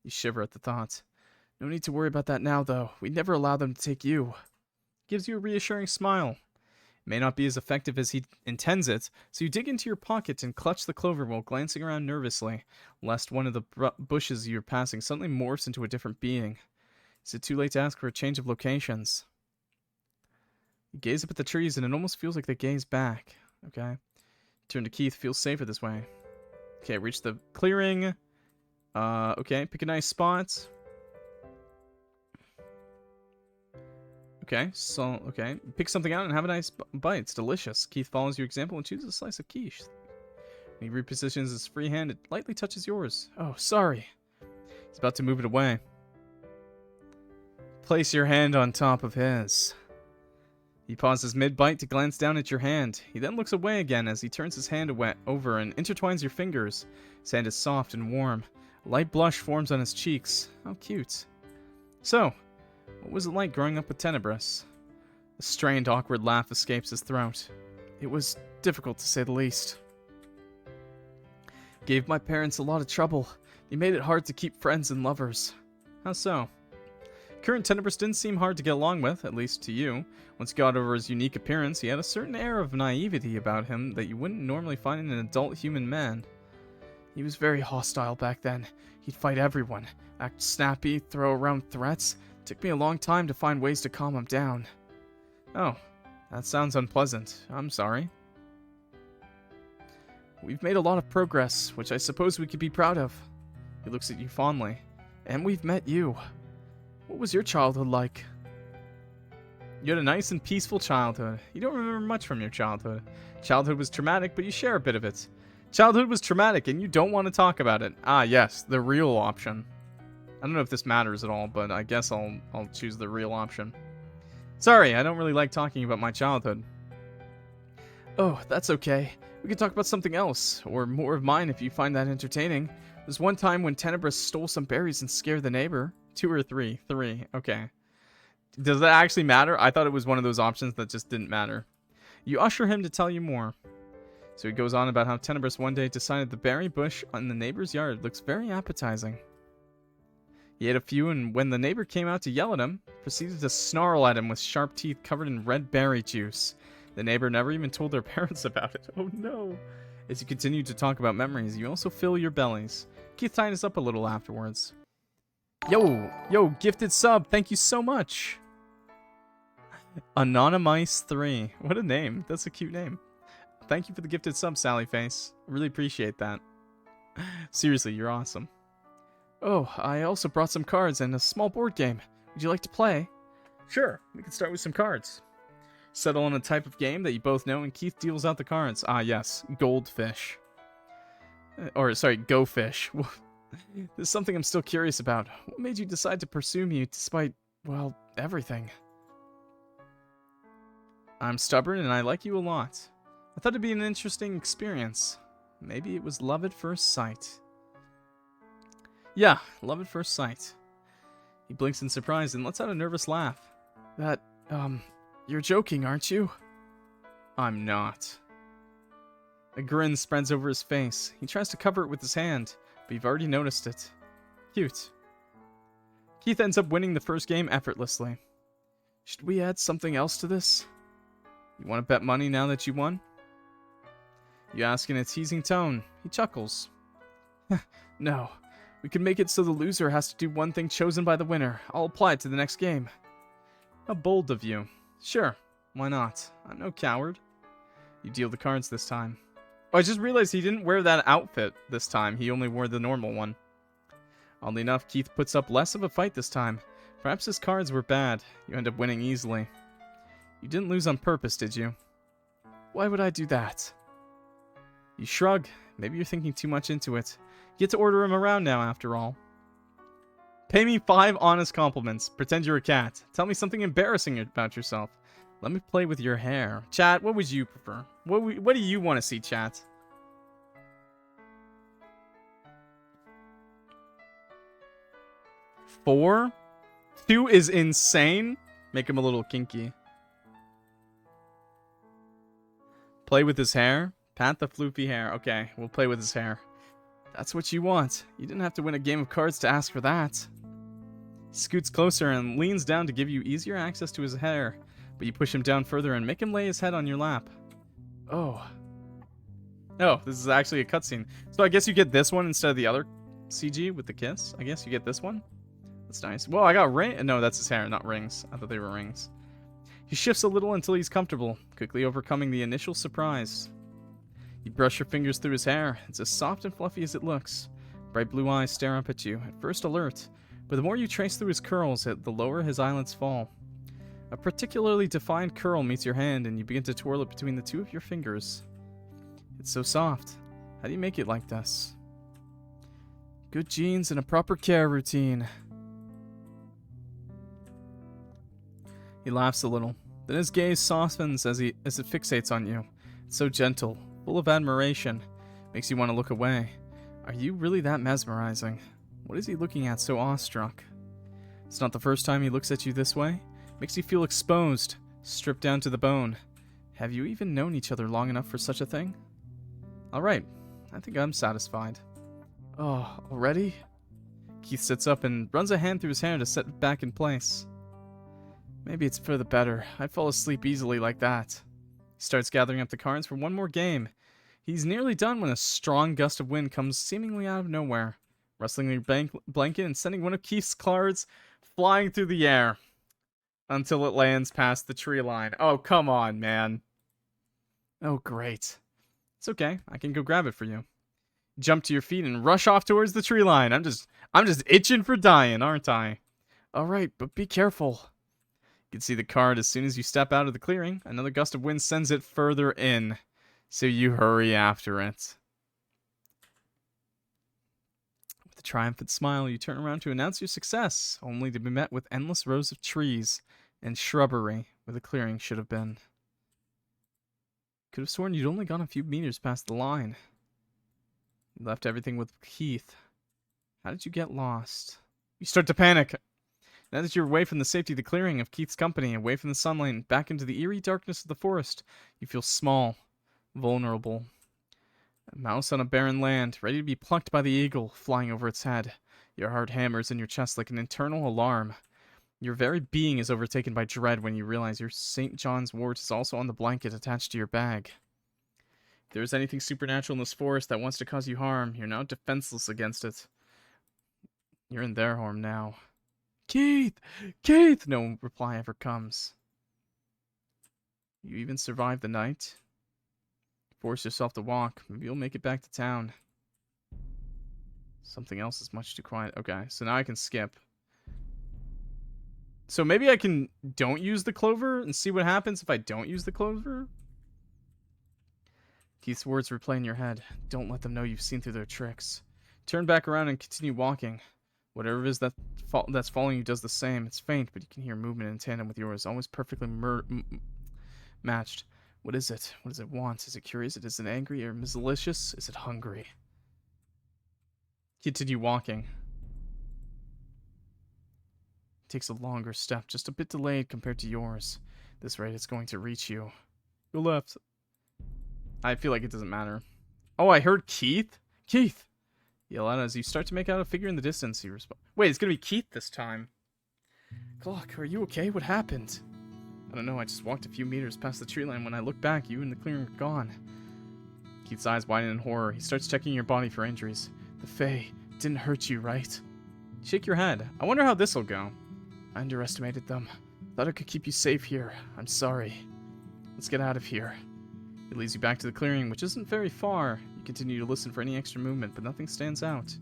You shiver at the thought. No need to worry about that now, though. We'd never allow them to take you. Gives you a reassuring smile. may not be as effective as he intends it, so you dig into your pocket and clutch the clover while glancing around nervously, lest one of the bushes you're passing suddenly morphs into a different being. Is it too late to ask for a change of locations? You gaze up at the trees and it almost feels like they gaze back. Okay. Turn to Keith, feels safer this way. Okay, reach the clearing. Okay, pick a nice spot. Okay, pick something out and have a nice bite. It's delicious. Keith follows your example and chooses a slice of quiche. When he repositions his free hand, it lightly touches yours. Oh, sorry. He's about to move it away. Place your hand on top of his. He pauses mid-bite to glance down at your hand. He then looks away again as he turns his hand over and intertwines your fingers. His hand is soft and warm. A light blush forms on his cheeks. How cute. So, what was it like growing up with Tenebrous? A strained, awkward laugh escapes his throat. It was difficult to say the least. Gave my parents a lot of trouble. He made it hard to keep friends and lovers. How so? Current Tenebrous didn't seem hard to get along with, at least to you. Once he got over his unique appearance, he had a certain air of naivety about him that you wouldn't normally find in an adult human man. He was very hostile back then. He'd fight everyone, act snappy, throw around threats. It took me a long time to find ways to calm him down. Oh, that sounds unpleasant. I'm sorry. We've made a lot of progress, which I suppose we could be proud of. He looks at you fondly. And we've met you. What was your childhood like? You had a nice and peaceful childhood. You don't remember much from your childhood. Childhood was traumatic, but you share a bit of it. Childhood was traumatic, and you don't want to talk about it. Ah, yes, the real option. I don't know if this matters at all, but I guess I'll choose the real option. Sorry, I don't really like talking about my childhood. Oh, that's okay. We can talk about something else, or more of mine if you find that entertaining. There's one time when Tenebrous stole some berries and scared the neighbor. 2 or 3? 3. Okay. Does that actually matter? I thought it was one of those options that just didn't matter. You usher him to tell you more. So he goes on about how Tenebrous one day decided the berry bush in the neighbor's yard looks very appetizing. He ate a few, and when the neighbor came out to yell at him, proceeded to snarl at him with sharp teeth covered in red berry juice. The neighbor never even told their parents about it. Oh no. As you continue to talk about memories, you also fill your bellies. Keith tied us up a little afterwards. Yo, gifted sub, thank you so much. Anonymice3. What a name. That's a cute name. Thank you for the gifted sub, Sally Face. I really appreciate that. Seriously, you're awesome. Oh, I also brought some cards and a small board game. Would you like to play? Sure, we can start with some cards. Settle on a type of game that you both know, and Keith deals out the cards. Ah, yes, Goldfish. Go Fish. There's something I'm still curious about. What made you decide to pursue me despite, well, everything? I'm stubborn and I like you a lot. I thought it'd be an interesting experience. Maybe it was love at first sight. Yeah, love at first sight. He blinks in surprise and lets out a nervous laugh. You're joking, aren't you? I'm not. A grin spreads over his face. He tries to cover it with his hand, but you've already noticed it. Cute. Keith ends up winning the first game effortlessly. Should we add something else to this? You want to bet money now that you won? You ask in a teasing tone. He chuckles. No. We can make it so the loser has to do one thing chosen by the winner. I'll apply it to the next game. How bold of you. Sure. Why not? I'm no coward. You deal the cards this time. Oh, I just realized he didn't wear that outfit this time. He only wore the normal one. Oddly enough, Keith puts up less of a fight this time. Perhaps his cards were bad. You end up winning easily. You didn't lose on purpose, did you? Why would I do that? You shrug. Maybe you're thinking too much into it. You get to order him around now, after all. Pay me 5 honest compliments. Pretend you're a cat. Tell me something embarrassing about yourself. Let me play with your hair. Chat, what would you prefer? What do you want to see, chat? Four? 2 is insane? Make him a little kinky. Play with his hair? Pat the floofy hair. Okay, we'll play with his hair. That's what you want. You didn't have to win a game of cards to ask for that. He scoots closer and leans down to give you easier access to his hair. but you push him down further and make him lay his head on your lap. Oh. Oh, this is actually a cutscene. So I guess you get this one instead of the other CG with the kiss. I guess you get this one. That's nice. Well, I got ring. No, that's his hair, not rings. I thought they were rings. He shifts a little until he's comfortable, quickly overcoming the initial surprise. You brush your fingers through his hair. It's as soft and fluffy as it looks. Bright blue eyes stare up at you, at first alert, but the more you trace through his curls, the lower his eyelids fall. A particularly defined curl meets your hand, and you begin to twirl it between the two of your fingers. It's so soft. How do you make it like this? Good genes and a proper care routine. He laughs a little. Then his gaze softens as it fixates on you. It's so gentle, full of admiration. Makes you want to look away. Are you really that mesmerizing? What is he looking at so awestruck? It's not the first time he looks at you this way. Makes you feel exposed, stripped down to the bone. Have you even known each other long enough for such a thing? Alright, I think I'm satisfied. Oh, already? Keith sits up and runs a hand through his hair to set it back in place. Maybe it's for the better. I'd fall asleep easily like that. He starts gathering up the cards for one more game. He's nearly done when a strong gust of wind comes seemingly out of nowhere, rustling your blanket and sending one of Keith's cards flying through the air until it lands past the tree line. Oh, come on, man. Oh, great. It's okay. I can go grab it for you. Jump to your feet and rush off towards the tree line. I'm just itching for dying, aren't I? All right, but be careful. You can see the card as soon as you step out of the clearing. Another gust of wind sends it further in, so you hurry after it. With a triumphant smile, you turn around to announce your success, only to be met with endless rows of trees and shrubbery where the clearing should have been. Could have sworn you'd only gone a few meters past the line. You left everything with Keith. How did you get lost? You start to panic. Now that you're away from the safety of the clearing, of Keith's company, away from the sunlight, and back into the eerie darkness of the forest, you feel small, vulnerable. A mouse on a barren land, ready to be plucked by the eagle flying over its head. Your heart hammers in your chest like an internal alarm. Your very being is overtaken by dread when you realize your St. John's wort is also on the blanket attached to your bag. If there is anything supernatural in this forest that wants to cause you harm, you're now defenseless against it. You're in their harm now. Keith! Keith! No reply ever comes. You even survive the night. Force yourself to walk. Maybe you'll make it back to town. Something else is much too quiet. Okay, so now I can skip. So maybe I don't use the clover and see what happens if I don't use the clover? Keith's words replay in your head. Don't let them know you've seen through their tricks. Turn back around and continue walking. Whatever it is that's following you does the same. It's faint, but you can hear movement in tandem with yours, always perfectly matched. What is it? What does it want? Is it curious? Is it angry or malicious? Is it hungry? Continue walking. It takes a longer step, just a bit delayed compared to yours. This rate, it's going to reach you. Go left. I feel like it doesn't matter. Oh, I heard Keith? Keith! Yell out as you start to make out a figure in the distance. You respond. Wait, it's gonna be Keith this time. Clock, are you okay? What happened? I don't know, I just walked a few meters past the tree line. When I look back, you and the clearing are gone. Keith's eyes widen in horror. He starts checking your body for injuries. The Fae didn't hurt you, right? Shake your head. I wonder how this'll go. I underestimated them. Thought I could keep you safe here. I'm sorry. Let's get out of here. It leads you back to the clearing, which isn't very far. You continue to listen for any extra movement, but nothing stands out.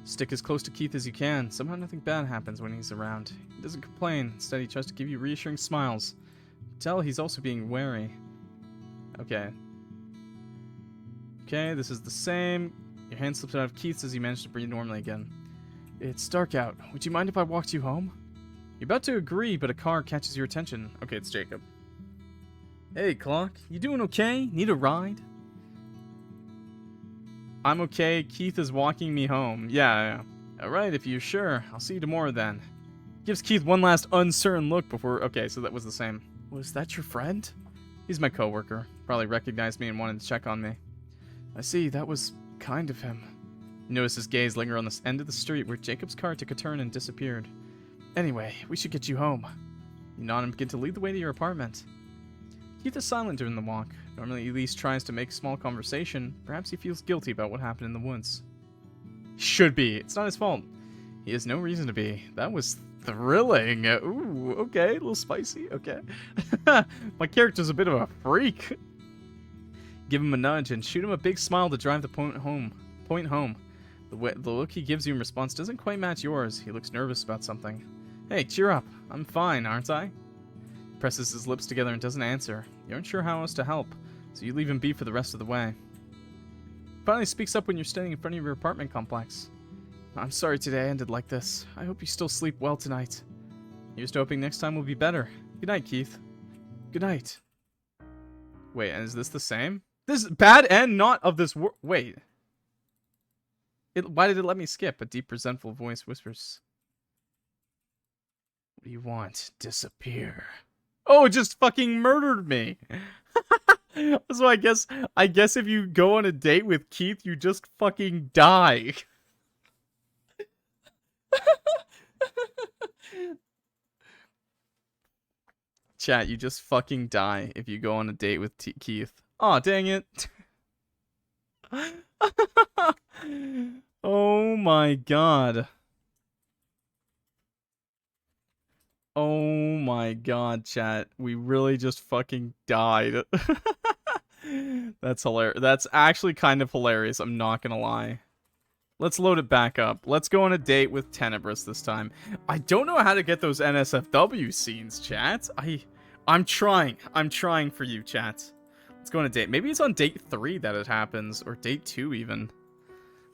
Stick as close to Keith as you can. Somehow nothing bad happens when he's around. He doesn't complain. Instead, he tries to give you reassuring smiles. Tell he's also being wary. Okay. Okay, this is the same. Your hand slips out of Keith's as you manage to breathe normally again. It's dark out. Would you mind if I walked you home? You're about to agree, but a car catches your attention. Okay, it's Jacob. Hey, Clock. You doing okay? Need a ride? I'm okay. Keith is walking me home. Yeah. Alright, if you're sure. I'll see you tomorrow then. Gives Keith one last uncertain look before... Okay, so that was the same. Was that your friend? He's my coworker. Probably recognized me and wanted to check on me. I see. That was kind of him. You notice his gaze linger on the end of the street where Jacob's car took a turn and disappeared. Anyway, we should get you home. You nod and begin to lead the way to your apartment. Keith is silent during the walk. Normally, Elise tries to make small conversation. Perhaps he feels guilty about what happened in the woods. Should be. It's not his fault. He has no reason to be. That was thrilling. Ooh, okay. A little spicy. Okay. My character's a bit of a freak. Give him a nudge and shoot him a big smile to drive the point home. The look he gives you in response doesn't quite match yours. He looks nervous about something. Hey, cheer up. I'm fine, aren't I? He presses his lips together and doesn't answer. You aren't sure how else to help, so you leave him be for the rest of the way. He finally speaks up when you're standing in front of your apartment complex. I'm sorry today I ended like this. I hope you still sleep well tonight. Here's to hoping next time will be better. Good night, Keith. Good night. Wait, and is this the same? This bad end not of this wait. Why did it let me skip? A deep, resentful voice whispers. What do you want? Disappear. Oh, it just fucking murdered me. So I guess if you go on a date with Keith, you just fucking die. Chat, you just fucking die if you go on a date with Keith. Aw, dang it. Oh my god. Oh my god, chat. We really just fucking died. That's hilarious. That's actually kind of hilarious, I'm not gonna lie. Let's load it back up. Let's go on a date with Tenebrous this time. I don't know how to get those NSFW scenes, chat. I'm trying. I'm trying for you, chat. Let's go on a date. Maybe it's on date 3 that it happens, or date 2 even.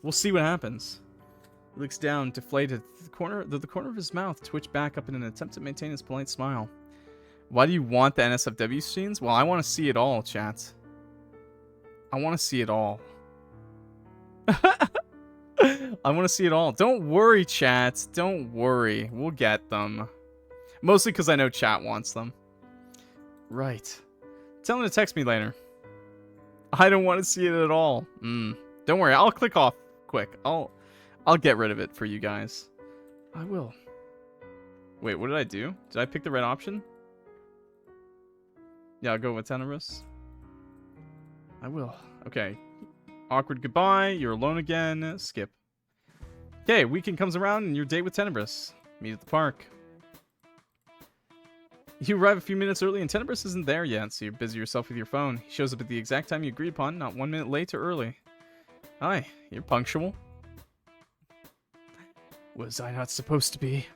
We'll see what happens. He looks down, deflated. The corner of his mouth twitched back up in an attempt to maintain his polite smile. Why do you want the NSFW scenes? Well, I want to see it all, chat. I want to see it all. I want to see it all. Don't worry, chat. Don't worry. We'll get them. Mostly because I know chat wants them. Right. Tell him to text me later. I don't want to see it at all. Don't worry. I'll click off quick. I'll get rid of it for you guys. I will. Wait, what did I do? Did I pick the right option? Yeah, I'll go with Tenebrous. I will. Okay. Awkward goodbye. You're alone again. Skip. Okay, weekend comes around and your date with Tenebrous. Meet at the park. You arrive a few minutes early and Tenebrous isn't there yet, so you're busy yourself with your phone. He shows up at the exact time you agreed upon, not 1 minute late or early. Hi, you're punctual. Was I not supposed to be?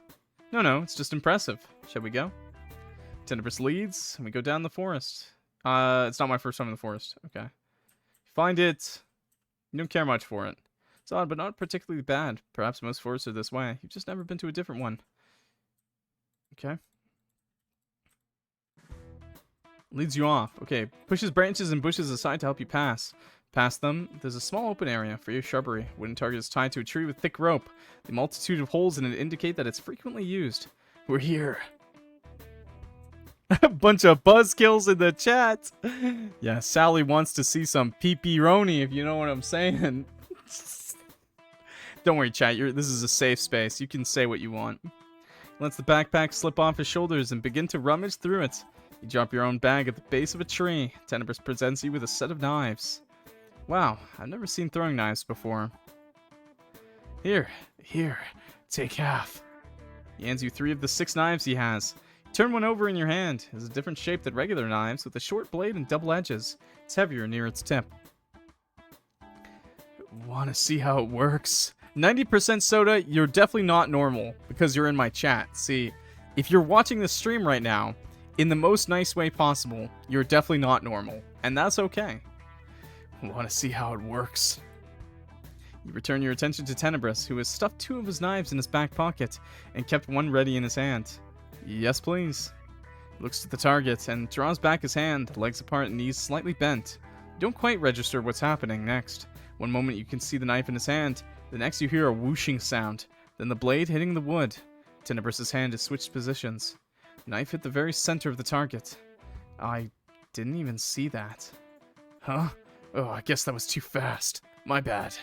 No, it's just impressive. Shall we go? Tenebrous leads, and we go down the forest. It's not my first time in the forest. Okay. Find it. You don't care much for it. It's odd, but not particularly bad. Perhaps most forests are this way. You've just never been to a different one. Okay. Leads you off. Okay. Pushes branches and bushes aside to help you pass. Past them, there's a small open area for your shrubbery. Wooden target is tied to a tree with thick rope. The multitude of holes in it indicate that it's frequently used. We're here. A bunch of buzzkills in the chat. Yeah, Sally wants to see some pee-pee-roni, if you know what I'm saying. Don't worry, chat. This is a safe space. You can say what you want. He lets the backpack slip off his shoulders and begin to rummage through it. You drop your own bag at the base of a tree. Tenebrous presents you with a set of knives. Wow, I've never seen throwing knives before. Here, take half. He hands you 3 of the 6 knives he has. You turn one over in your hand. It has a different shape than regular knives, with a short blade and double edges. It's heavier near its tip. Want to see how it works? 90% soda, you're definitely not normal, because you're in my chat. See, if you're watching this stream right now, in the most nice way possible, you're definitely not normal, and that's okay. Want to see how it works? You return your attention to Tenebrous, who has stuffed 2 of his knives in his back pocket and kept one ready in his hand. Yes, please. He looks to the target and draws back his hand, legs apart and knees slightly bent. You don't quite register what's happening next. One moment you can see the knife in his hand, the next you hear a whooshing sound, then the blade hitting the wood. Tenebrous's hand has switched positions. The knife hit the very center of the target. I didn't even see that. Huh? Oh, I guess that was too fast. My bad.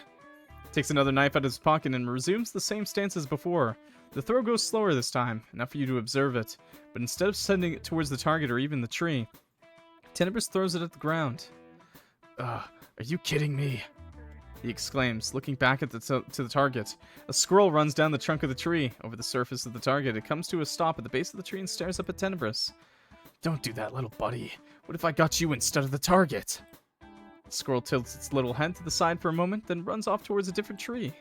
Takes another knife out of his pocket and resumes the same stance as before. The throw goes slower this time, enough for you to observe it, but instead of sending it towards the target or even the tree, Tenebrous throws it at the ground. Are you kidding me? He exclaims, looking back at to the target. A squirrel runs down the trunk of the tree. Over the surface of the target, it comes to a stop at the base of the tree and stares up at Tenebrous. Don't do that, little buddy. What if I got you instead of the target? The squirrel tilts its little head to the side for a moment, then runs off towards a different tree.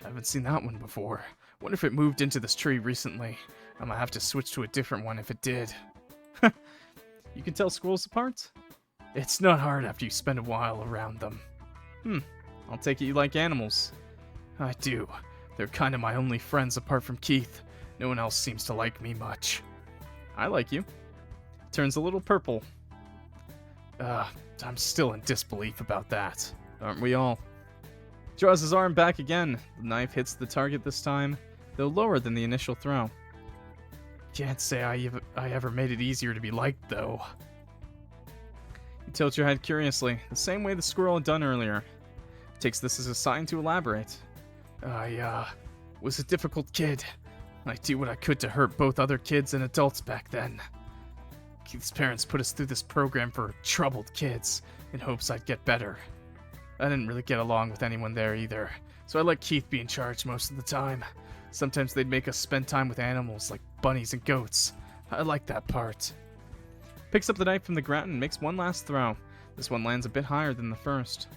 I haven't seen that one before. Wonder if it moved into this tree recently. I might have to switch to a different one if it did. You can tell squirrels apart? It's not hard after you spend a while around them. I'll take it you like animals. I do. They're kind of my only friends apart from Keith. No one else seems to like me much. I like you. Turns a little purple. I'm still in disbelief about that. Aren't we all? Draws his arm back again. The knife hits the target this time, though lower than the initial throw. Can't say I ever made it easier to be liked, though. You tilt your head curiously, the same way the squirrel had done earlier. Takes this as a sign to elaborate. I was a difficult kid. I do what I could to hurt both other kids and adults back then. Keith's parents put us through this program for troubled kids, in hopes I'd get better. I didn't really get along with anyone there either, so I let Keith be in charge most of the time. Sometimes they'd make us spend time with animals like bunnies and goats. I like that part. Picks up the knife from the ground and makes one last throw. This one lands a bit higher than the first.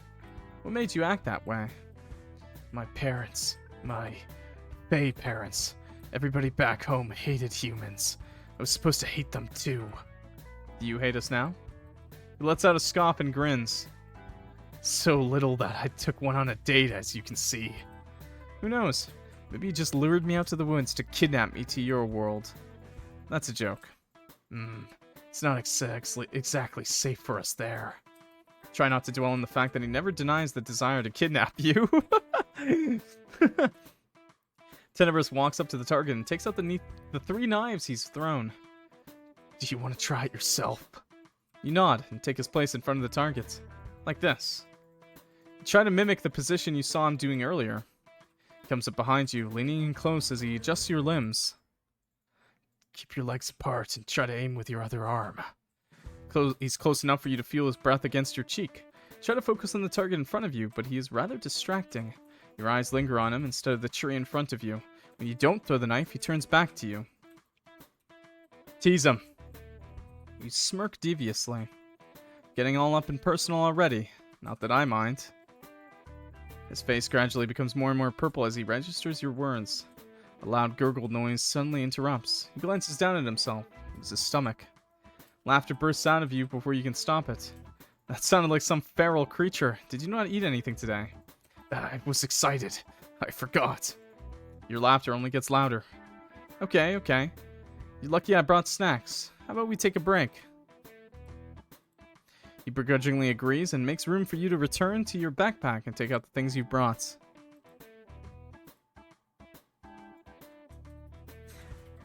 What made you act that way? My parents. My Fae parents. Everybody back home hated humans. I was supposed to hate them too. Do you hate us now? He lets out a scoff and grins. So little that I took one on a date, as you can see. Who knows? Maybe you just lured me out to the woods to kidnap me to your world. That's a joke. It's not exactly safe for us there. Try not to dwell on the fact that he never denies the desire to kidnap you. Tenebrous walks up to the target and takes out the 3 knives he's thrown. Do you want to try it yourself? You nod and take his place in front of the target. Like this. Try to mimic the position you saw him doing earlier. He comes up behind you, leaning in close as he adjusts your limbs. Keep your legs apart and try to aim with your other arm. He's close enough for you to feel his breath against your cheek. Try to focus on the target in front of you, but he is rather distracting. Your eyes linger on him instead of the tree in front of you. When you don't throw the knife, he turns back to you. Tease him. You smirk deviously. Getting all up and personal already. Not that I mind. His face gradually becomes more and more purple as he registers your words. A loud gurgled noise suddenly interrupts. He glances down at himself. It was his stomach. Laughter bursts out of you before you can stop it. That sounded like some feral creature. Did you not eat anything today? I was excited. I forgot. Your laughter only gets louder. Okay. You're lucky I brought snacks. How about we take a break? He begrudgingly agrees and makes room for you to return to your backpack and take out the things you brought.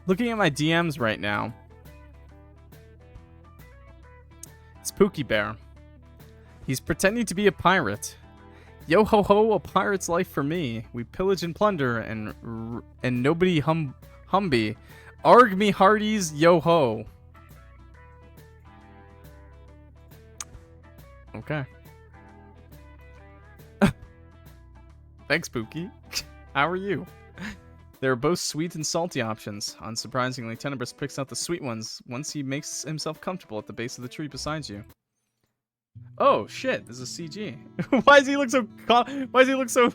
Looking at my DMs right now, it's Pngtuber. He's pretending to be a pirate. Yo ho ho, a pirate's life for me. We pillage and plunder and nobody humby. Arg me hearties, yo ho. Okay. Thanks, Pookie. How are you? There are both sweet and salty options. Unsurprisingly, Tenebrous picks out the sweet ones once he makes himself comfortable at the base of the tree beside you. Oh shit! This is CG. Why does he look so? Why does he look so?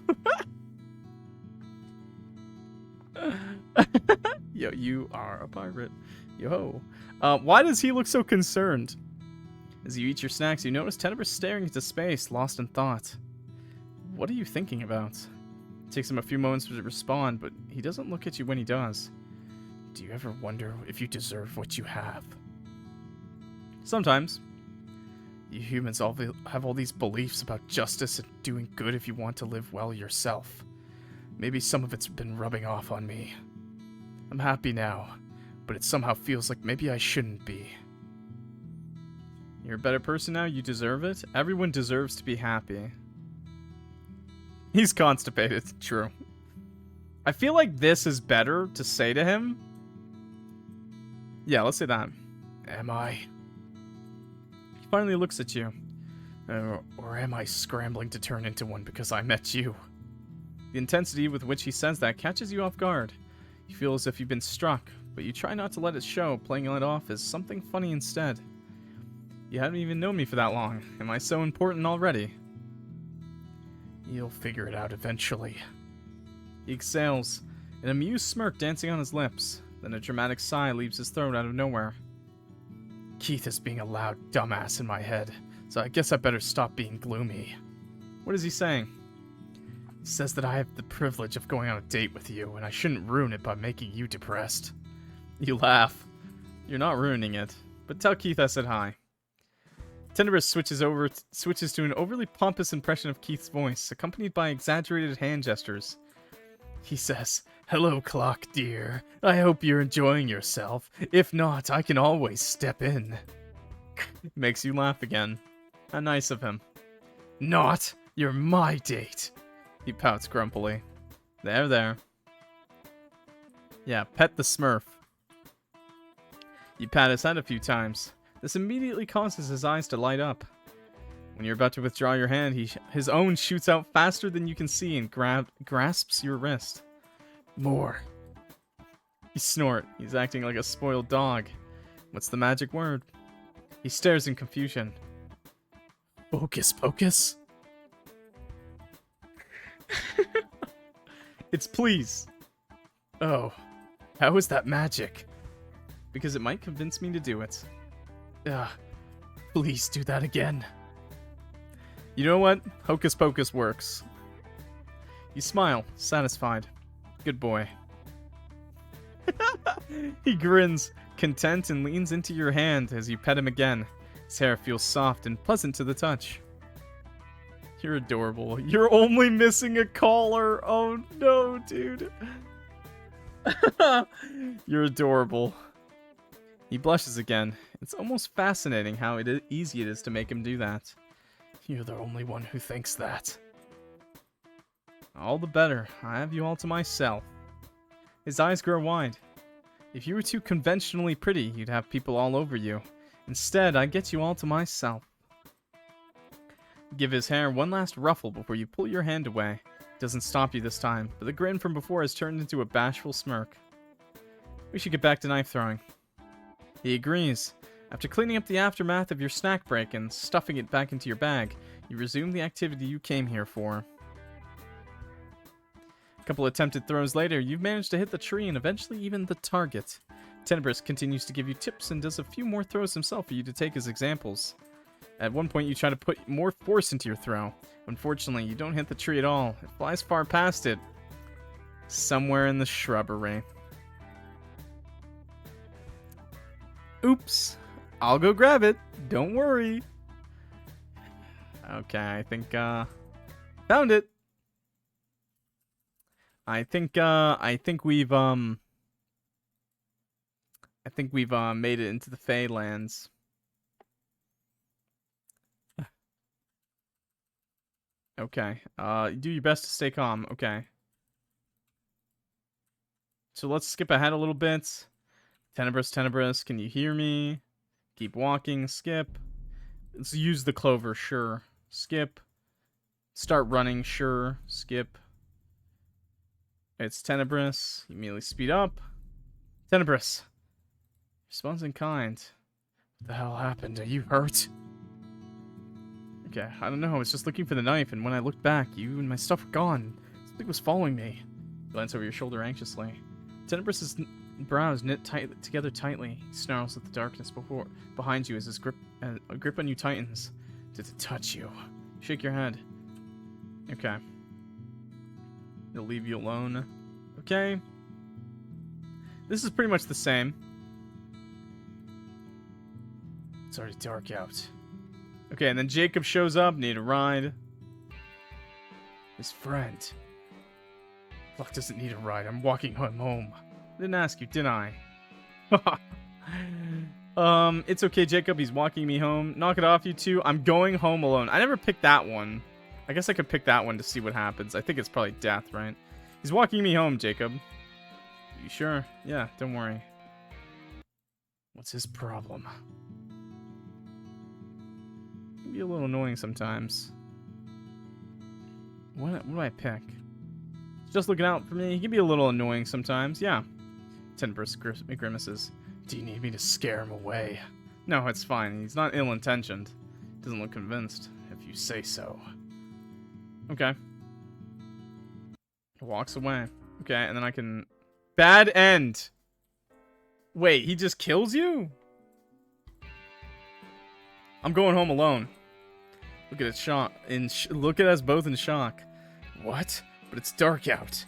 Yo, you are a pirate. Yo. Why does he look so concerned? As you eat your snacks, you notice Tenebrous staring into space, lost in thought. What are you thinking about? It takes him a few moments to respond, but he doesn't look at you when he does. Do you ever wonder if you deserve what you have? Sometimes. You humans all have all these beliefs about justice and doing good if you want to live well yourself. Maybe some of it's been rubbing off on me. I'm happy now, but it somehow feels like maybe I shouldn't be. You're a better person now, you deserve it. Everyone deserves to be happy. He's constipated. True. I feel like this is better to say to him. Yeah, let's say that. Am I? He finally looks at you. Or am I scrambling to turn into one because I met you? The intensity with which he says that catches you off guard. You feel as if you've been struck, but you try not to let it show, playing it off as something funny instead. You haven't even known me for that long. Am I so important already? You'll figure it out eventually. He exhales, an amused smirk dancing on his lips. Then a dramatic sigh leaves his throat out of nowhere. Keith is being a loud dumbass in my head, so I guess I better stop being gloomy. What is he saying? He says that I have the privilege of going on a date with you, and I shouldn't ruin it by making you depressed. You laugh. You're not ruining it, but tell Keith I said hi. Tenebrous switches to an overly pompous impression of Keith's voice, accompanied by exaggerated hand gestures. He says, "Hello, Clock, dear. I hope you're enjoying yourself. If not, I can always step in." Makes you laugh again. How nice of him. Not! You're my date! He pouts grumpily. There. Yeah, pet the Smurf. You pat his head a few times. This immediately causes his eyes to light up. When you're about to withdraw your hand, his own shoots out faster than you can see and grasps your wrist. More. You snort. He's acting like a spoiled dog. What's the magic word? He stares in confusion. Focus pocus? It's please. Oh, how is that magic? Because it might convince me to do it. Please do that again. You know what? Hocus pocus works. You smile, satisfied. Good boy. He grins, content, and leans into your hand as you pet him again. His hair feels soft and pleasant to the touch. You're adorable. You're only missing a collar. Oh no, dude. You're adorable. He blushes again. It's almost fascinating how easy it is to make him do that. You're the only one who thinks that. All the better. I have you all to myself. His eyes grow wide. If you were too conventionally pretty, you'd have people all over you. Instead, I get you all to myself. Give his hair one last ruffle before you pull your hand away. It doesn't stop you this time, but the grin from before has turned into a bashful smirk. We should get back to knife throwing. He agrees. After cleaning up the aftermath of your snack break and stuffing it back into your bag, you resume the activity you came here for. A couple attempted throws later, you've managed to hit the tree and eventually even the target. Tenebrous continues to give you tips and does a few more throws himself for you to take as examples. At one point, you try to put more force into your throw. Unfortunately, you don't hit the tree at all. It flies far past it. Somewhere in the shrubbery. Oops. I'll go grab it. Don't worry. Okay, I think, found it. I think we've made it into the Fey lands. Okay. Do your best to stay calm. Okay. So let's skip ahead a little bit. Tenebrous, can you hear me? Keep walking, skip. Let's use the clover, sure. Skip. Start running, sure. Skip. It's Tenebrous. You immediately speed up. Tenebrous. Responds in kind. What the hell happened? Are you hurt? Okay, I don't know. I was just looking for the knife, and when I looked back, you and my stuff were gone. Something was following me. Glance over your shoulder anxiously. Tenebrous's brows knit together tightly. He snarls at the darkness behind you as his grip on you tightens. Did it touch you? Shake your head. Okay. He'll leave you alone. Okay. This is pretty much the same. It's already dark out. Okay, and then Jacob shows up. Need a ride. His friend. Fuck doesn't need a ride. I'm walking home. Didn't ask you, did I? It's okay, Jacob. He's walking me home. Knock it off, you two. I'm going home alone. I never picked that one. I guess I could pick that one to see what happens. I think it's probably death, right? He's walking me home, Jacob. You sure? Yeah, don't worry. What's his problem? It can be a little annoying sometimes. What do I pick? He's just looking out for me. He can be a little annoying sometimes, yeah. Tenebrous grimaces. Do you need me to scare him away? No, it's fine. He's not ill-intentioned. Doesn't look convinced, if you say so. Okay. Walks away. Okay, and then I can... Bad end! Wait, he just kills you? I'm going home alone. Look at it shock. Look at us both in shock. What? But it's dark out.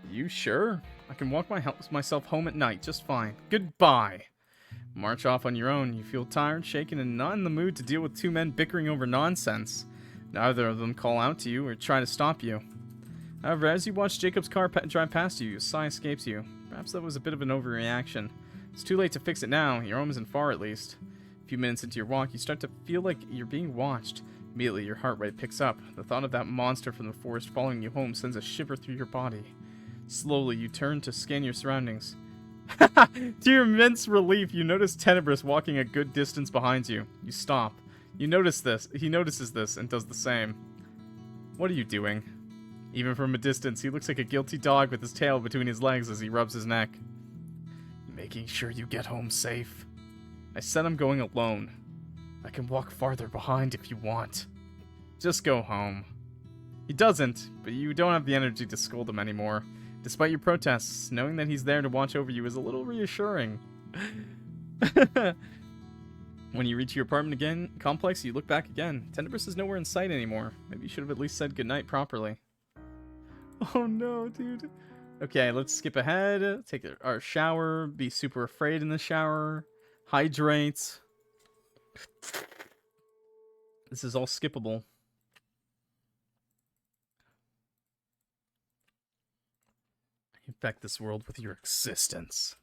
Are you sure? I can walk myself home at night just fine. Goodbye. March off on your own. You feel tired, shaken, and not in the mood to deal with two men bickering over nonsense. Neither of them call out to you or try to stop you. However, as you watch Jacob's car drive past you, a sigh escapes you. Perhaps that was a bit of an overreaction. It's too late to fix it now. Your home isn't far, at least. A few minutes into your walk, you start to feel like you're being watched. Immediately, your heart rate picks up. The thought of that monster from the forest following you home sends a shiver through your body. Slowly, you turn to scan your surroundings. To your immense relief, you notice Tenebrous walking a good distance behind you. You stop. You notice this. He notices this and does the same. What are you doing? Even from a distance, he looks like a guilty dog with his tail between his legs as he rubs his neck. Making sure you get home safe. I said I'm going alone. I can walk farther behind if you want. Just go home. He doesn't, but you don't have the energy to scold him anymore. Despite your protests, knowing that he's there to watch over you is a little reassuring. When you reach your apartment complex, you look back again. Tenebrous is nowhere in sight anymore. Maybe you should have at least said goodnight properly. Oh no, dude. Okay, let's skip ahead. Take our shower. Be super afraid in the shower. Hydrate. This is all skippable. Infect this world with your existence.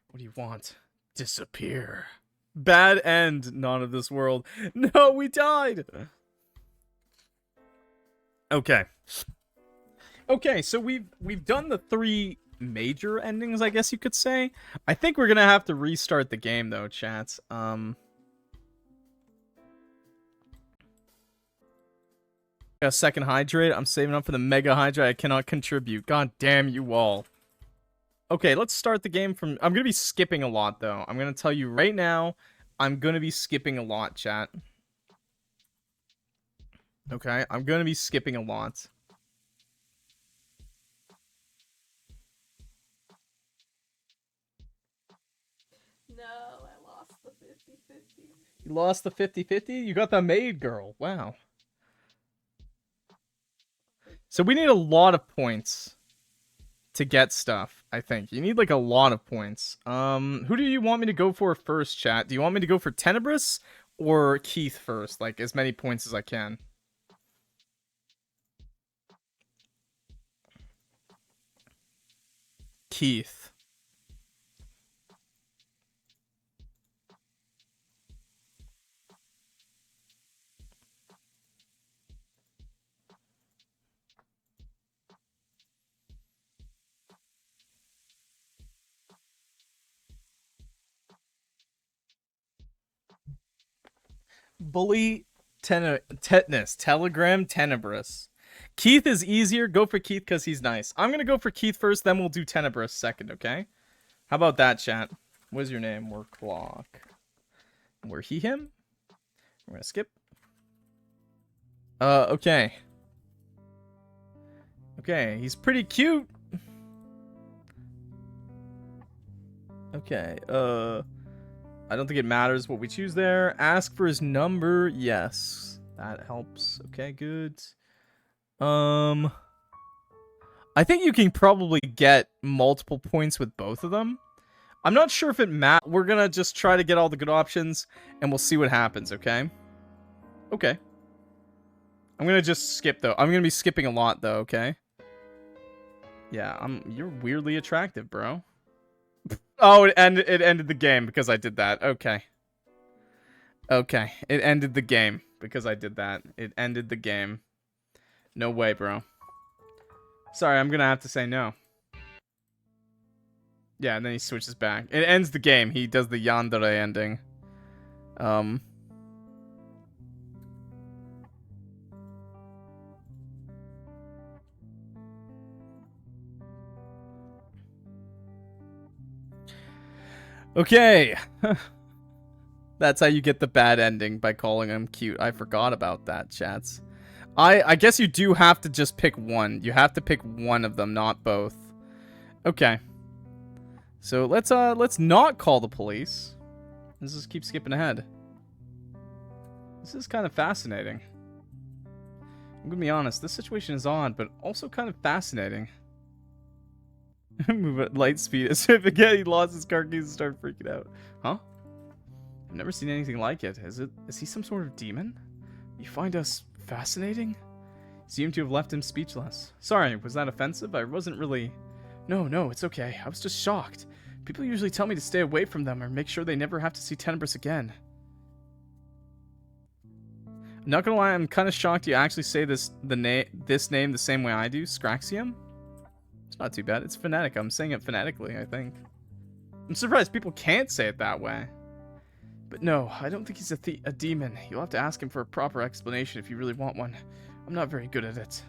What do you want? Disappear. Bad end, not of this world. No, we died! Okay. Okay, so we've done the 3 major endings, I guess you could say. I think we're gonna have to restart the game, though, chats. A second hydrate. I'm saving up for the mega hydrate. I cannot contribute. God damn you all. Okay, let's start the game from... I'm going to be skipping a lot, though. I'm going to tell you right now, I'm going to be skipping a lot, chat. Okay, I'm going to be skipping a lot. No, I lost the 50-50. You lost the 50-50? You got the maid girl. Wow. So we need a lot of points to get stuff, I think. You need, like, a lot of points. Who do you want me to go for first, chat? Do you want me to go for Tenebrous or Keith first? Like, as many points as I can. Keith. Bully Tetanus. Telegram Tenebrous. Keith is easier. Go for Keith because he's nice. I'm going to go for Keith first, then we'll do Tenebrous second, okay? How about that, chat? What's your name? We're Clock. We're he, him? We're going to skip. Okay. Okay, he's pretty cute. Okay, I don't think it matters what we choose there. Ask for his number. Yes. That helps. Okay, good. I think you can probably get multiple points with both of them. I'm not sure if it matters. We're gonna just try to get all the good options, and we'll see what happens, okay? Okay. I'm gonna just skip, though. I'm gonna be skipping a lot, though, okay? Yeah, you're weirdly attractive, bro. Oh, it ended the game because I did that. Okay. Okay, it ended the game because I did that. It ended the game. No way, bro. Sorry, I'm gonna have to say no. Yeah, and then he switches back. It ends the game. He does the yandere ending. Okay. That's how you get the bad ending, by calling him cute. I forgot about that, chats. I guess you do have to just pick one. You have to pick one of them, not both. Okay. So let's not call the police. Let's just keep skipping ahead. This is kind of fascinating. I'm gonna be honest, this situation is odd, but also kind of fascinating. Move at light speed. As if again he lost his car keys and started freaking out. Huh? I've never seen anything like it. Is he some sort of demon? You find us fascinating? Seem to have left him speechless. Sorry, was that offensive? I wasn't really... No, it's okay. I was just shocked. People usually tell me to stay away from them or make sure they never have to see Tenebrous again. I'm not gonna lie, I'm kind of shocked you actually say this name the same way I do. Scraxium? It's not too bad. It's phonetic. I'm saying it phonetically, I think. I'm surprised people can't say it that way. But no, I don't think he's a demon. You'll have to ask him for a proper explanation if you really want one. I'm not very good at it.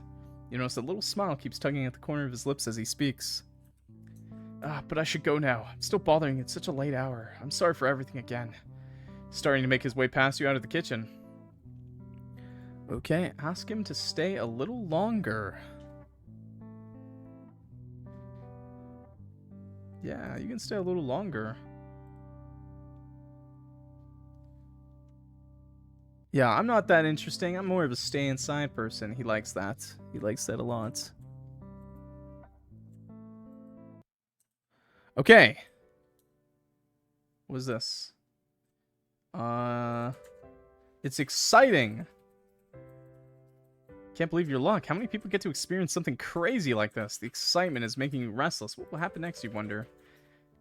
You notice a little smile keeps tugging at the corner of his lips as he speaks. But I should go now. I'm still bothering at such a late hour. I'm sorry for everything again. Starting to make his way past you out of the kitchen. Okay, ask him to stay a little longer. Yeah, you can stay a little longer. Yeah, I'm not that interesting. I'm more of a stay inside person. He likes that. He likes that a lot. Okay. What is this? It's exciting. Can't believe your luck. How many people get to experience something crazy like this? The excitement is making you restless. What will happen next, you wonder?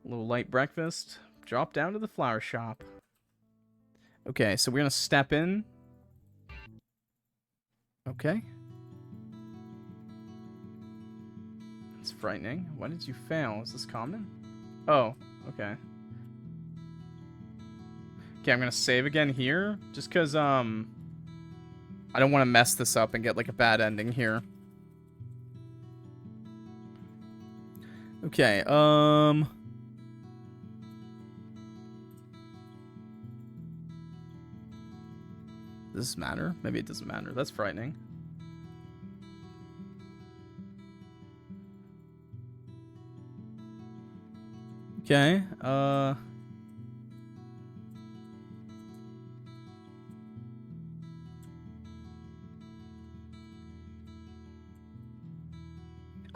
A little light breakfast. Drop down to the flower shop. Okay, so we're gonna step in. Okay. It's frightening. Why did you fail? Is this common? Oh, okay. Okay, I'm gonna save again here. Just because, I don't want to mess this up and get, like, a bad ending here. Okay, Does this matter? Maybe it doesn't matter. That's frightening. Okay, I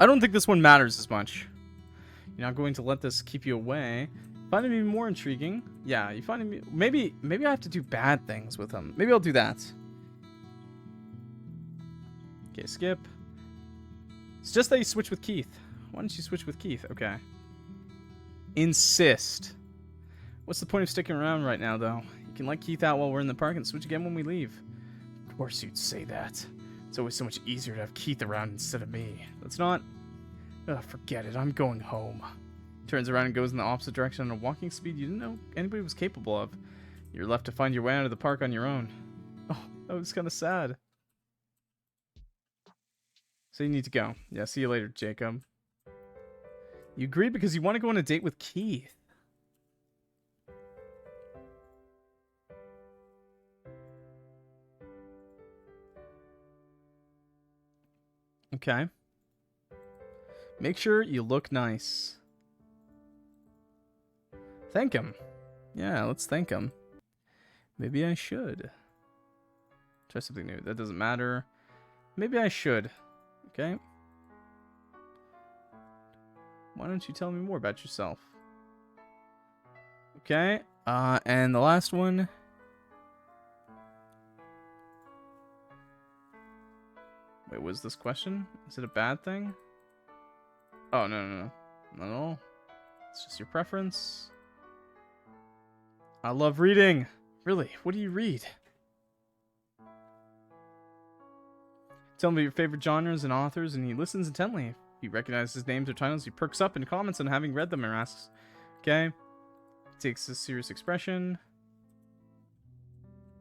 don't think this one matters as much. You're not going to let this keep you away. Find him even more intriguing. Yeah, you find him... Maybe I have to do bad things with him. Maybe I'll do that. Okay, skip. It's just that you switch with Keith. Why don't you switch with Keith? Okay. Insist. What's the point of sticking around right now, though? You can let Keith out while we're in the park and switch again when we leave. Of course you'd say that. It's always so much easier to have Keith around instead of me. That's not... Ugh, forget it. I'm going home. Turns around and goes in the opposite direction at a walking speed you didn't know anybody was capable of. You're left to find your way out of the park on your own. Oh, that was kind of sad. So you need to go. Yeah, see you later, Jacob. You agreed because you want to go on a date with Keith. Okay. Make sure you look nice. Thank him. Yeah, let's thank him. Maybe I should. Try something new. That doesn't matter. Maybe I should. Okay. Why don't you tell me more about yourself? Okay. And the last one. Wait, was this question? Is it a bad thing? Oh, no. Not at all. It's just your preference. I love reading. Really, what do you read? Tell him about your favorite genres and authors, and he listens intently. If he recognizes names or titles, he perks up and comments on having read them or asks. Okay. Takes a serious expression.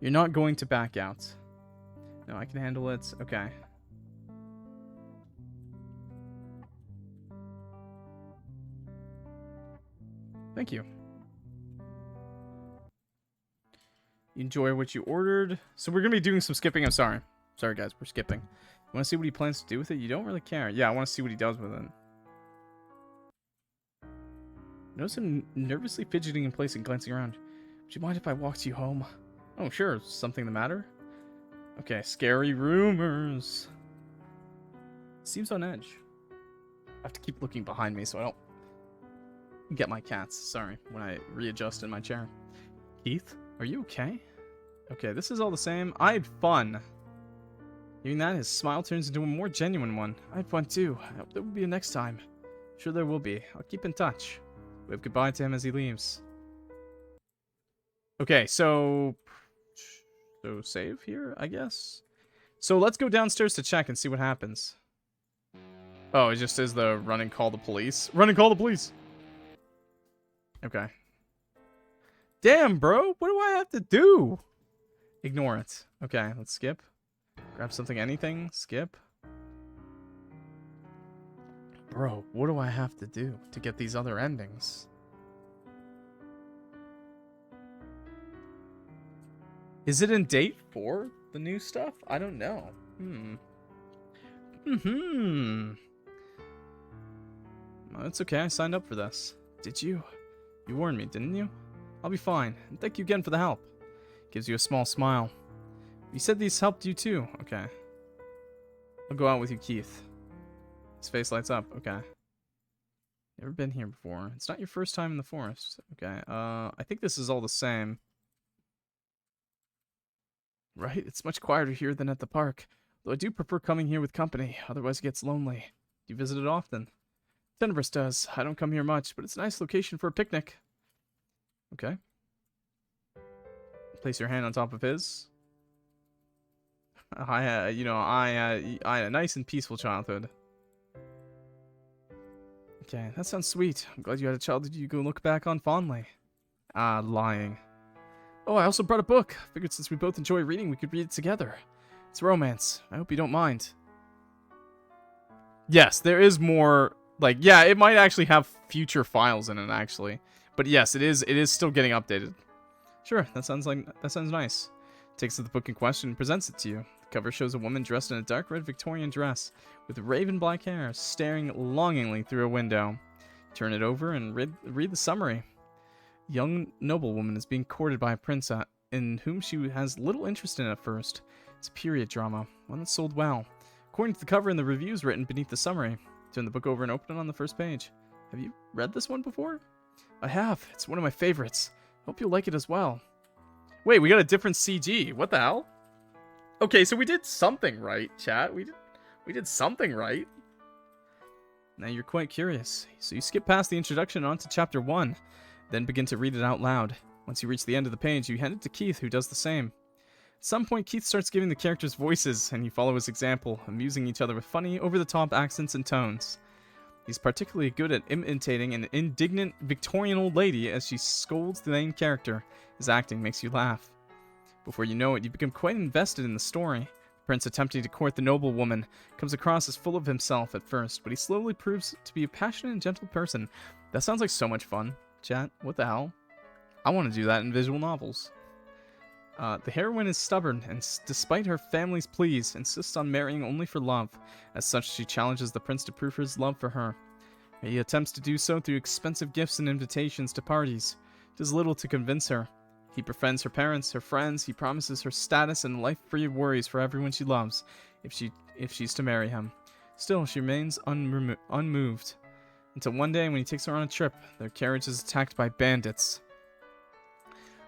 You're not going to back out. No, I can handle it. Okay. Thank you. You enjoy what you ordered. So we're going to be doing some skipping. I'm sorry. Sorry, guys. We're skipping. You want to see what he plans to do with it? You don't really care. Yeah, I want to see what he does with it. Notice him nervously fidgeting in place and glancing around. Would you mind if I walked you home? Oh, sure. Something the matter? Okay, scary rumors. Seems on edge. I have to keep looking behind me so I don't get my cats. Sorry, when I readjust in my chair. Keith, are you okay? Okay, this is all the same. I had fun. Hearing that, his smile turns into a more genuine one. I had fun too. I hope there will be a next time. Sure there will be. I'll keep in touch. Wave goodbye to him as he leaves. Okay, so save here, I guess. So let's go downstairs to check and see what happens. Oh, it just says the run and call the police. Run and call the police. Okay. Damn, bro. What do I have to do? Ignore it. Okay, let's skip. Grab something, anything. Skip. Bro, what do I have to do to get these other endings? Is it in date for the new stuff? I don't know. Well, it's okay. I signed up for this. Did you? You warned me, didn't you? I'll be fine. And thank you again for the help. Gives you a small smile. You said these helped you too. Okay. I'll go out with you, Keith. His face lights up. Okay. Never been here before. It's not your first time in the forest. Okay. I think this is all the same. Right? It's much quieter here than at the park. Though I do prefer coming here with company. Otherwise it gets lonely. Do you visit it often? Tenebrous does. I don't come here much, but it's a nice location for a picnic. Okay. Place your hand on top of his. I had a nice and peaceful childhood. Okay, that sounds sweet. I'm glad you had a childhood you go look back on fondly. Ah, lying. Oh, I also brought a book. Figured since we both enjoy reading, we could read it together. It's romance. I hope you don't mind. Yes, there is more. Like, yeah, it might actually have future files in it, actually. But yes, it is still getting updated. Sure, that sounds nice. Takes the book in question and presents it to you. The cover shows a woman dressed in a dark red Victorian dress with raven black hair, staring longingly through a window. Turn it over and read the summary. A young noblewoman is being courted by a prince in whom she has little interest in at first. It's a period drama, one that sold well. According to the cover and the reviews written beneath the summary. Turn the book over and open it on the first page. Have you read this one before? I have. It's one of my favorites. Hope you'll like it as well. Wait, we got a different CG. What the hell? Okay, so we did something right, chat. We did something right. Now you're quite curious. So you skip past the introduction and on to chapter 1, then begin to read it out loud. Once you reach the end of the page, you hand it to Keith, who does the same. At some point, Keith starts giving the characters voices, and you follow his example, amusing each other with funny, over-the-top accents and tones. He's particularly good at imitating an indignant Victorian old lady as she scolds the main character. His acting makes you laugh. Before you know it, you become quite invested in the story. The prince attempting to court the noblewoman comes across as full of himself at first, but he slowly proves to be a passionate and gentle person. That sounds like so much fun, chat. What the hell? I want to do that in visual novels. The heroine is stubborn, and despite her family's pleas, insists on marrying only for love. As such, she challenges the prince to prove his love for her. He attempts to do so through expensive gifts and invitations to parties. Does little to convince her. He befriends her parents, her friends. He promises her status and life free of worries for everyone she loves, if she's to marry him. Still, she remains unmoved. Until one day, when he takes her on a trip, their carriage is attacked by bandits.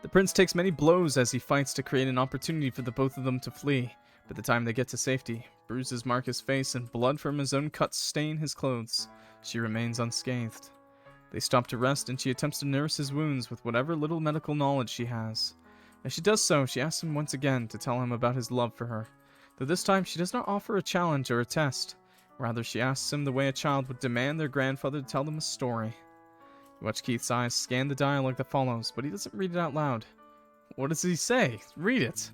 The prince takes many blows as he fights to create an opportunity for the both of them to flee. By the time they get to safety, bruises mark his face and blood from his own cuts stain his clothes. She remains unscathed. They stop to rest and she attempts to nurse his wounds with whatever little medical knowledge she has. As she does so, she asks him once again to tell him about his love for her. Though this time she does not offer a challenge or a test. Rather, she asks him the way a child would demand their grandfather to tell them a story. You watch Keith's eyes scan the dialogue that follows, but he doesn't read it out loud. What does he say? Read it.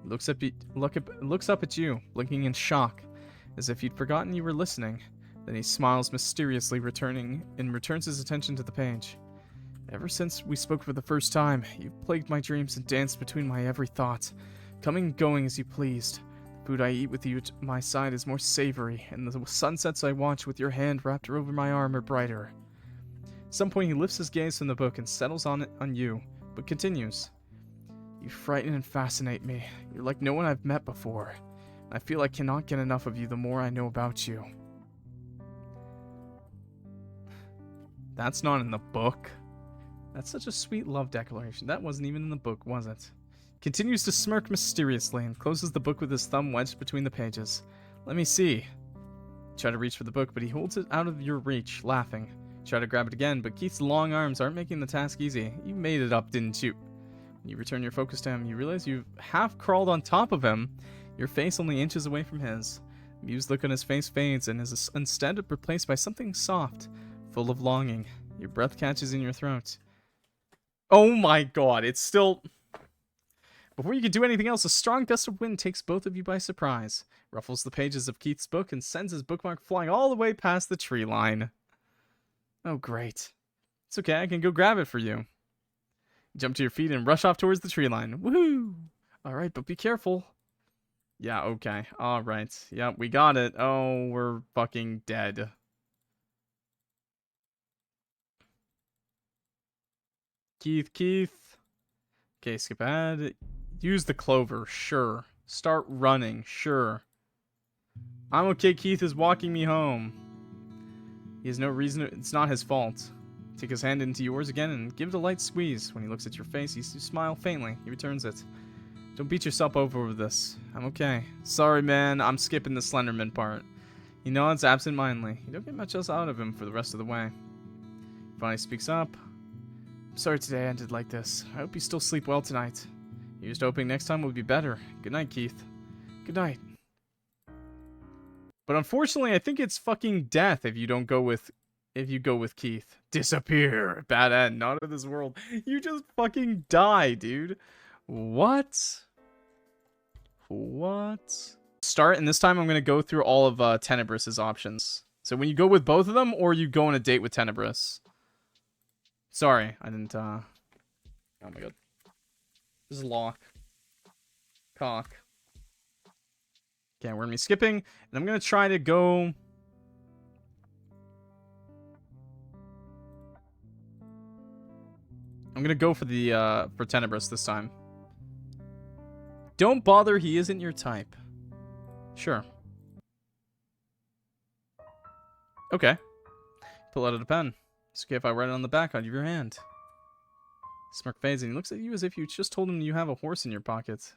He looks up at you, blinking in shock, as if he'd forgotten you were listening. Then he smiles mysteriously, returns his attention to the page. Ever since we spoke for the first time, you've plagued my dreams and danced between my every thought, coming and going as you pleased. The food I eat with you at my side is more savory, and the sunsets I watch with your hand wrapped over my arm are brighter. At some point he lifts his gaze from the book and settles on you, but continues. You frighten and fascinate me. You're like no one I've met before. I feel I cannot get enough of you the more I know about you. That's not in the book. That's such a sweet love declaration. That wasn't even in the book, was it? Continues to smirk mysteriously and closes the book with his thumb wedged between the pages. Let me see. You try to reach for the book, but he holds it out of your reach, laughing. You try to grab it again, but Keith's long arms aren't making the task easy. You made it up, didn't you? When you return your focus to him, you realize you've half crawled on top of him, your face only inches away from his. The amused look on his face fades and is instead replaced by something soft, full of longing. Your breath catches in your throat. Oh my god, it's still... Before you can do anything else, a strong gust of wind takes both of you by surprise, ruffles the pages of Keith's book, and sends his bookmark flying all the way past the tree line. Oh, great. It's okay, I can go grab it for you. Jump to your feet and rush off towards the tree line. Woohoo! Alright, but be careful. Yeah, okay. Alright. Yep, we got it. Oh, we're fucking dead. Keith. Okay, skip ahead. Use the clover, sure. Start running, sure. I'm okay, Keith is walking me home. He has no reason to, it's not his fault. Take his hand into yours again and give it a light squeeze. When he looks at your face, you smile faintly. He returns it. Don't beat yourself up over this. I'm okay. Sorry, man, I'm skipping the Slenderman part. He nods absent-mindedly. You don't get much else out of him for the rest of the way. He finally speaks up. I'm sorry today ended like this. I hope you still sleep well tonight. Here's to hoping next time will be better. Good night, Keith. Good night. But unfortunately, I think it's fucking death if you go with Keith. Disappear. Bad end. Not of this world. You just fucking die, dude. What? Start, and this time I'm going to go through all of Tenebrous's options. So when you go with both of them, or you go on a date with Tenebrous. Sorry, I didn't, oh my god. This is lock. Cock. Okay, we're gonna be skipping, and I'm gonna try to go... I'm gonna go for the, for Tenebrous this time. Don't bother, he isn't your type. Sure. Okay. Pull out a pen. It's okay if I write it on the back of your hand. Smirk fades and he looks at you as if you just told him you have a horse in your pocket.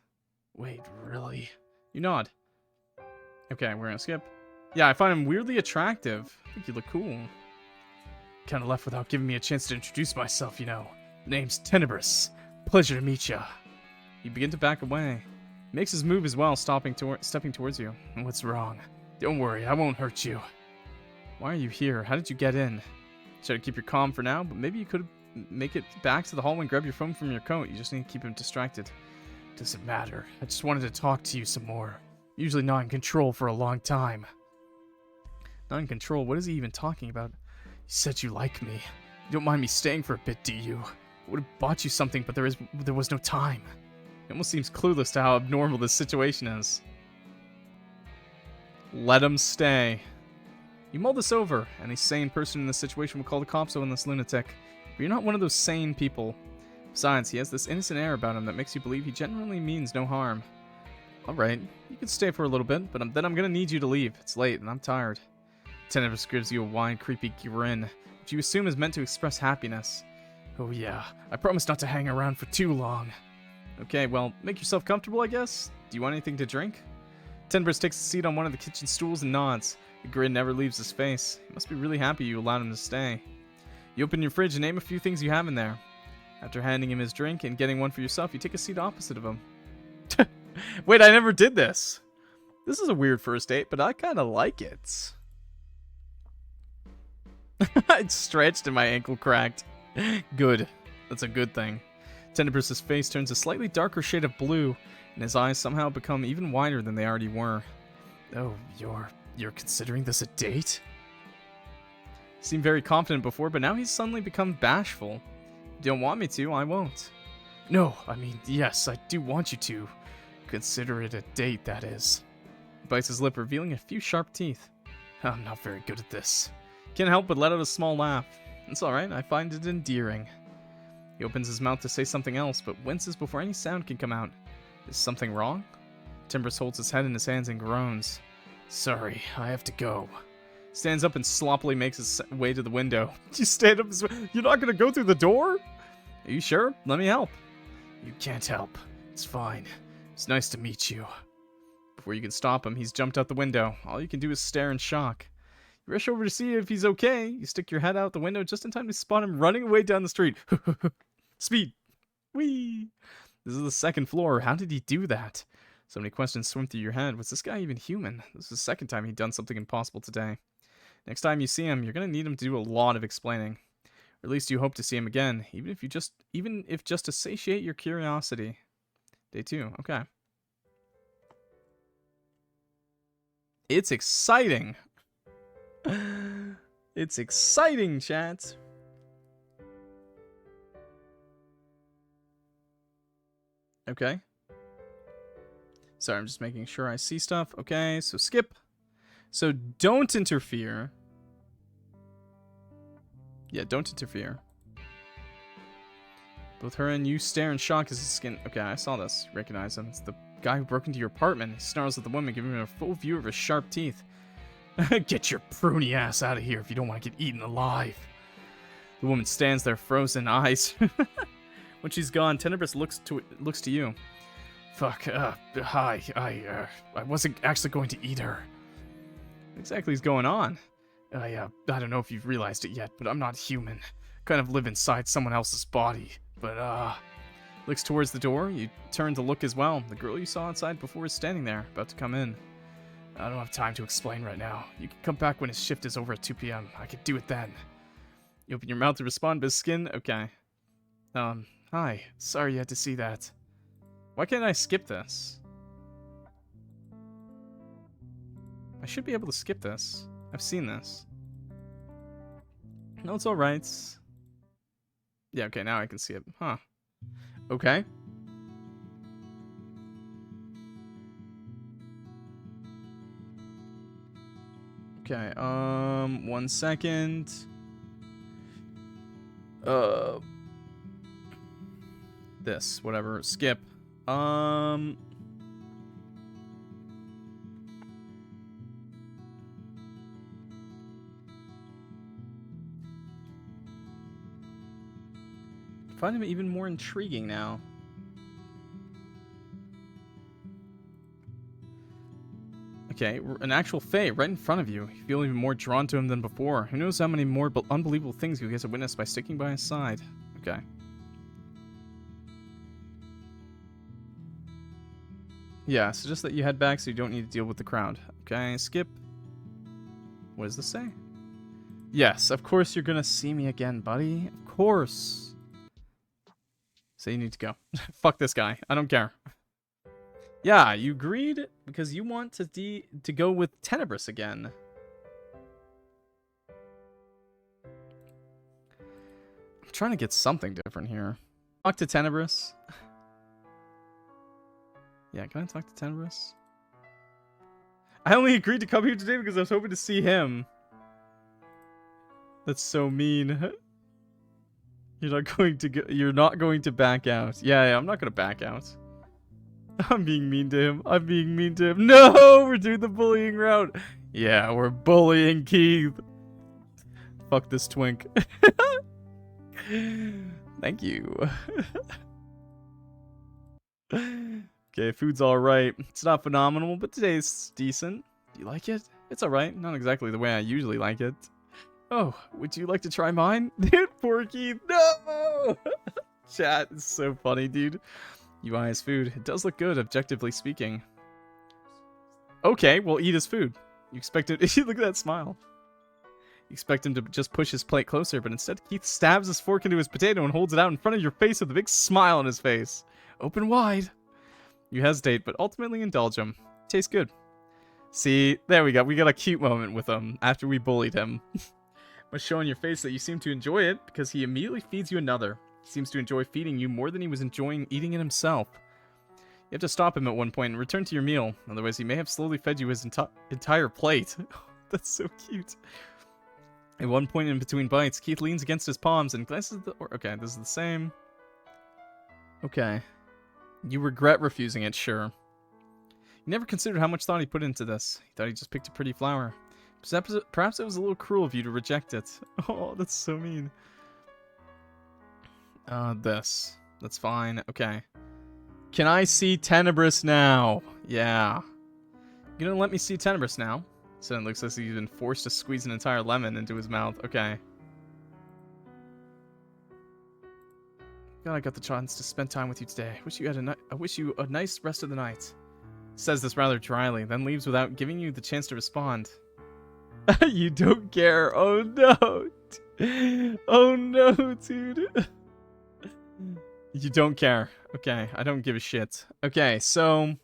Wait, really? You nod. Okay, we're gonna skip. Yeah, I find him weirdly attractive. I think you look cool. Kinda left without giving me a chance to introduce myself, you know. Name's Tenebrous. Pleasure to meet ya. You begin to back away. He makes his move as well, stepping towards you. What's wrong? Don't worry, I won't hurt you. Why are you here? How did you get in? Try to keep your calm for now, but maybe you could make it back to the hallway and grab your phone from your coat. You just need to keep him distracted. Doesn't matter. I just wanted to talk to you some more. Usually not in control for a long time. Not in control? What is he even talking about? You said you like me. You don't mind me staying for a bit, do you? I would have bought you something, but there was no time. It almost seems clueless to how abnormal this situation is. Let him stay. You mull this over. Any sane person in this situation would call the cops on this lunatic. But you're not one of those sane people. Besides, he has this innocent air about him that makes you believe he genuinely means no harm. Alright, you can stay for a little bit, but then I'm gonna need you to leave. It's late, and I'm tired. Tenebrous gives you a wide, creepy grin, which you assume is meant to express happiness. Oh yeah, I promise not to hang around for too long. Okay, well, make yourself comfortable, I guess? Do you want anything to drink? Tenebrous takes a seat on one of the kitchen stools and nods. The grin never leaves his face. He must be really happy you allowed him to stay. You open your fridge and name a few things you have in there. After handing him his drink and getting one for yourself, you take a seat opposite of him. Wait, I never did this. This is a weird first date, but I kind of like it. It's stretched and my ankle cracked. Good. That's a good thing. Tenebrous' face turns a slightly darker shade of blue, and his eyes somehow become even wider than they already were. Oh, you're considering this a date? He seemed very confident before, but now he's suddenly become bashful. If you don't want me to, I won't. No, I mean, yes, I do want you to. Consider it a date, that is. He bites his lip, revealing a few sharp teeth. I'm not very good at this. Can't help but let out a small laugh. It's alright, I find it endearing. He opens his mouth to say something else, but winces before any sound can come out. Is something wrong? Tenebrous holds his head in his hands and groans. Sorry, I have to go. Stands up and sloppily makes his way to the window. You stand up and you're not gonna go through the door? Are you sure? Let me help. You can't help. It's fine. It's nice to meet you. Before you can stop him, he's jumped out the window. All you can do is stare in shock. You rush over to see if he's okay. You stick your head out the window just in time to spot him running away down the street. Speed. Whee! This is the second floor. How did he do that? So many questions swim through your head. Was this guy even human? This is the second time he'd done something impossible today. Next time you see him, you're gonna need him to do a lot of explaining. Or at least you hope to see him again, even if just to satiate your curiosity. Day 2, okay. It's exciting! It's exciting, chat! Okay. Sorry, I'm just making sure I see stuff. Okay, so skip. So don't interfere. Yeah, don't interfere. Both her and you stare in shock as his skin... Okay, I saw this. Recognize him. It's the guy who broke into your apartment. He snarls at the woman, giving her a full view of his sharp teeth. Get your pruny ass out of here if you don't want to get eaten alive. The woman stands there, frozen eyes. When she's gone, Tenebrous looks to you. Fuck, hi, I wasn't actually going to eat her. What exactly is going on? I don't know if you've realized it yet, but I'm not human. Kind of live inside someone else's body. But, looks towards the door. You turn to look as well. The girl you saw outside before is standing there, about to come in. I don't have time to explain right now. You can come back when his shift is over at 2 p.m. I could do it then. You open your mouth to respond, but his skin... Okay. Hi. Sorry you had to see that. Why can't I skip this? I should be able to skip this. I've seen this. No, it's alright. Yeah, okay, now I can see it. Huh. Okay. Okay, 1 second. This, whatever. Skip. Find him even more intriguing now. Okay, an actual Fae right in front of you. You feel even more drawn to him than before. Who knows how many more unbelievable things you get to witness by sticking by his side. Okay. Yeah, so just that you head back so you don't need to deal with the crowd. Okay, skip. What does this say? Yes, of course you're gonna see me again, buddy. Of course. So you need to go. Fuck this guy. I don't care. Yeah, you agreed because you want to go with Tenebrous again. I'm trying to get something different here. Talk to Tenebrous. Yeah, can I talk to Tenebrous? I only agreed to come here today because I was hoping to see him. That's so mean. You're not going to back out. Yeah, I'm not gonna back out. I'm being mean to him. I'm being mean to him. No, we're doing the bullying route. Yeah, we're bullying Keith. Fuck this twink. Thank you. Okay, food's alright. It's not phenomenal, but today's decent. Do you like it? It's alright. Not exactly the way I usually like it. Oh, would you like to try mine? Dude, poor Keith. No! Chat is so funny, dude. You eye his food. It does look good, objectively speaking. Okay, well, eat his food. You expect it. Look at that smile. You expect him to just push his plate closer, but instead Keith stabs his fork into his potato and holds it out in front of your face with a big smile on his face. Open wide. You hesitate, but ultimately indulge him. Tastes good. See, there we go. We got a cute moment with him after we bullied him. But show on your face that you seem to enjoy it because he immediately feeds you another. He seems to enjoy feeding you more than he was enjoying eating it himself. You have to stop him at one point and return to your meal. Otherwise, he may have slowly fed you his entire plate. That's so cute. At one point in between bites, Keith leans against his palms and glances at the... Okay, this is the same. Okay. You regret refusing it, sure. You never considered how much thought he put into this. He thought he just picked a pretty flower. Perhaps it was a little cruel of you to reject it. Oh, that's so mean. This. That's fine. Okay. Can I see Tenebrous now? Yeah. You gonna let me see Tenebrous now? So it looks like he's been forced to squeeze an entire lemon into his mouth. Okay. God, I got the chance to spend time with you today. I wish you a nice rest of the night. Says this rather dryly, then leaves without giving you the chance to respond. You don't care. Oh no. Oh no, dude. You don't care. Okay, I don't give a shit. Okay, so...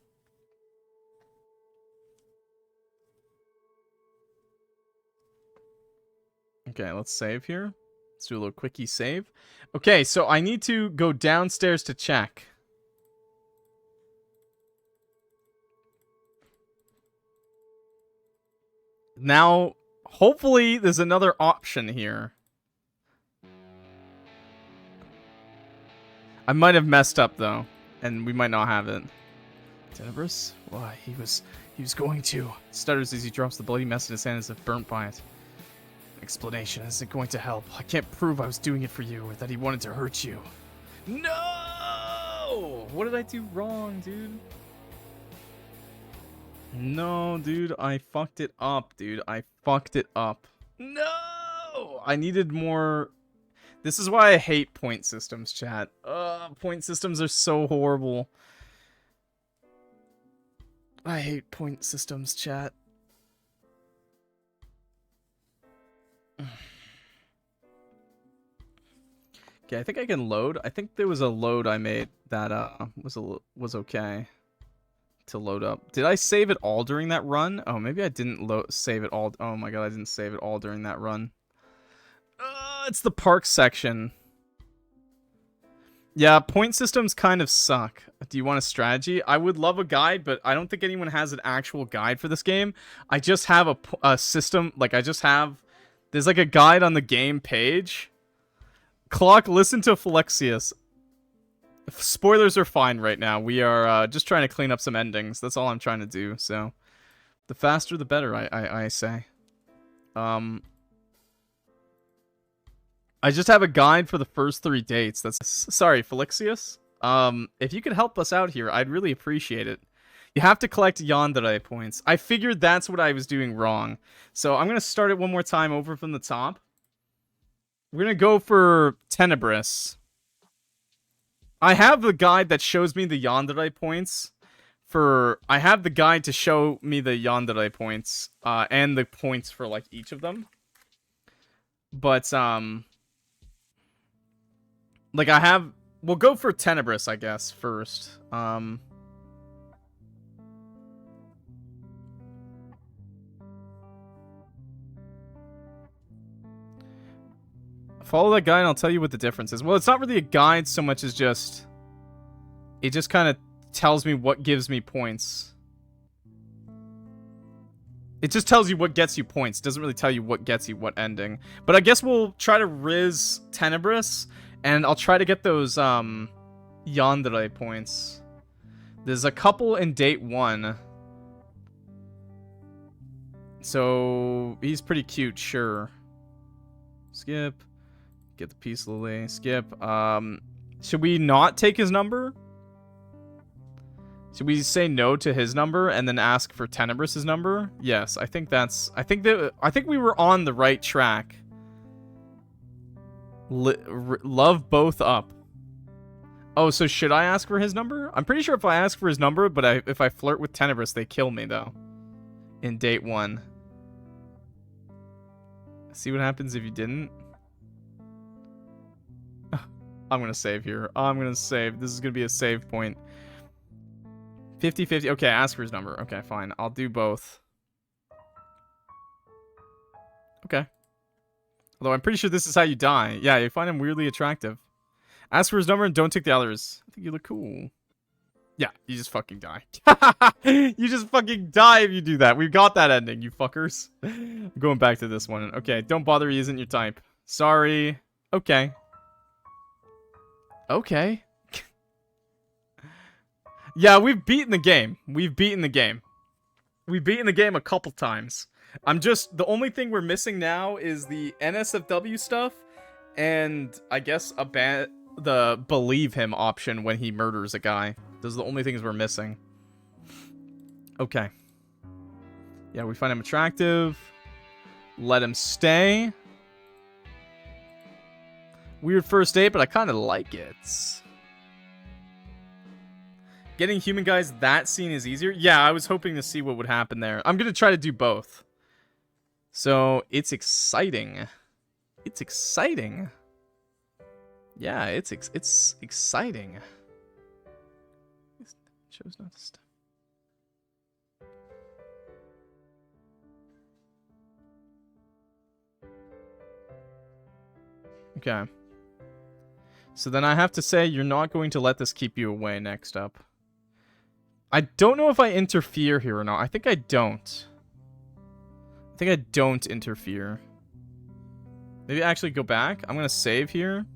Okay, let's save here. Let's do a little quickie save. Okay, so I need to go downstairs to check. Now, hopefully there's another option here. I might have messed up, though, and we might not have it. Tenebrous? Why, he was going to... Stutters as he drops the bloody mess in his hand as if burnt by it. Explanation isn't going to help. I can't prove I was doing it for you or that he wanted to hurt you. No! What did I do wrong, dude? No, dude, I fucked it up, dude. I fucked it up. No! I needed more... This is why I hate point systems, chat. Point systems are so horrible. I hate point systems, chat. Okay, I think I can load. I think there was a load I made that was okay to load up. Did I save it all during that run? Oh, maybe I didn't save it all. Oh my god, I didn't save it all during that run. It's the park section. Yeah, point systems kind of suck. Do you want a strategy? I would love a guide, but I don't think anyone has an actual guide for this game. I just have a system, like there's like a guide on the game page. Clock, listen to Flexius. Spoilers are fine right now. We are just trying to clean up some endings. That's all I'm trying to do, so. The faster the better, I say. I just have a guide for the first 3 dates. Sorry, Felixius. If you could help us out here, I'd really appreciate it. You have to collect yandere points. I figured that's what I was doing wrong. So I'm going to start it one more time over from the top. We're going to go for Tenebrous. I have the guide that shows me the yandere points. I have the guide to show me the yandere points. And the points for, like, each of them. But, like, we'll go for Tenebrous, I guess, first. Follow that guide and I'll tell you what the difference is. Well, it's not really a guide so much as just... It just kind of tells me what gives me points. It just tells you what gets you points. It doesn't really tell you what gets you what ending. But I guess we'll try to Riz Tenebrous. And I'll try to get those, yandere points. There's a couple in date 1. So, he's pretty cute, sure. Skip. Get the peace lily. Skip. Should we not take his number? Should we say no to his number and then ask for Tenebrous's number? Yes, I think we were on the right track. Love both up. Oh, so should I ask for his number? I'm pretty sure if I ask for his number, but if I flirt with Tenebrous, they kill me, though. In date 1. See what happens if you didn't? I'm gonna save here. I'm gonna save. This is gonna be a save point. 50-50. Okay, ask for his number. Okay, fine. I'll do both. Okay. Although I'm pretty sure this is how you die. Yeah, you find him weirdly attractive. Ask for his number and don't take the others. I think you look cool. Yeah, you just fucking die. You just fucking die if you do that. We've got that ending, you fuckers. I'm going back to this one. Okay, don't bother, he isn't your type. Sorry. Okay. Okay. Yeah, we've beaten the game. We've beaten the game. We've beaten the game a couple times. The only thing we're missing now is the NSFW stuff, and I guess the believe him option when he murders a guy. Those are the only things we're missing. Okay. Yeah, we find him attractive. Let him stay. Weird first date, but I kind of like it. Getting human guys, that scene is easier. Yeah, I was hoping to see what would happen there. I'm going to try to do both. So, it's exciting. It's exciting. Yeah, it's exciting. Chose not to stop. Okay. So then I have to say you're not going to let this keep you away next up. I don't know if I interfere here or not. I think I don't. I think I don't interfere. Maybe actually go back. I'm going to save here.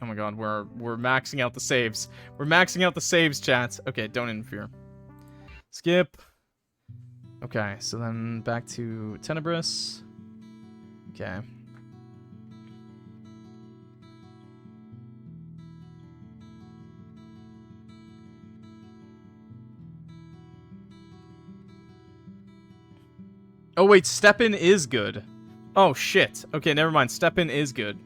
Oh my god, we're maxing out the saves. We're maxing out the saves, chat. Okay, don't interfere. Skip. Okay, so then back to Tenebrous. Okay. Oh wait, step in is good. Oh shit. Okay, never mind. Step in is good.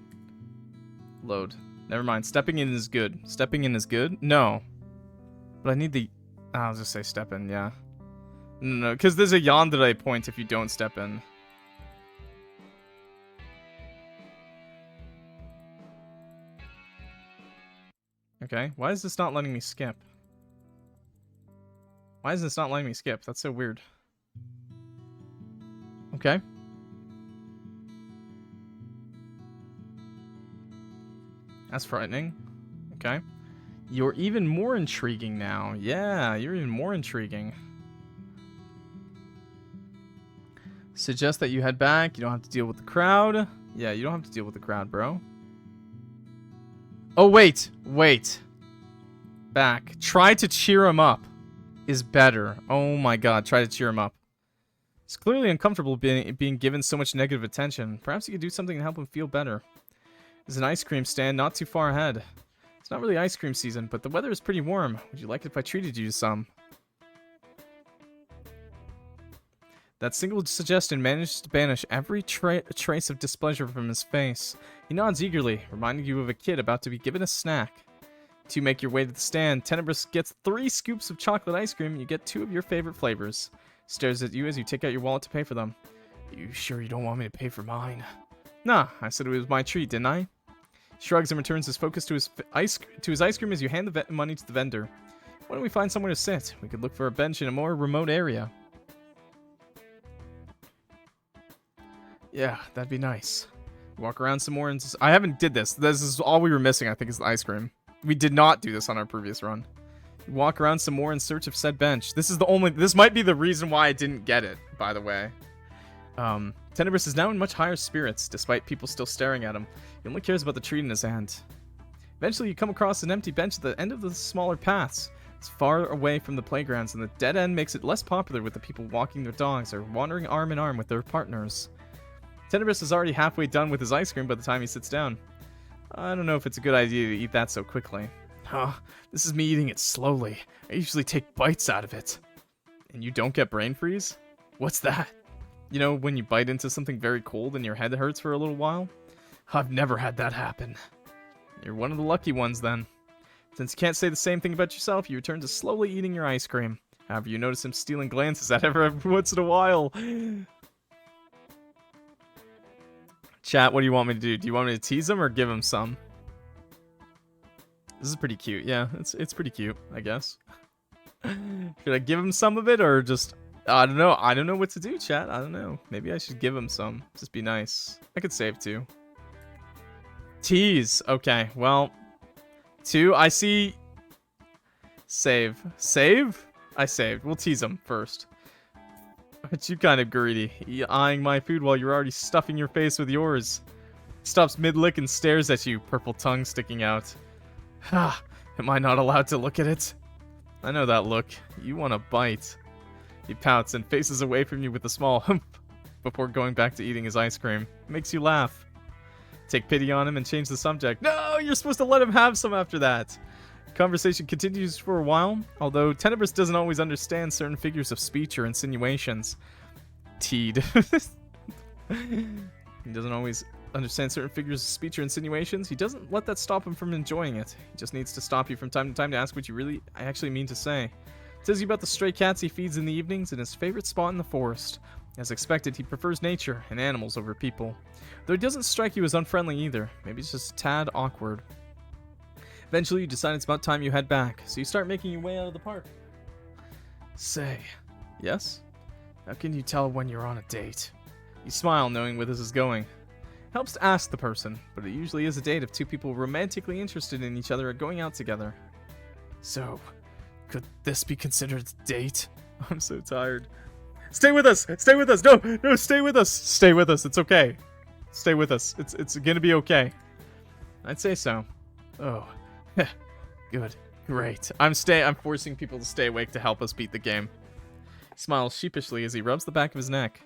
Load. Never mind. Stepping in is good. Stepping in is good? No. But I need the... I'll just say step in, yeah. No, because there's a yandere point if you don't step in. Okay, why is this not letting me skip? Why is this not letting me skip? That's so weird. Okay. That's frightening. Okay. You're even more intriguing now. Yeah, you're even more intriguing. Suggest that you head back. You don't have to deal with the crowd. Yeah, you don't have to deal with the crowd, bro. Oh, wait. Wait. Back. Try to cheer him up is better. Oh my god, try to cheer him up. It's clearly uncomfortable being given so much negative attention. Perhaps you could do something to help him feel better. There's an ice cream stand not too far ahead. It's not really ice cream season, but the weather is pretty warm. Would you like it if I treated you to some? That single suggestion managed to banish every trace of displeasure from his face. He nods eagerly, reminding you of a kid about to be given a snack. To make your way to the stand, Tenebrous gets 3 scoops of chocolate ice cream. You get 2 of your favorite flavors. Stares at you as you take out your wallet to pay for them. Are you sure you don't want me to pay for mine? Nah, I said it was my treat, didn't I? Shrugs and returns his focus to his ice cream as you hand the money to the vendor. Why don't we find somewhere to sit? We could look for a bench in a more remote area. Yeah, that'd be nice. Walk around some more and... I haven't did this. This is all we were missing, I think, is the ice cream. We did not do this on our previous run. Walk around some more in search of said bench. This is the only... This might be the reason why I didn't get it, by the way. Tenebrous is now in much higher spirits, despite people still staring at him. He only cares about the treat in his hand. Eventually, you come across an empty bench at the end of the smaller paths. It's far away from the playgrounds, and the dead end makes it less popular with the people walking their dogs or wandering arm in arm with their partners. Tenebrous is already halfway done with his ice cream by the time he sits down. I don't know if it's a good idea to eat that so quickly. This is me eating it slowly. I usually take bites out of it. And you don't get brain freeze? What's that? You know, when you bite into something very cold and your head hurts for a little while? I've never had that happen. You're one of the lucky ones, then. Since you can't say the same thing about yourself, you return to slowly eating your ice cream. However, you notice him stealing glances at every once in a while. Chat, what do you want me to do? Do you want me to tease him or give him some? This is pretty cute. Yeah, it's pretty cute, I guess. Should I give him some of it or just... I don't know. I don't know what to do, chat. I don't know. Maybe I should give him some. Just be nice. I could save 2. Tease. Okay, well... 2. I see... Save. Save? I saved. We'll tease him first. Aren't you kind of greedy? You eyeing my food while you're already stuffing your face with yours. He stops mid-lick and stares at you, purple tongue sticking out. Ha! Am I not allowed to look at it? I know that look. You want a bite. He pouts and faces away from you with a small hump before going back to eating his ice cream. Makes you laugh. Take pity on him and change the subject. No! You're supposed to let him have some after that. Conversation continues for a while, although Tenebrous doesn't always understand certain figures of speech or insinuations. Teed. He doesn't always understand certain figures of speech or insinuations. He doesn't let that stop him from enjoying it. He just needs to stop you from time to time to ask what you actually mean to say. Tells you about the stray cats he feeds in the evenings and his favorite spot in the forest. As expected, he prefers nature and animals over people. Though he doesn't strike you as unfriendly either. Maybe it's just a tad awkward. Eventually, you decide it's about time you head back, so you start making your way out of the park. Say, yes? How can you tell when you're on a date? You smile, knowing where this is going. Helps to ask the person, but it usually is a date if 2 people romantically interested in each other are going out together. So, could this be considered a date? I'm so tired. Stay with us! Stay with us! No! No, stay with us! Stay with us, it's okay. Stay with us. It's gonna be okay. I'd say so. Oh. Good. Great. I'm forcing people to stay awake to help us beat the game. He smiles sheepishly as he rubs the back of his neck.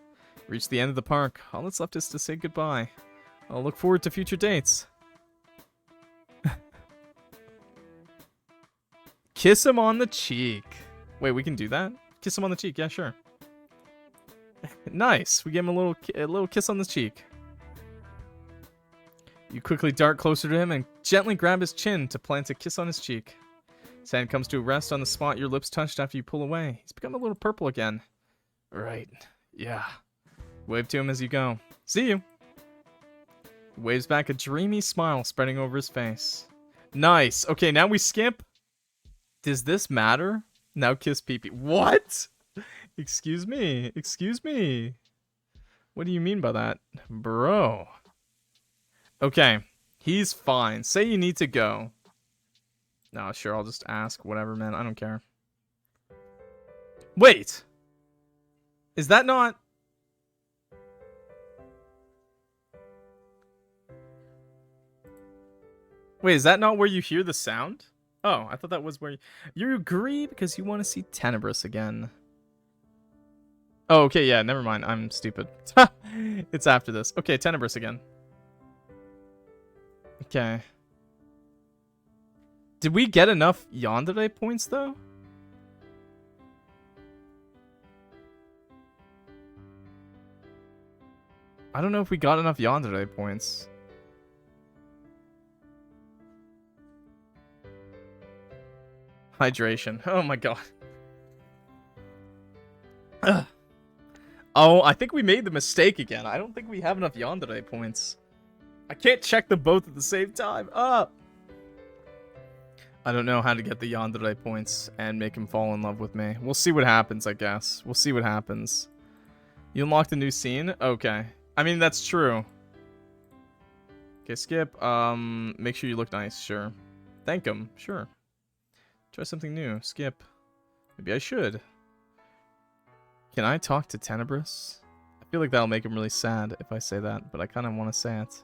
Reach the end of the park. All that's left is to say goodbye. I'll look forward to future dates. Kiss him on the cheek. Wait, we can do that? Kiss him on the cheek. Yeah, sure. Nice. We gave him a little kiss on the cheek. You quickly dart closer to him and gently grab his chin to plant a kiss on his cheek. His hand comes to a rest on the spot your lips touched after you pull away. He's become a little purple again. Right. Yeah. Wave to him as you go. See you. He waves back a dreamy smile spreading over his face. Nice. Okay, now we skip. Does this matter? Now kiss pee-pee. What? Excuse me. Excuse me. What do you mean by that? Bro. Okay. He's fine. Say you need to go. No, sure, I'll just ask. Whatever, man. I don't care. Wait. Is that not... Wait, is that not where you hear the sound? Oh, I thought that was where you agree because you want to see Tenebrous again. Oh, okay, yeah, never mind. I'm stupid. It's after this. Okay, Tenebrous again. Okay. Did we get enough yandere points, though? I don't know if we got enough yandere points. Hydration. Oh my god. Ugh. Oh, I think we made the mistake again. I don't think we have enough yandere points. I can't check them both at the same time. Ah! I don't know how to get the yandere points and make him fall in love with me. We'll see what happens, I guess. We'll see what happens. You unlocked a new scene? Okay. I mean, that's true. Okay, skip. Make sure you look nice. Sure. Thank him. Sure. Try something new. Skip. Maybe I should. Can I talk to Tenebrous? I feel like that'll make him really sad if I say that, but I kind of want to say it.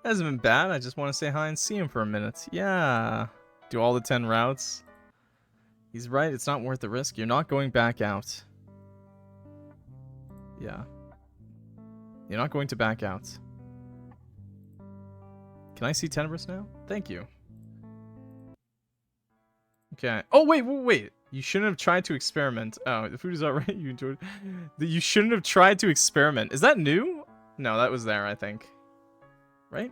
Hasn't been bad. I just want to say hi and see him for a minute. Yeah. Do all the 10 routes. He's right. It's not worth the risk. You're not going back out. Yeah. You're not going to back out. Can I see Tenebrous now? Thank you. Okay. Oh, wait. You shouldn't have tried to experiment. Oh, the food is alright. You enjoyed. You shouldn't have tried to experiment. Is that new? No, that was there, I think. Right?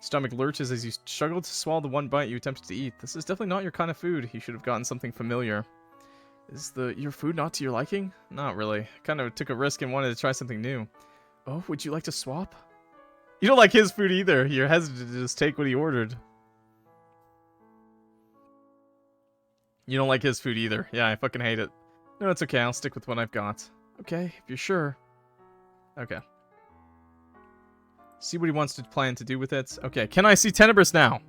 Stomach lurches as you struggle to swallow the one bite you attempted to eat. This is definitely not your kind of food. You should have gotten something familiar. Is your food not to your liking? Not really. Kind of took a risk and wanted to try something new. Oh, would you like to swap? You don't like his food either. You're hesitant to just take what he ordered. You don't like his food either. Yeah, I fucking hate it. No, it's okay. I'll stick with what I've got. Okay, if you're sure. Okay. See what he wants to plan to do with it. Okay, can I see Tenebrous now?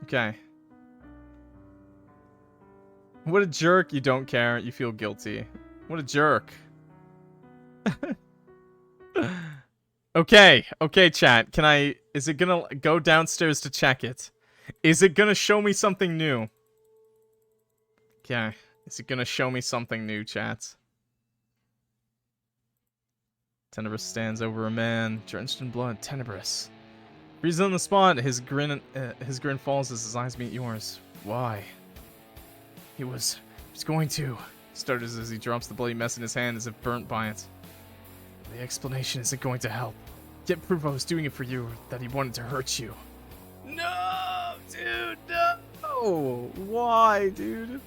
Okay. What a jerk. You don't care. You feel guilty. What a jerk. Okay. Okay, chat. Can I... Is it gonna go downstairs to check it? Is it gonna show me something new? Okay. Is it gonna show me something new, chat? Tenebrous stands over a man, drenched in blood. Tenebrous. Freezes on the spot. His grin falls as his eyes meet yours. Why? He was going to. Stutters as he drops the bloody mess in his hand as if burnt by it. The explanation isn't going to help. Get proof I was doing it for you, that he wanted to hurt you. No, dude, no! Why, dude?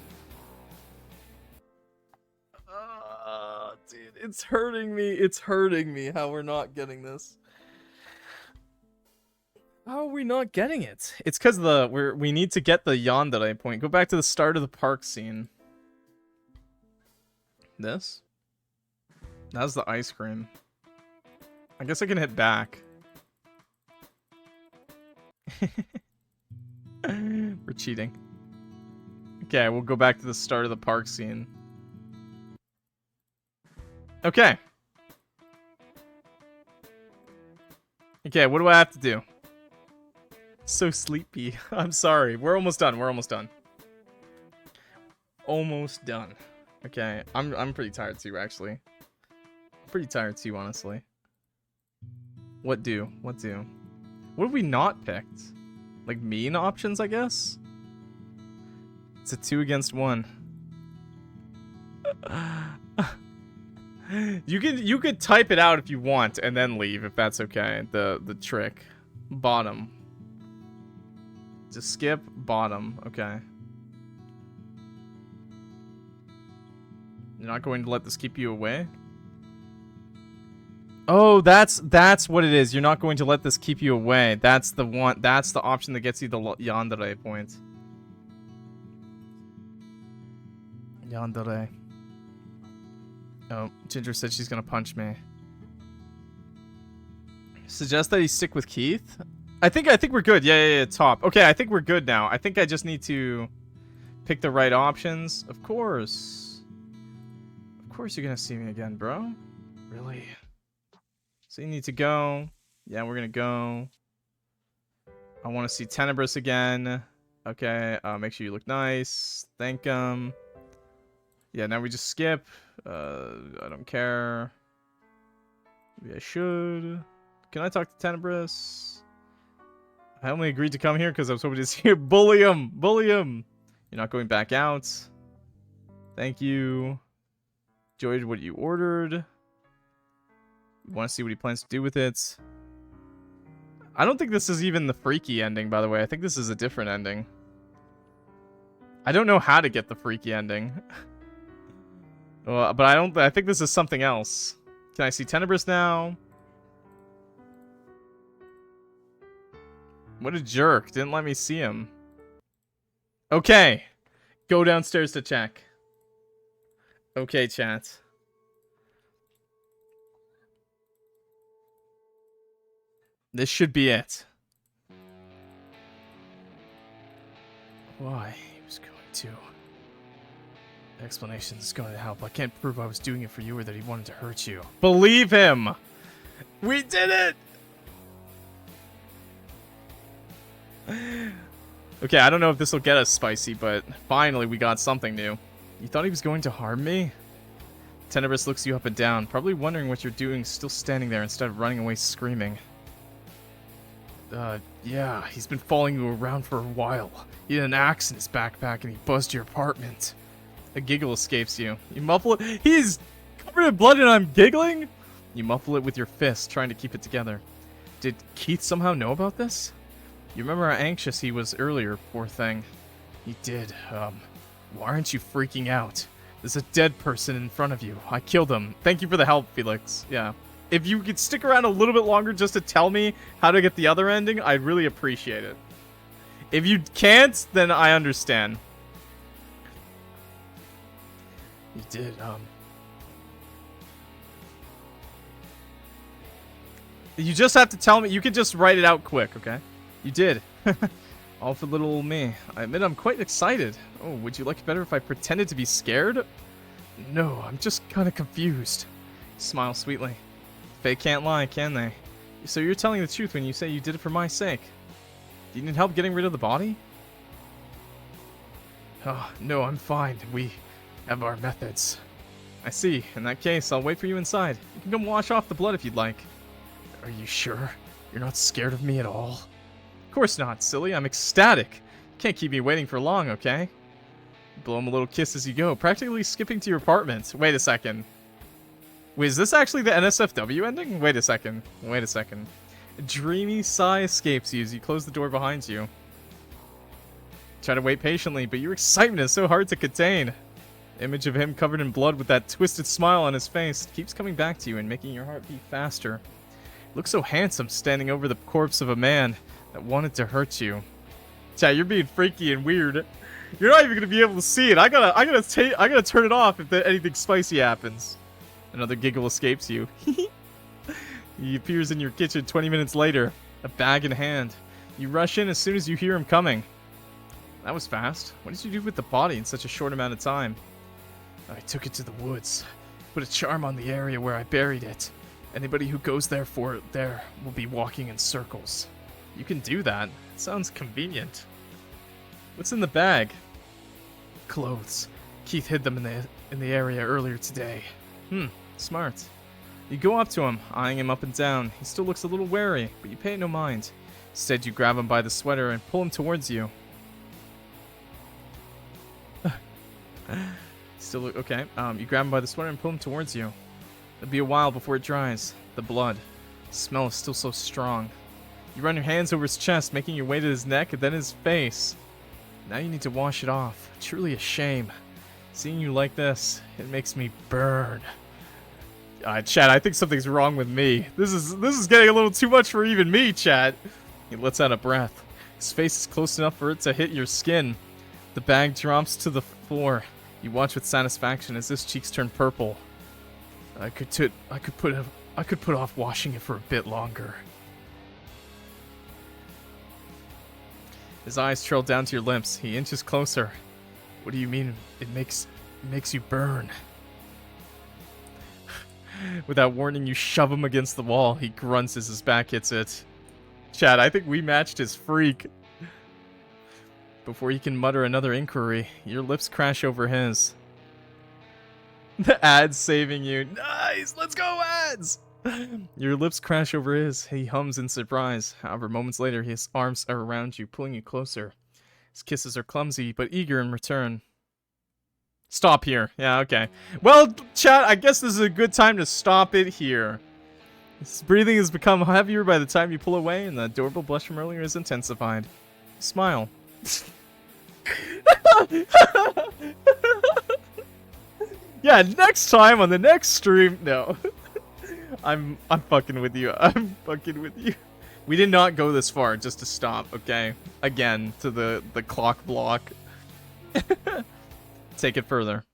Dude, it's hurting me. It's hurting me how we're not getting this. How are we not getting it? It's because we need to get the yandere point. Go back to the start of the park scene. This? That's the ice cream. I guess I can hit back. We're cheating. Okay, we'll go back to the start of the park scene. Okay. Okay, what do I have to do? So sleepy. I'm sorry. We're almost done. We're almost done. Almost done. Okay, I'm pretty tired too, actually. Pretty tired too, honestly. What do? What do? What have we not picked? Like mean options, I guess? It's a 2 against 1. You could type it out if you want and then leave if that's okay. The trick. Bottom. Just skip bottom. Okay. You're not going to let this keep you away? Oh, that's what it is. You're not going to let this keep you away. That's the one. That's the option that gets you the yandere point. Yandere. Oh, Ginger said she's gonna punch me. Suggest that he stick with Keith? I think we're good. Yeah, top. Okay, I think we're good now. I think I just need to pick the right options. Of course. Of course you're gonna see me again, bro. Really? So you need to go. Yeah, we're gonna go. I want to see Tenebrous again. Okay, make sure you look nice. Thank him. Yeah, now we just skip. I don't care. Maybe I should. Can I talk to Tenebrous? I only agreed to come here because I was hoping to see you. Bully him! Bully him! You're not going back out. Thank you. Enjoyed what you ordered. Want to see what he plans to do with it. I don't think this is even the freaky ending, by the way. I think this is a different ending. I don't know how to get the freaky ending. Well, but I think this is something else. Can I see Tenebrous now? What a jerk. Didn't let me see him. Okay. Go downstairs to check. Okay, chat. This should be it. Why? He was going to. The explanation is going to help. I can't prove I was doing it for you or that he wanted to hurt you. Believe him! We did it! Okay, I don't know if this will get us spicy, but finally we got something new. You thought he was going to harm me? Tenebrous looks you up and down, probably wondering what you're doing still standing there instead of running away screaming. Yeah, he's been following you around for a while. He had an axe in his backpack and he buzzed your apartment. A giggle escapes you. You muffle it. He's covered in blood and I'm giggling? You muffle it with your fist, trying to keep it together. Did Keith somehow know about this? You remember how anxious he was earlier, poor thing. He did. Why aren't you freaking out? There's a dead person in front of you. I killed him. Thank you for the help, Felix. Yeah. If you could stick around a little bit longer just to tell me how to get the other ending, I'd really appreciate it. If you can't, then I understand. You did, You just have to tell me. You could just write it out quick, okay? You did. All for little old me. I admit I'm quite excited. Oh, would you like it better if I pretended to be scared? No, I'm just kind of confused. Smile sweetly. They can't lie, can they? So you're telling the truth when you say you did it for my sake. Do you need help getting rid of the body? Oh, no, I'm fine. We have our methods. I see. In that case, I'll wait for you inside. You can come wash off the blood if you'd like. Are you sure? You're not scared of me at all? Of course not, silly. I'm ecstatic. Can't keep me waiting for long, okay? Blow him a little kiss as you go, practically skipping to your apartment. Wait a second. Wait, is this actually the NSFW ending? Wait a second. Wait a second. A dreamy sigh escapes you as you close the door behind you. Try to wait patiently, but your excitement is so hard to contain. The image of him covered in blood with that twisted smile on his face keeps coming back to you and making your heart beat faster. He looks so handsome standing over the corpse of a man that wanted to hurt you. Chat, you're being freaky and weird. You're not even gonna be able to see it. I gotta turn it off if anything spicy happens. Another giggle escapes you. He appears in your kitchen 20 minutes later, a bag in hand. You rush in as soon as you hear him coming. That was fast. What did you do with the body in such a short amount of time? I took it to the woods. Put a charm on the area where I buried it. Anybody who goes there will be walking in circles. You can do that. It sounds convenient. What's in the bag? Clothes. Keith hid them in the area earlier today. Smart. You go up to him, eyeing him up and down. He still looks a little wary, but you pay it no mind. Instead, you grab him by the sweater and pull him towards you. Okay. You grab him by the sweater and pull him towards you. It'll be a while before it dries. The blood. The smell is still so strong. You run your hands over his chest, making your way to his neck and then his face. Now you need to wash it off. Truly a shame. Seeing you like this, it makes me burn. Chat, I think something's wrong with me. This is getting a little too much for even me, chat. He lets out a breath. His face is close enough for it to hit your skin. The bag drops to the floor. You watch with satisfaction as his cheeks turn purple. I could put off washing it for a bit longer. His eyes trail down to your lips. He inches closer. What do you mean it makes you burn? Without warning, you shove him against the wall. He grunts as his back hits it. Chad, I think we matched his freak. Before you can mutter another inquiry, your lips crash over his. The ad's saving you. Nice! Let's go, ads! Your lips crash over his. He hums in surprise. However, moments later, his arms are around you, pulling you closer. His kisses are clumsy, but eager in return. Stop here. Yeah, okay. Well, chat, I guess this is a good time to stop it here. His breathing has become heavier by the time you pull away, and the adorable blush from earlier is intensified. Smile. Yeah, next time on the next stream. No. I'm fucking with you. I'm fucking with you. We did not go this far just to stop, okay? Again, to the clock block. Take it further.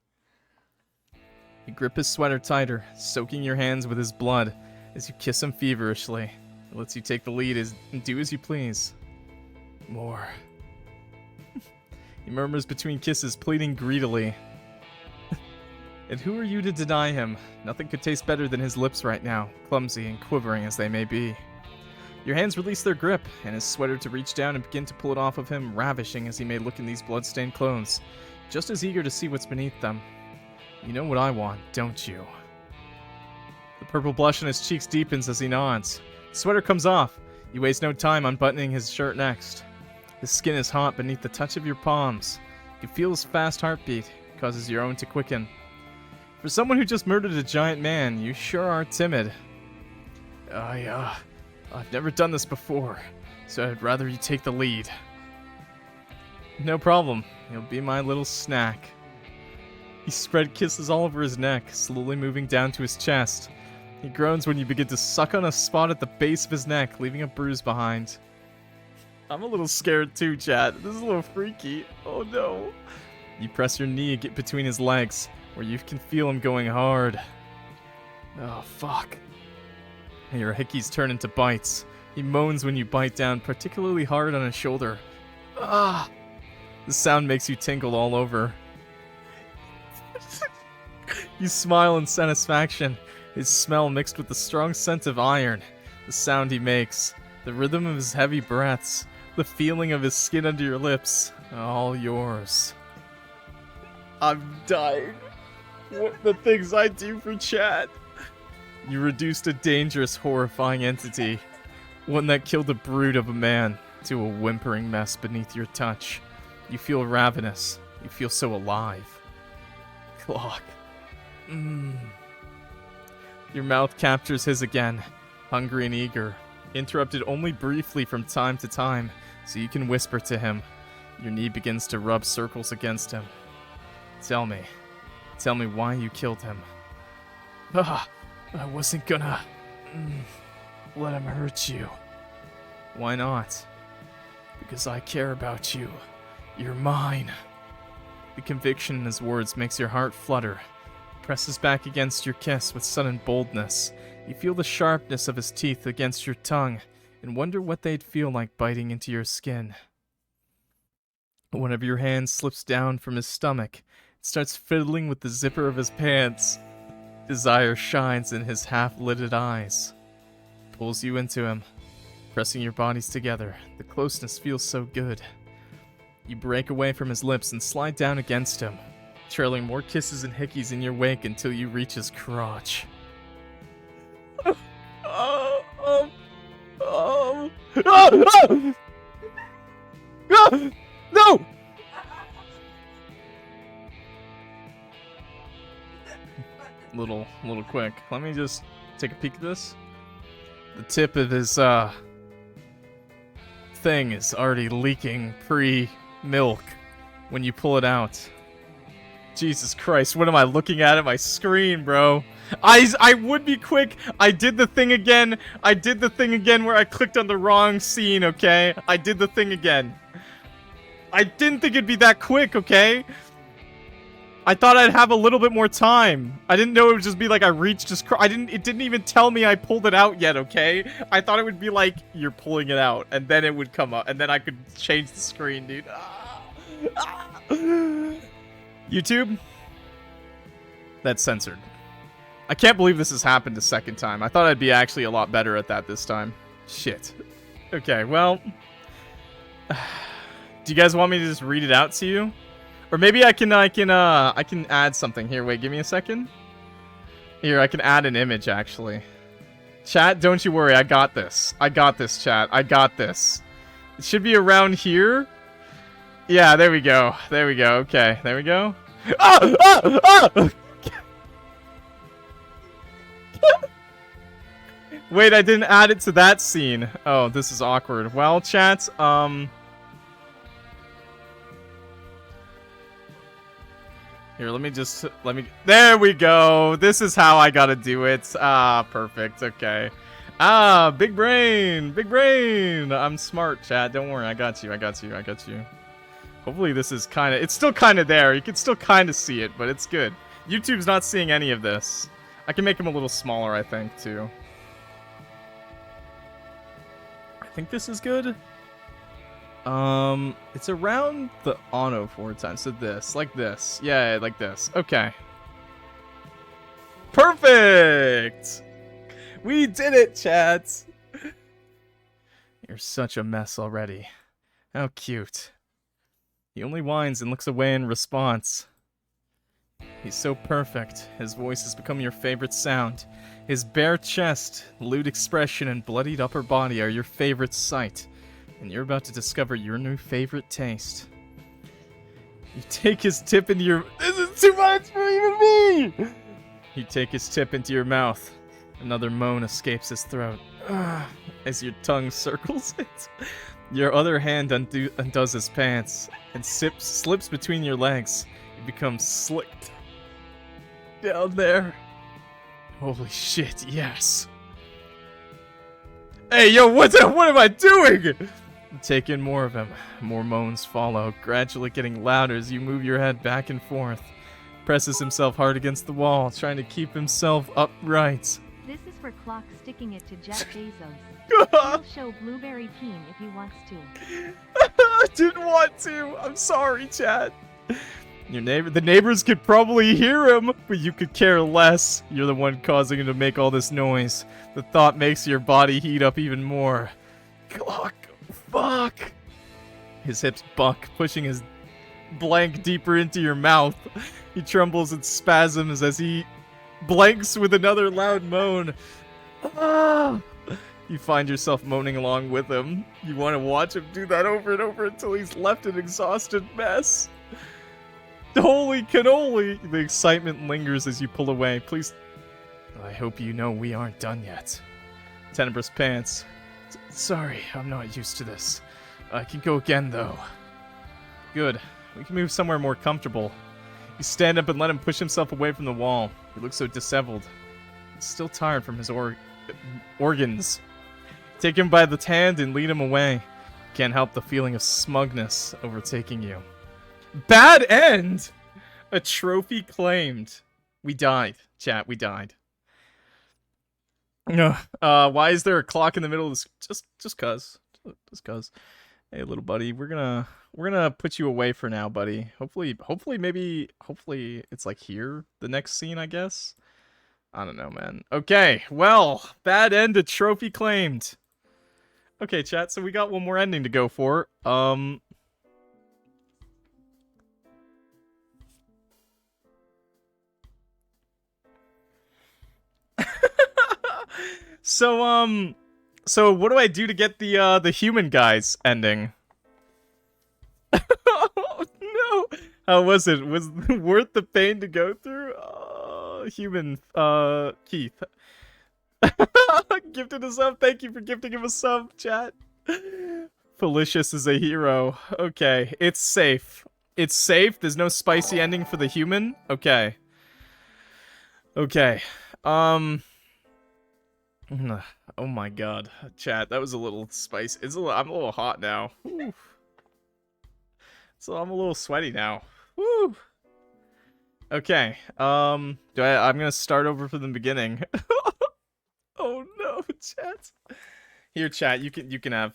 You grip his sweater tighter, soaking your hands with his blood as you kiss him feverishly. It lets you take the lead and do as you please. More. He murmurs between kisses, pleading greedily. And who are you to deny him? Nothing could taste better than his lips right now, clumsy and quivering as they may be. Your hands release their grip, and his sweater to reach down and begin to pull it off of him, ravishing as he may look in these blood-stained clothes, just as eager to see what's beneath them. You know what I want, don't you? The purple blush on his cheeks deepens as he nods. The sweater comes off. You waste no time unbuttoning his shirt next. His skin is hot beneath the touch of your palms. You can feel his fast heartbeat, causes your own to quicken. For someone who just murdered a giant man, you sure are timid. I've never done this before, so I'd rather you take the lead. No problem. You'll be my little snack. You spread kisses all over his neck, slowly moving down to his chest. He groans when you begin to suck on a spot at the base of his neck, leaving a bruise behind. I'm a little scared too, chat. This is a little freaky. Oh no. You press your knee between his legs, where you can feel him going hard. Oh, fuck. Your hickeys turn into bites. He moans when you bite down particularly hard on his shoulder. Ah! The sound makes you tingle all over. You smile in satisfaction, his smell mixed with the strong scent of iron, the sound he makes, the rhythm of his heavy breaths, the feeling of his skin under your lips, all yours. I'm dying. What the things I do for chat. You reduced a dangerous, horrifying entity, one that killed a brute of a man, to a whimpering mess beneath your touch. You feel ravenous. You feel so alive. Clock. Your mouth captures his again, hungry and eager, interrupted only briefly from time to time, so you can whisper to him. Your knee begins to rub circles against him. Tell me why you killed him. I wasn't gonna let him hurt you. Why not? Because I care about you. You're mine. The conviction in his words makes your heart flutter. Presses back against your kiss with sudden boldness. You feel the sharpness of his teeth against your tongue and wonder what they'd feel like biting into your skin. One of your hands slips down from his stomach and starts fiddling with the zipper of his pants. Desire shines in his half-lidded eyes. Pulls you into him, pressing your bodies together. The closeness feels so good. You break away from his lips and slide down against him, trailing more kisses and hickeys in your wake until you reach his crotch. No! Little quick. Let me just take a peek at this. The tip of his thing is already leaking pre-milk when you pull it out. Jesus Christ, what am I looking at my screen, bro? I would be quick. I did the thing again. Where I clicked on the wrong scene, okay? I did the thing again. I didn't think it'd be that quick, okay? I thought I'd have a little bit more time. I didn't know it would just be like I reached his it didn't even tell me I pulled it out yet, okay? I thought it would be like, you're pulling it out, and then it would come up, and then I could change the screen, dude. YouTube? That's censored. I can't believe this has happened a second time. I thought I'd be actually a lot better at that this time. Shit. Okay, well... Do you guys want me to just read it out to you? Or maybe I can add something. Here, wait, give me a second. Here, I can add an image, actually. Chat, don't you worry, I got this. I got this, chat. I got this. It should be around here. Yeah, there we go. There we go. Okay, there we go. Ah! Ah! Ah! Wait, I didn't add it to that scene. Oh, this is awkward. Well, chat, here, there we go. This is how I gotta do it. Ah, perfect. Okay. Ah, big brain. Big brain. I'm smart, chat. Don't worry. I got you. I got you. I got you. Hopefully this is kind of... It's still kind of there. You can still kind of see it, but it's good. YouTube's not seeing any of this. I can make him a little smaller, I think, too. I think this is good. It's around the auto 4 times. So this, like this. Yeah, like this. Okay. Perfect! We did it, chat! You're such a mess already. How cute. He only whines and looks away in response. He's so perfect. His voice has become your favorite sound. His bare chest, lewd expression, and bloodied upper body are your favorite sight. And you're about to discover your new favorite taste. You take his tip into your... This is too much for even me! You take his tip into your mouth. Another moan escapes his throat. As your tongue circles it. Your other hand undoes his pants and slips between your legs. It becomes slicked down there. Holy shit, yes. Hey, yo, what am I doing? Take in more of him. More moans follow, gradually getting louder as you move your head back and forth. Presses himself hard against the wall, trying to keep himself upright. This is for Clock sticking it to Jeff Bezos. He'll show Blueberry Keen if he wants to. I didn't want to. I'm sorry, Chad. The neighbors could probably hear him, but you could care less. You're the one causing him to make all this noise. The thought makes your body heat up even more. Clock, fuck. His hips buck, pushing his blank deeper into your mouth. He trembles and spasms as he blanks with another loud moan. Ah! You find yourself moaning along with him. You want to watch him do that over and over until he's left an exhausted mess. Holy cannoli! The excitement lingers as you pull away. Please... I hope you know we aren't done yet. Tenebrous pants. Sorry, I'm not used to this. I can go again, though. Good. We can move somewhere more comfortable. You stand up and let him push himself away from the wall. He looks so disheveled. He's still tired from his organs. Take him by the hand and lead him away. Can't help the feeling of smugness overtaking you. Bad end! A trophy claimed. We died, chat. We died. Why is there a clock in the middle of this? Just cuz. Just cuz. Hey, little buddy, we're gonna put you away for now, buddy. Hopefully it's like here, the next scene, I guess. I don't know, man. Okay, well, bad end, a trophy claimed. Okay, chat, so we got one more ending to go for. So what do I do to get the human guys ending? Oh no! How was it? Was it worth the pain to go through? Human, Keith. Gifted a sub. Thank you for gifting him a sub, chat. Felicious is a hero. Okay, it's safe. It's safe. There's no spicy ending for the human. Okay. Okay. Oh my god, chat, that was a little spicy. I'm a little hot now. Whew. So I'm a little sweaty now. Woo. Okay. I'm gonna start over from the beginning. Oh no, chat. Here, chat. You can have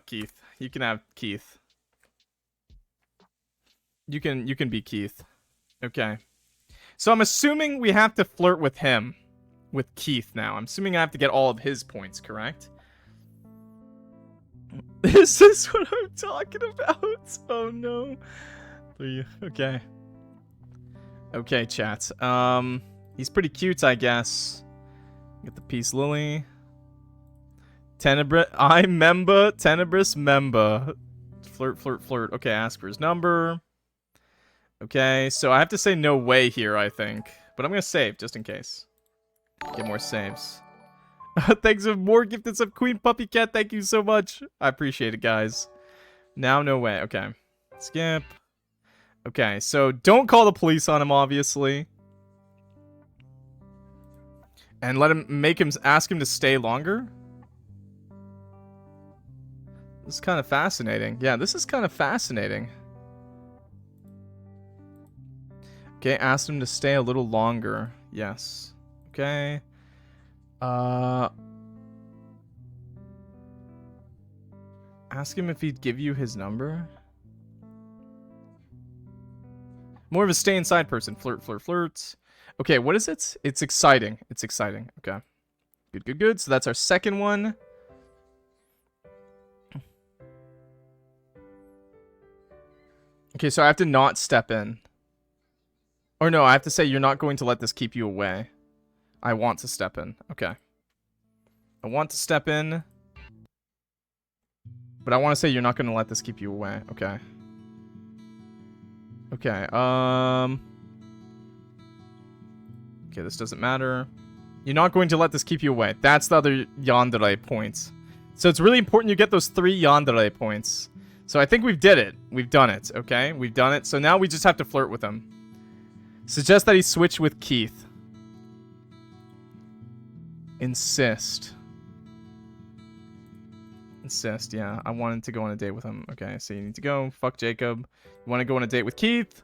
Keith. You can have Keith. You can be Keith. Okay. So I'm assuming we have to flirt with him. With Keith now. I'm assuming I have to get all of his points, correct? This is what I'm talking about. Oh no. Okay. Okay, chat. He's pretty cute, I guess. Get the peace lily. Tenebrous. Tenebrous member. Flirt, flirt, flirt. Okay, ask for his number. Okay, so I have to say no way here, I think. But I'm gonna save, just in case. Get more saves. Thanks for more gifted sub, Queen Puppy Cat. Thank you so much. I appreciate it, guys. Now, no way. Okay. Skip. Okay, so don't call the police on him, obviously. And ask him to stay longer. This is kind of fascinating. Yeah, this is kind of fascinating. Okay, ask him to stay a little longer. Yes. Okay. Ask him if he'd give you his number. More of a stay inside person. Flirt, flirt, flirt. Okay, what is it? It's exciting. It's exciting. Okay. Good, good, good. So that's our second one. Okay, so I have to not step in. Or no, I have to say you're not going to let this keep you away. I want to step in. Okay. I want to step in. But I want to say you're not going to let this keep you away. Okay. Okay, okay, this doesn't matter. You're not going to let this keep you away. That's the other yandere points. So it's really important you get those 3 yandere points. So I think we've did it. We've done it, okay? We've done it. So now we just have to flirt with him. Suggest that he switch with Keith. Insist. Insist, yeah. I wanted to go on a date with him. Okay, so you need to go. Fuck Jacob. You want to go on a date with Keith?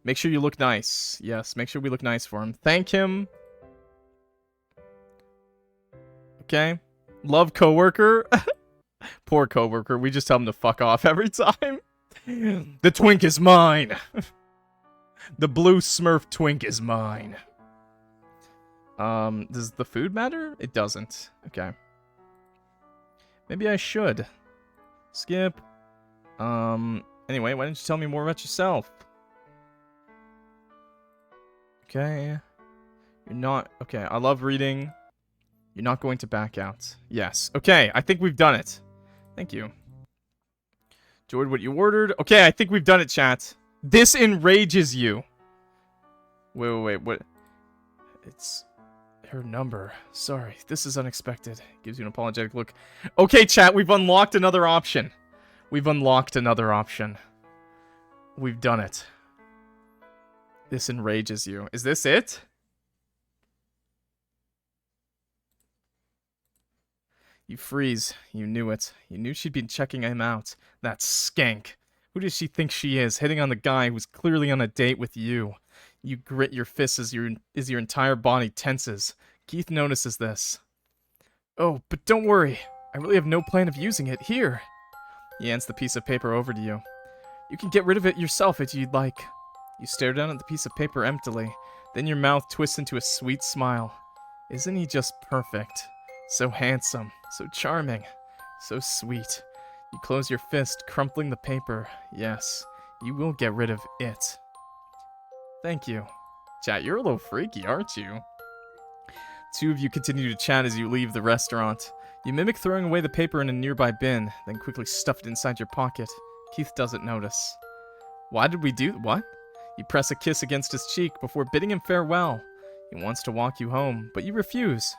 Make sure you look nice. Yes, make sure we look nice for him. Thank him. Okay. Love coworker. Poor coworker. We just tell him to fuck off every time. The twink is mine. The blue Smurf twink is mine. Does the food matter? It doesn't. Okay. Maybe I should. Skip. Anyway, why didn't you tell me more about yourself? Okay. You're not... Okay, I love reading. You're not going to back out. Yes. Okay, I think we've done it. Thank you. Enjoyed what you ordered. Okay, I think we've done it, chat. This enrages you. Wait, what? It's... her number. Sorry, this is unexpected. Gives you an apologetic look. Okay, chat, we've unlocked another option. We've unlocked another option. We've done it. This enrages you. Is this it? You freeze. You knew it. You knew she'd been checking him out. That skank. Who does she think she is, hitting on the guy who's clearly on a date with you? You grit your fists as your entire body tenses. Keith notices this. Oh, but don't worry. I really have no plan of using it. Here. He hands the piece of paper over to you. You can get rid of it yourself if you'd like. You stare down at the piece of paper emptily. Then your mouth twists into a sweet smile. Isn't he just perfect? So handsome. So charming. So sweet. You close your fist, crumpling the paper. Yes, you will get rid of it. Thank you. Chat, you're a little freaky, aren't you? Two of you continue to chat as you leave the restaurant. You mimic throwing away the paper in a nearby bin, then quickly stuff it inside your pocket. Keith doesn't notice. Why did we do... what? You press a kiss against his cheek before bidding him farewell. He wants to walk you home, but you refuse.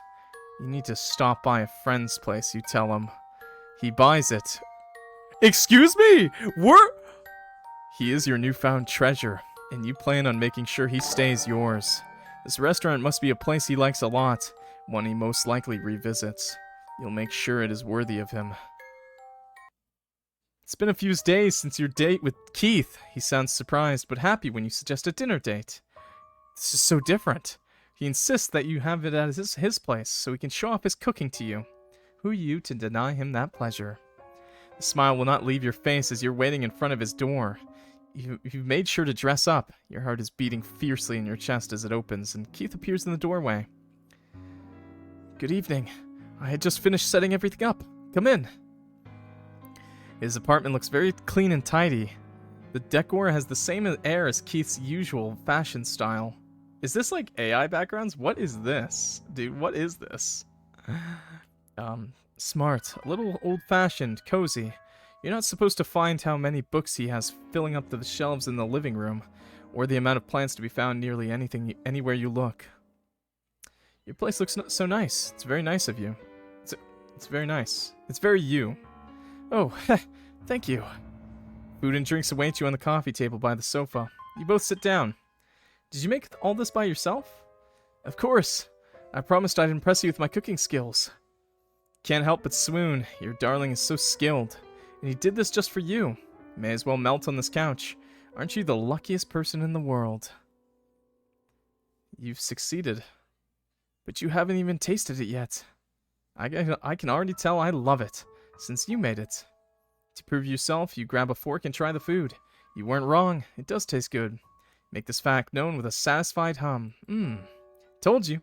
You need to stop by a friend's place, you tell him. He buys it. Excuse me? He is your newfound treasure, and you plan on making sure he stays yours. This restaurant must be a place he likes a lot, one he most likely revisits. You'll make sure it is worthy of him. It's been a few days since your date with Keith. He sounds surprised but happy when you suggest a dinner date. This is so different. He insists that you have it at his place so he can show off his cooking to you. Who are you to deny him that pleasure? The smile will not leave your face as you're waiting in front of his door. You've made sure to dress up. Your heart is beating fiercely in your chest as it opens, and Keith appears in the doorway. Good evening. I had just finished setting everything up. Come in. His apartment looks very clean and tidy. The decor has the same air as Keith's usual fashion style. Is this like AI backgrounds? What is this? Dude, what is this? Smart. A little old-fashioned, cozy. You're not supposed to find how many books he has filling up the shelves in the living room, or the amount of plants to be found nearly anywhere you look. Your place looks so nice. It's very nice of you. It's very nice. It's very you. Oh, thank you. Food and drinks await you on the coffee table by the sofa. You both sit down. Did you make all this by yourself? Of course. I promised I'd impress you with my cooking skills. Can't help but swoon. Your darling is so skilled. And he did this just for you. May as well melt on this couch. Aren't you the luckiest person in the world? You've succeeded. But you haven't even tasted it yet. I can already tell I love it, since you made it. To prove yourself, you grab a fork and try the food. You weren't wrong. It does taste good. Make this fact known with a satisfied hum. Told you.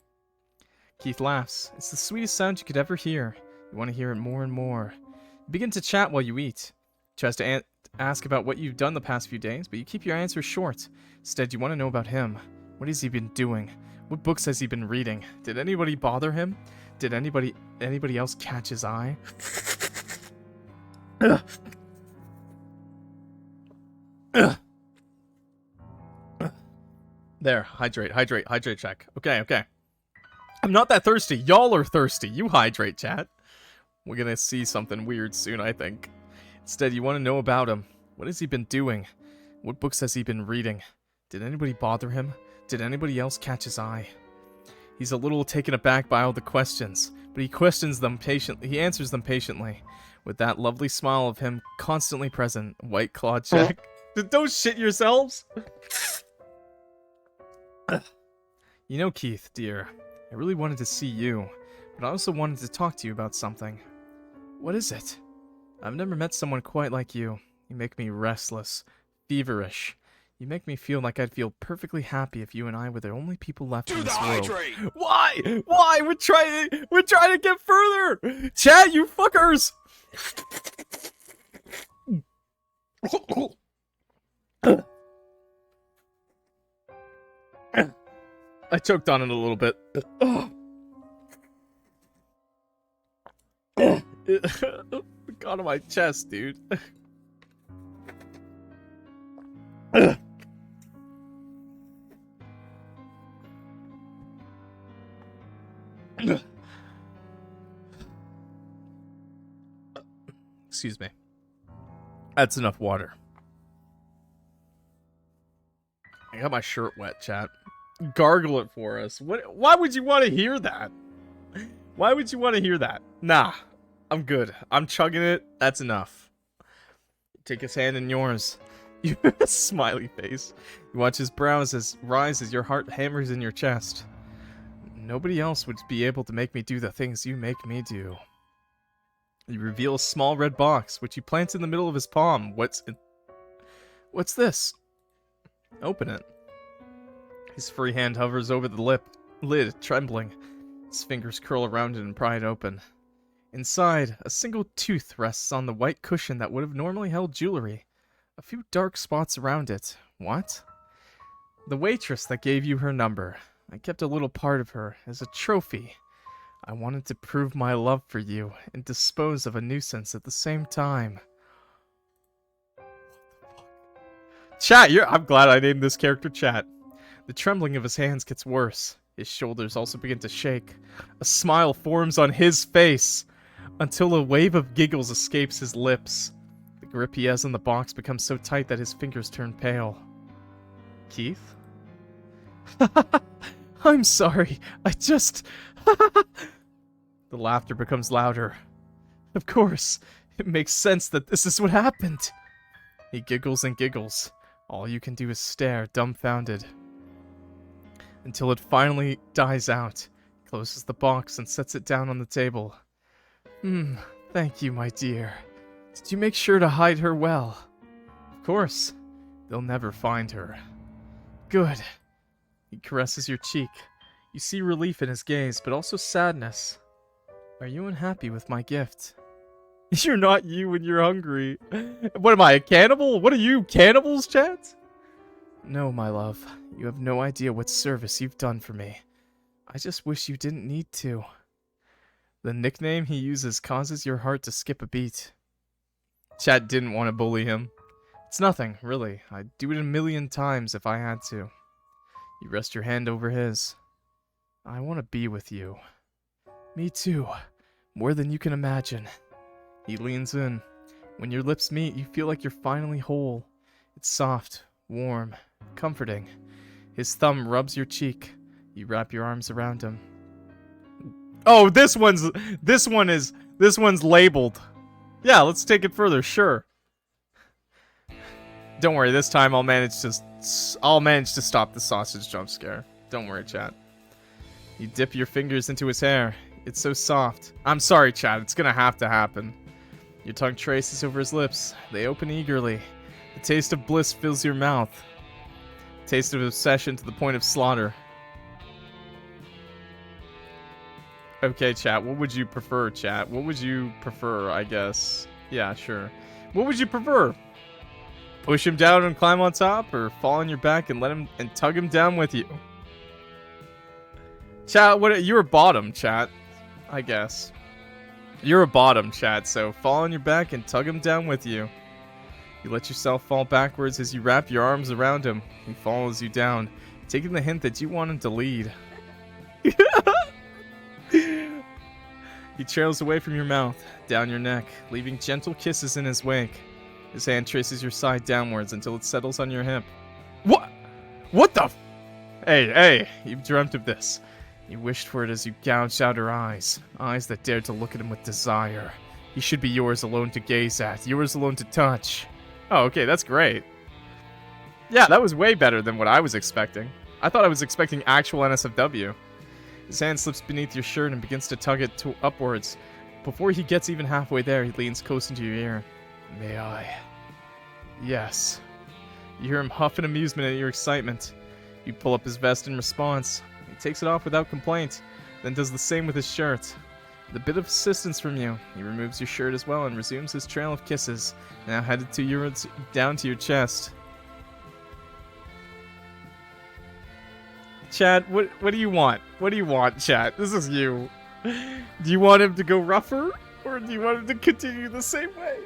Keith laughs. It's the sweetest sound you could ever hear. You want to hear it more and more. You begin to chat while you eat. He tries to ask about what you've done the past few days, but you keep your answers short. Instead, you want to know about him. What has he been doing? What books has he been reading? Did anybody bother him? Did anybody else catch his eye? Ugh. Ugh. There, hydrate, check. Okay. I'm not that thirsty. Y'all are thirsty. You hydrate, chat. We're gonna see something weird soon, I think. Instead, you want to know about him. What has he been doing? What books has he been reading? Did anybody bother him? Did anybody else catch his eye? He's a little taken aback by all the questions, but he questions them patiently. He answers them patiently, with that lovely smile of him constantly present. White claw check. Don't shit yourselves! You know, Keith, dear, I really wanted to see you, but I also wanted to talk to you about something. What is it? I've never met someone quite like you. You make me restless, feverish. You make me feel like I'd feel perfectly happy if you and I were the only people left in this world. Why? Why? We're trying to get further! Chat, you fuckers! I choked on it a little bit. It got on my chest, dude. Excuse me. That's enough water. I got my shirt wet, chat. Gargle it for us. Why would you want to hear that? Why would you want to hear that? Nah, I'm good. I'm chugging it. That's enough. Take his hand in yours. You smiley face. You watch his brows rise as your heart hammers in your chest. Nobody else would be able to make me do the things you make me do. You reveal a small red box, which you plant in the middle of his palm. What's this? Open it. His free hand hovers over the lid, trembling. His fingers curl around it and pry it open. Inside, a single tooth rests on the white cushion that would have normally held jewelry. A few dark spots around it. What? The waitress that gave you her number. I kept a little part of her as a trophy. I wanted to prove my love for you and dispose of a nuisance at the same time. Chat, I'm glad I named this character Chat. The trembling of his hands gets worse. His shoulders also begin to shake. A smile forms on his face until a wave of giggles escapes his lips. The grip he has on the box becomes so tight that his fingers turn pale. Keith? I'm sorry. I just... The laughter becomes louder. Of course. It makes sense that this is what happened. He giggles and giggles. All you can do is stare, dumbfounded. Until it finally dies out. He closes the box and sets it down on the table. Thank you, my dear. Did you make sure to hide her well? Of course. They'll never find her. Good. He caresses your cheek. You see relief in his gaze, but also sadness. Are you unhappy with my gift? You're not you when you're hungry. What am I, a cannibal? What are you, cannibals, chat? No, my love. You have no idea what service you've done for me. I just wish you didn't need to. The nickname he uses causes your heart to skip a beat. Chat didn't want to bully him. It's nothing, really. I'd do it 1,000,000 times if I had to. You rest your hand over his. I want to be with you. Me too. More than you can imagine. He leans in. When your lips meet, you feel like you're finally whole. It's soft, warm, comforting. His thumb rubs your cheek. You wrap your arms around him. Oh, this one's labeled. Yeah, let's take it further, sure. Don't worry, this time I'll manage to stop the sausage jump scare. Don't worry, chat. You dip your fingers into his hair. It's so soft. I'm sorry, chat. It's gonna have to happen. Your tongue traces over his lips. They open eagerly. The taste of bliss fills your mouth. Taste of obsession to the point of slaughter. Okay, chat. What would you prefer, chat? What would you prefer, I guess? Yeah, sure. What would you prefer? Push him down and climb on top, or fall on your back and let him and tug him down with you. Chat, you're a bottom, chat. I guess. You're a bottom, chat, so fall on your back and tug him down with you. You let yourself fall backwards as you wrap your arms around him. He follows you down, taking the hint that you want him to lead. He trails away from your mouth, down your neck, leaving gentle kisses in his wake. His hand traces your side downwards until it settles on your hip. What? What the f- Hey, you've dreamt of this. You wished for it as you gouged out her eyes. Eyes that dared to look at him with desire. He should be yours alone to gaze at, yours alone to touch. Oh, okay, that's great. Yeah, that was way better than what I was expecting. I thought I was expecting actual NSFW. His hand slips beneath your shirt and begins to tug it upwards. Before he gets even halfway there, he leans close into your ear. May I? Yes. You hear him huff in amusement at your excitement. You pull up his vest in response. He takes it off without complaint, then does the same with his shirt. With a bit of assistance from you, he removes your shirt as well and resumes his trail of kisses, now headed to down to your chest. Chad, what do you want? What do you want, Chad? This is you. Do you want him to go rougher, or do you want him to continue the same way?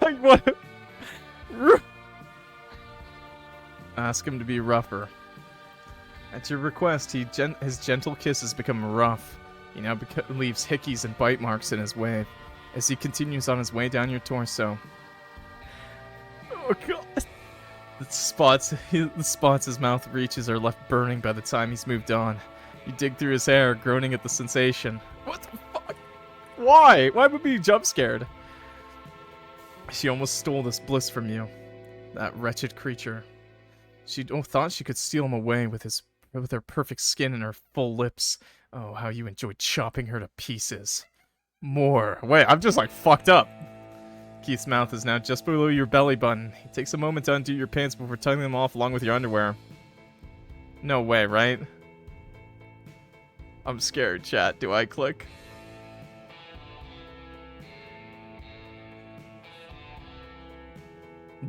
I want him... Ask him to be rougher. At your request, his gentle kisses become rough. He now leaves hickeys and bite marks in his wave, as he continues on his way down your torso. Oh god. The spots his mouth reaches are left burning by the time he's moved on. You dig through his hair, groaning at the sensation. What the fuck? Why? Why would we be jump scared? She almost stole this bliss from you. That wretched creature. She thought she could steal him away with her perfect skin and her full lips. Oh, how you enjoyed chopping her to pieces. More. Wait, I'm just like fucked up. Keith's mouth is now just below your belly button. He takes a moment to undo your pants before tugging them off along with your underwear. No way, right? I'm scared, chat. Do I click?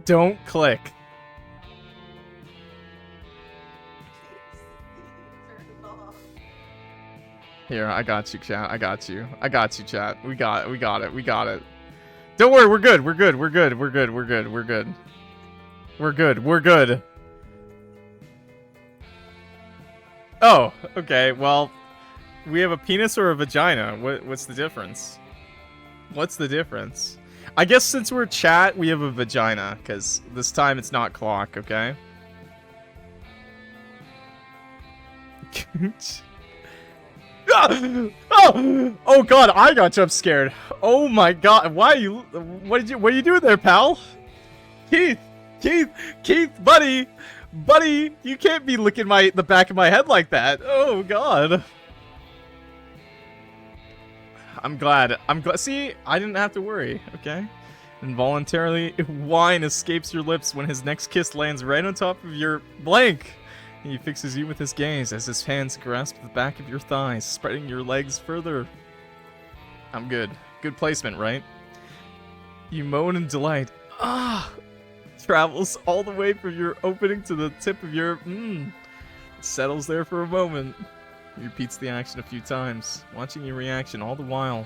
Don't click. Here, I got you, chat. I got you, chat. We got it. Don't worry, we're good. We're good. Oh, okay. Well, we have a penis or a vagina. What's the difference? What's the difference? I guess since we're chat, we have a vagina, because this time it's not clock, okay? Oh god, I got jump scared. Oh my god, what are you doing there, pal? Keith, buddy, you can't be licking the back of my head like that. Oh god. I'm glad. See, I didn't have to worry, okay? Involuntarily, wine escapes your lips when his next kiss lands right on top of your blank. He fixes you with his gaze as his hands grasp the back of your thighs, spreading your legs further. I'm good. Good placement, right? You moan in delight. Ah! Travels all the way from your opening to the tip of your settles there for a moment. He repeats the action a few times, watching your reaction all the while.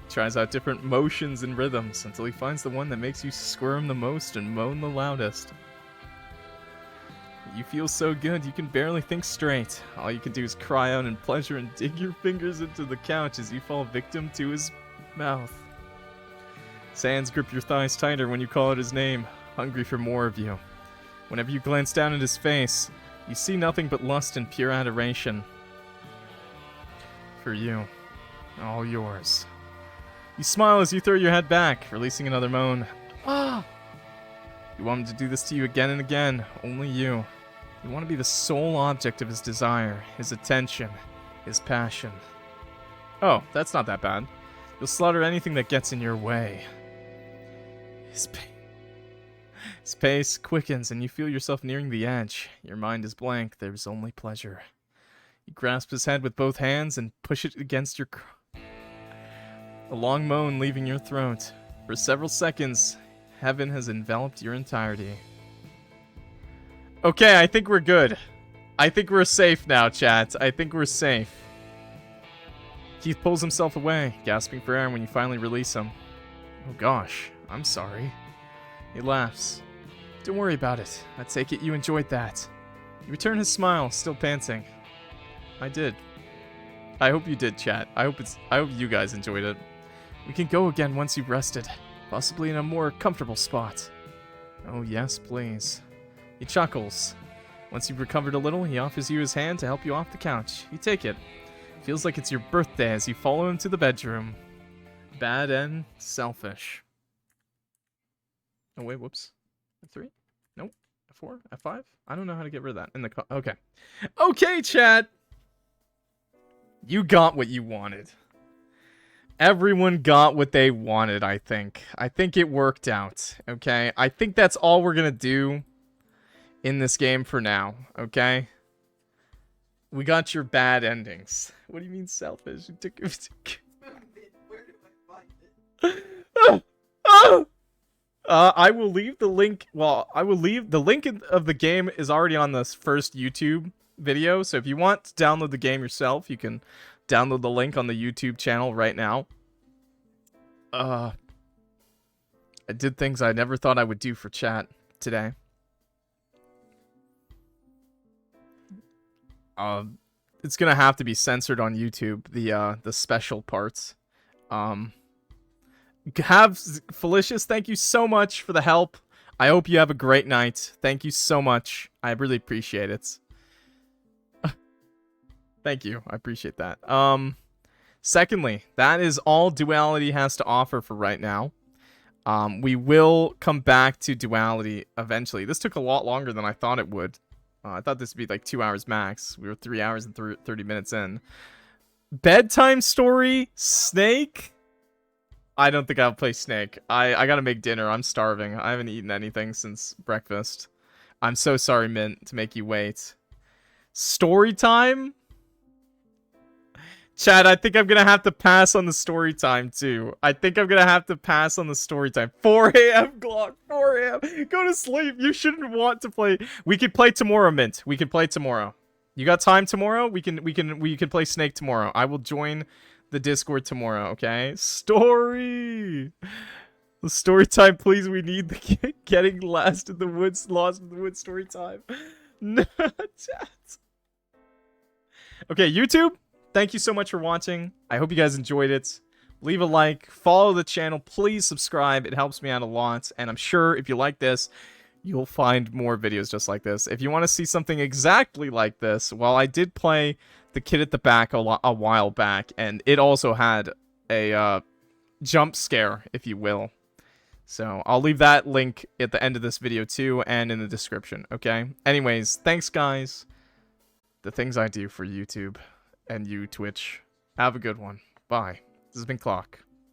He tries out different motions and rhythms until he finds the one that makes you squirm the most and moan the loudest. You feel so good you can barely think straight. All you can do is cry out in pleasure and dig your fingers into the couch as you fall victim to his mouth. His hands grip your thighs tighter when you call out his name, hungry for more of you. Whenever you glance down at his face, you see nothing but lust and pure adoration. For you. All yours. You smile as you throw your head back, releasing another moan. Ah! You want him to do this to you again and again, only you. You want to be the sole object of his desire, his attention, his passion. Oh, that's not that bad. You'll slaughter anything that gets in your way. His pace quickens and you feel yourself nearing the edge. Your mind is blank, there's only pleasure. You grasp his head with both hands and push it against your... A long moan leaving your throat. For several seconds, heaven has enveloped your entirety. Okay, I think we're good. I think we're safe now, chat. I think we're safe. Keith pulls himself away, gasping for air when you finally release him. Oh gosh, I'm sorry. He laughs. Don't worry about it. I take it you enjoyed that. You return his smile, still panting. I did. I hope you did, chat. I hope you guys enjoyed it. We can go again once you've rested, possibly in a more comfortable spot. Oh yes, please. He chuckles. Once you've recovered a little, he offers you his hand to help you off the couch. You take it. Feels like it's your birthday as you follow him to the bedroom. Bad and selfish. Oh wait, whoops. F3? Nope. F4? F5? I don't know how to get rid of that. In the okay. Okay, chat! You got what you wanted. Everyone got what they wanted, I think. I think it worked out, okay? I think that's all we're gonna do in this game for now, okay? We got your bad endings. What do you mean selfish? You took Where do I find it? I will leave the link. Well, I will leave the link of the game is already on this first YouTube video. So if you want to download the game yourself, you can download the link on the YouTube channel right now. I did things I never thought I would do for chat today. It's gonna have to be censored on YouTube, the special parts. Felicious, thank you so much for the help. I hope you have a great night. Thank you so much. I really appreciate it. Thank you. I appreciate that. Secondly, that is all Duality has to offer for right now. We will come back to Duality eventually. This took a lot longer than I thought it would. I thought this would be like 2 hours max. We were 3 hours and 30 minutes in. Bedtime story? Snake? I don't think I'll play Snake. I gotta make dinner. I'm starving. I haven't eaten anything since breakfast. I'm so sorry, Mint, to make you wait. Story time? Chad, I think I'm gonna have to pass on the story time, too. I think I'm gonna have to pass on the story time. 4 a.m. Glock, 4 a.m. Go to sleep. You shouldn't want to play. We could play tomorrow, Mint. We could play tomorrow. You got time tomorrow? We can play Snake tomorrow. I will join the Discord tomorrow, okay? Story! The story time, please. We need the getting lost in the woods story time. No, chat. Okay, YouTube. Thank you so much for watching. I hope you guys enjoyed it. Leave a like, follow the channel, please subscribe. It helps me out a lot. And I'm sure if you like this, you'll find more videos just like this. If you want to see something exactly like this, well, I did play The Kid at the Back a while back, and it also had a jump scare, if you will. So I'll leave that link at the end of this video too, and in the description, okay? Anyways, thanks guys. The things I do for YouTube and you, Twitch. Have a good one. Bye. This has been Clock.